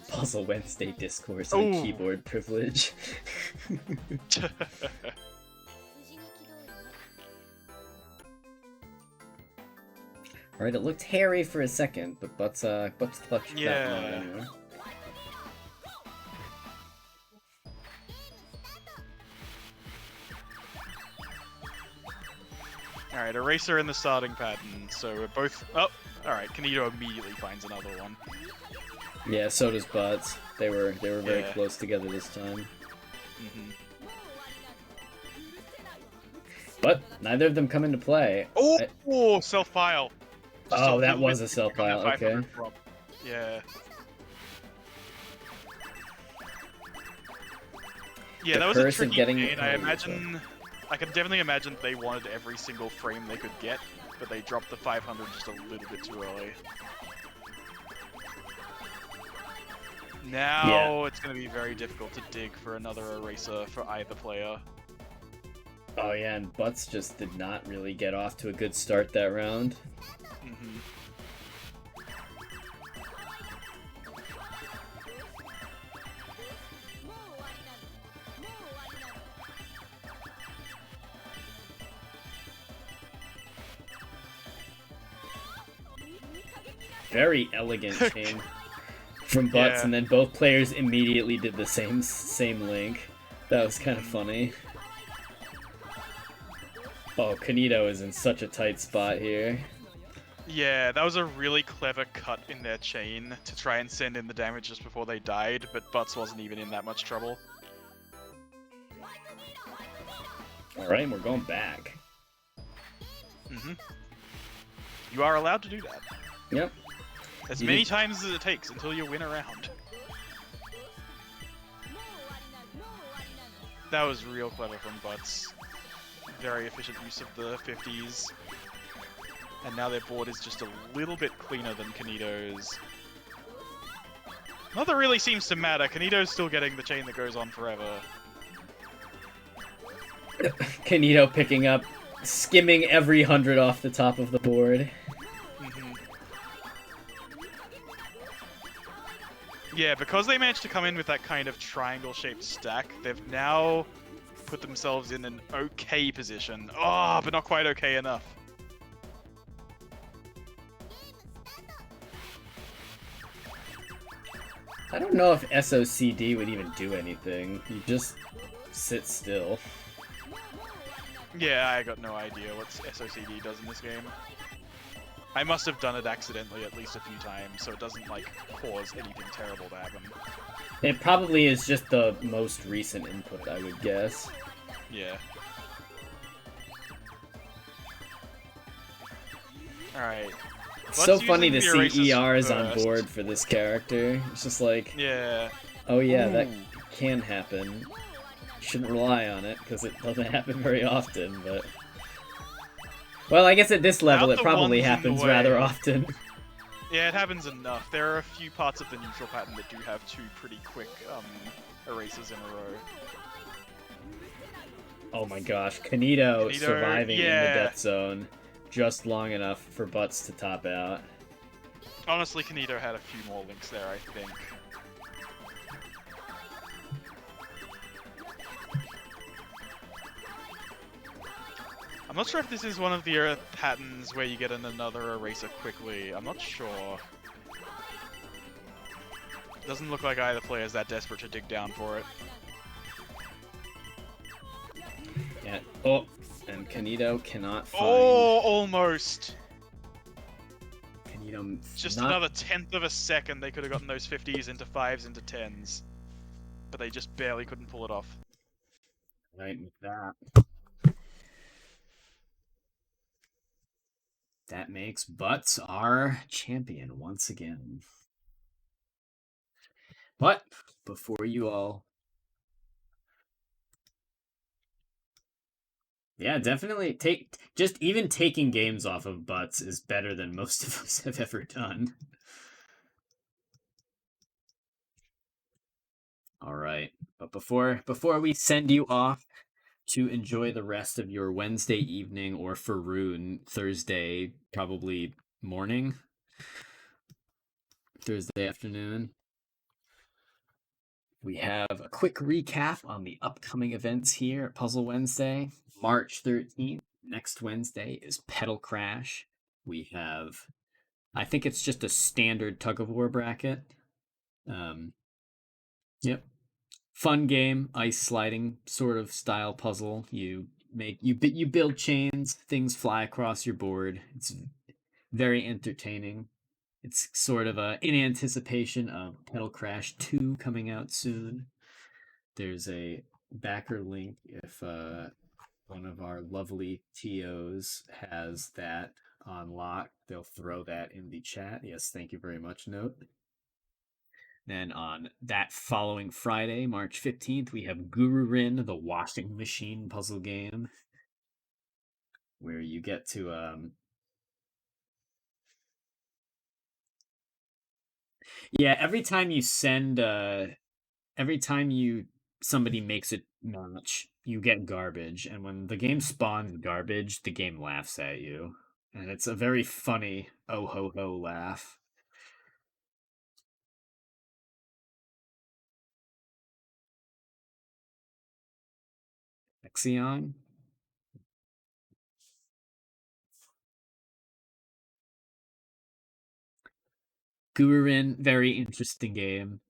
Puzzle Wednesday discourse on keyboard privilege. Alright, it looked hairy for a second, but Butz clutched that one anyway. Alright, Eraser in the starting pattern, so we're both... Oh! Alright, Canito immediately finds another one. Yeah, so does Butz. They were very Yeah. close together this time. Mm-hmm. But neither of them come into play. Oh, self-pile! Oh, that was a self-pile, okay. Yeah. Yeah, The that was a curse of tricky getting- chain. I can definitely imagine they wanted every single frame they could get, but they dropped the 500 just a little bit too early. Now it's going to be very difficult to dig for another eraser for either player. Oh yeah, and Butz just did not really get off to a good start that round. Mm-hmm. Very elegant chain from Butz, Yeah. and then both players immediately did the same link. That was kind of funny. Oh, Canito is in such a tight spot here. Yeah, that was a really clever cut in their chain to try and send in the damage just before they died, but Butz wasn't even in that much trouble. Alright, we're going back. Mm-hmm. You are allowed to do that. Yep. As You many did- times as it takes until you win a round. That was real clever from Butz. Very efficient use of the 50s. And now their board is just a little bit cleaner than Canito's. Not that really seems to matter. Canito's still getting the chain that goes on forever. Canito picking up, skimming every 100 off the top of the board. Mm-hmm. Yeah, because they managed to come in with that kind of triangle-shaped stack, they've now put themselves in an okay position. Oh, but not quite okay enough. I don't know if SOCD would even do anything. You just sit still. Yeah, I got no idea what SOCD does in this game. I must have done it accidentally at least a few times, so it doesn't, like, cause anything terrible to happen. It probably is just the most recent input, I would guess. Yeah. Alright. It's so Let's funny to using the see erasers ERs on first. board for this character. It's just like, Yeah. oh yeah, that Ooh. can happen. You shouldn't rely on it, because it doesn't happen very often, but... Well, I guess at this level Out it the probably ones in the happens rather way. often. Yeah, it happens enough. There are a few parts of the neutral pattern that do have two pretty quick erasers in a row. Oh my gosh, Canito Canito, surviving in the yeah. death zone just long enough for Butz to top out. Honestly, Canito had a few more links there, I think. I'm not sure if this is one of the patterns where you get another eraser quickly. I'm not sure. Doesn't look like either player is that desperate to dig down for it. Yeah. Oh, and Canito cannot find... Oh, almost! Canito Just not... another tenth of a second they could have gotten those 50s into 5s into 10s. But they just barely couldn't pull it off. Right with that. That makes Butz our champion once again. But before you all... Yeah, definitely even taking games off of Butz is better than most of us have ever done. All right, but before we send you off to enjoy the rest of your Wednesday evening, or for Rune, Thursday probably morning, Thursday afternoon, we have a quick recap on the upcoming events here at Puzzle Wednesday. March 13th, next Wednesday, is Pedal Crash. We have, I think it's just a standard tug of war bracket. Yep. Fun game, ice sliding sort of style puzzle. You you build chains, things fly across your board. It's very entertaining. It's sort of in anticipation of Pedal Crash 2 coming out soon. There's a backer link if one of our lovely TOs has that on lock. They'll throw that in the chat. Yes, thank you very much, Note. Then on that following Friday, March 15th, we have Guru Rin, the washing machine puzzle game, where you get to yeah, every time you somebody makes a match, you get garbage, and when the game spawns garbage, the game laughs at you. And it's a very funny oh ho ho laugh. Exion? Gururin, very interesting game.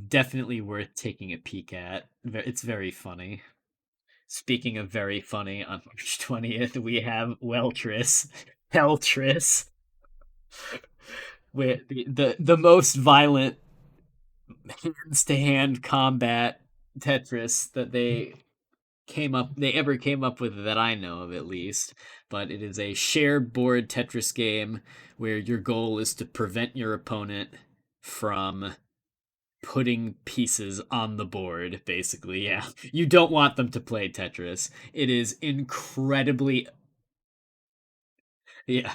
Definitely worth taking a peek at. It's very funny. Speaking of very funny, on March 20th, we have Weltris. Heltris. With the most violent hands to hand combat Tetris that they ever came up with, that I know of at least. But it is a shared board Tetris game where your goal is to prevent your opponent from putting pieces on the board, basically. Yeah, you don't want them to play Tetris. It is incredibly, yeah,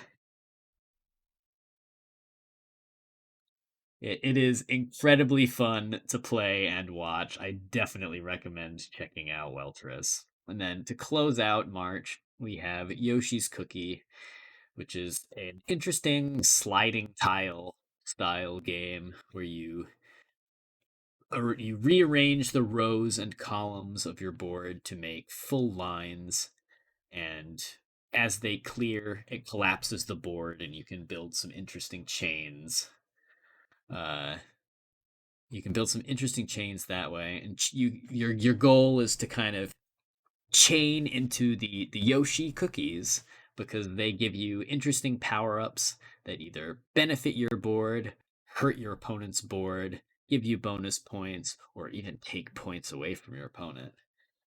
it is incredibly fun to play and watch. I definitely recommend checking out Weltris. And then to close out March, we have Yoshi's Cookie, which is an interesting sliding tile style game where you rearrange the rows and columns of your board to make full lines, and as they clear, it collapses the board and you can build some interesting chains. You can build some interesting chains that way, and your goal is to kind of chain into the Yoshi cookies, because they give you interesting power-ups that either benefit your board, hurt your opponent's board, give you bonus points, or even take points away from your opponent.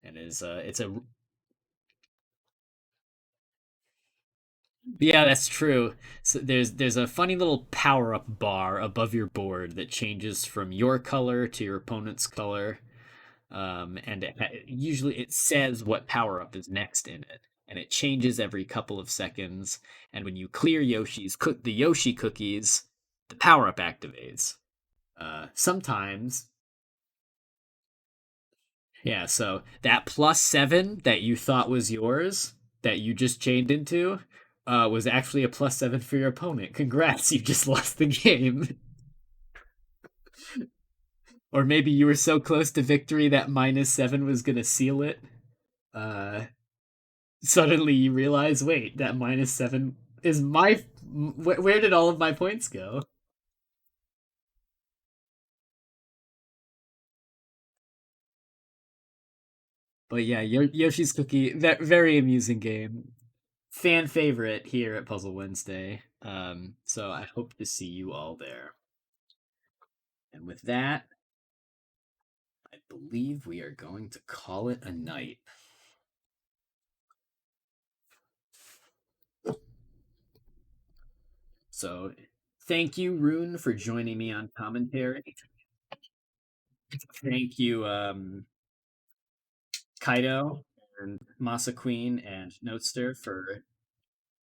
And it's a yeah, that's true. So there's a funny little power-up bar above your board that changes from your color to your opponent's color. And usually it says what power up is next in it, and it changes every couple of seconds. And when you clear the Yoshi cookies, the power up activates. Sometimes, yeah. So that +7 that you thought was yours, that you just chained into, was actually a +7 for your opponent. Congrats, you just lost the game. Or maybe you were so close to victory that -7 was gonna seal it. Uh, Suddenly you realize, wait, that -7 is where did all of my points go? But yeah, Yoshi's Cookie, that very amusing game, fan favorite here at Puzzle Wednesday. So I hope to see you all there. And with that, I believe we are going to call it a night. So thank you, Rune, for joining me on commentary. Thank you, Kaido and Masa Queen and Notester, for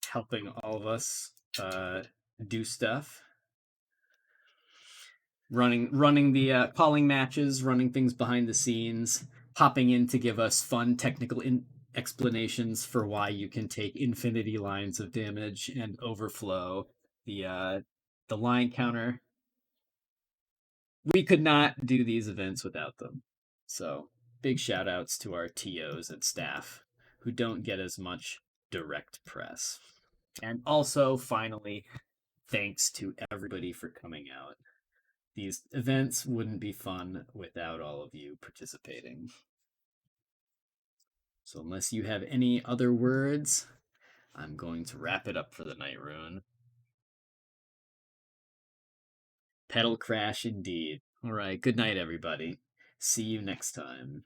helping all of us do stuff. Running the calling matches, running things behind the scenes, popping in to give us fun technical explanations for why you can take infinity lines of damage and overflow the line counter. We could not do these events without them. So big shout outs to our TOs and staff who don't get as much direct press. And also, finally, thanks to everybody for coming out. These events wouldn't be fun without all of you participating. So unless you have any other words, I'm going to wrap it up for the night, Rune. Pedal crash indeed. All right, good night, everybody. See you next time.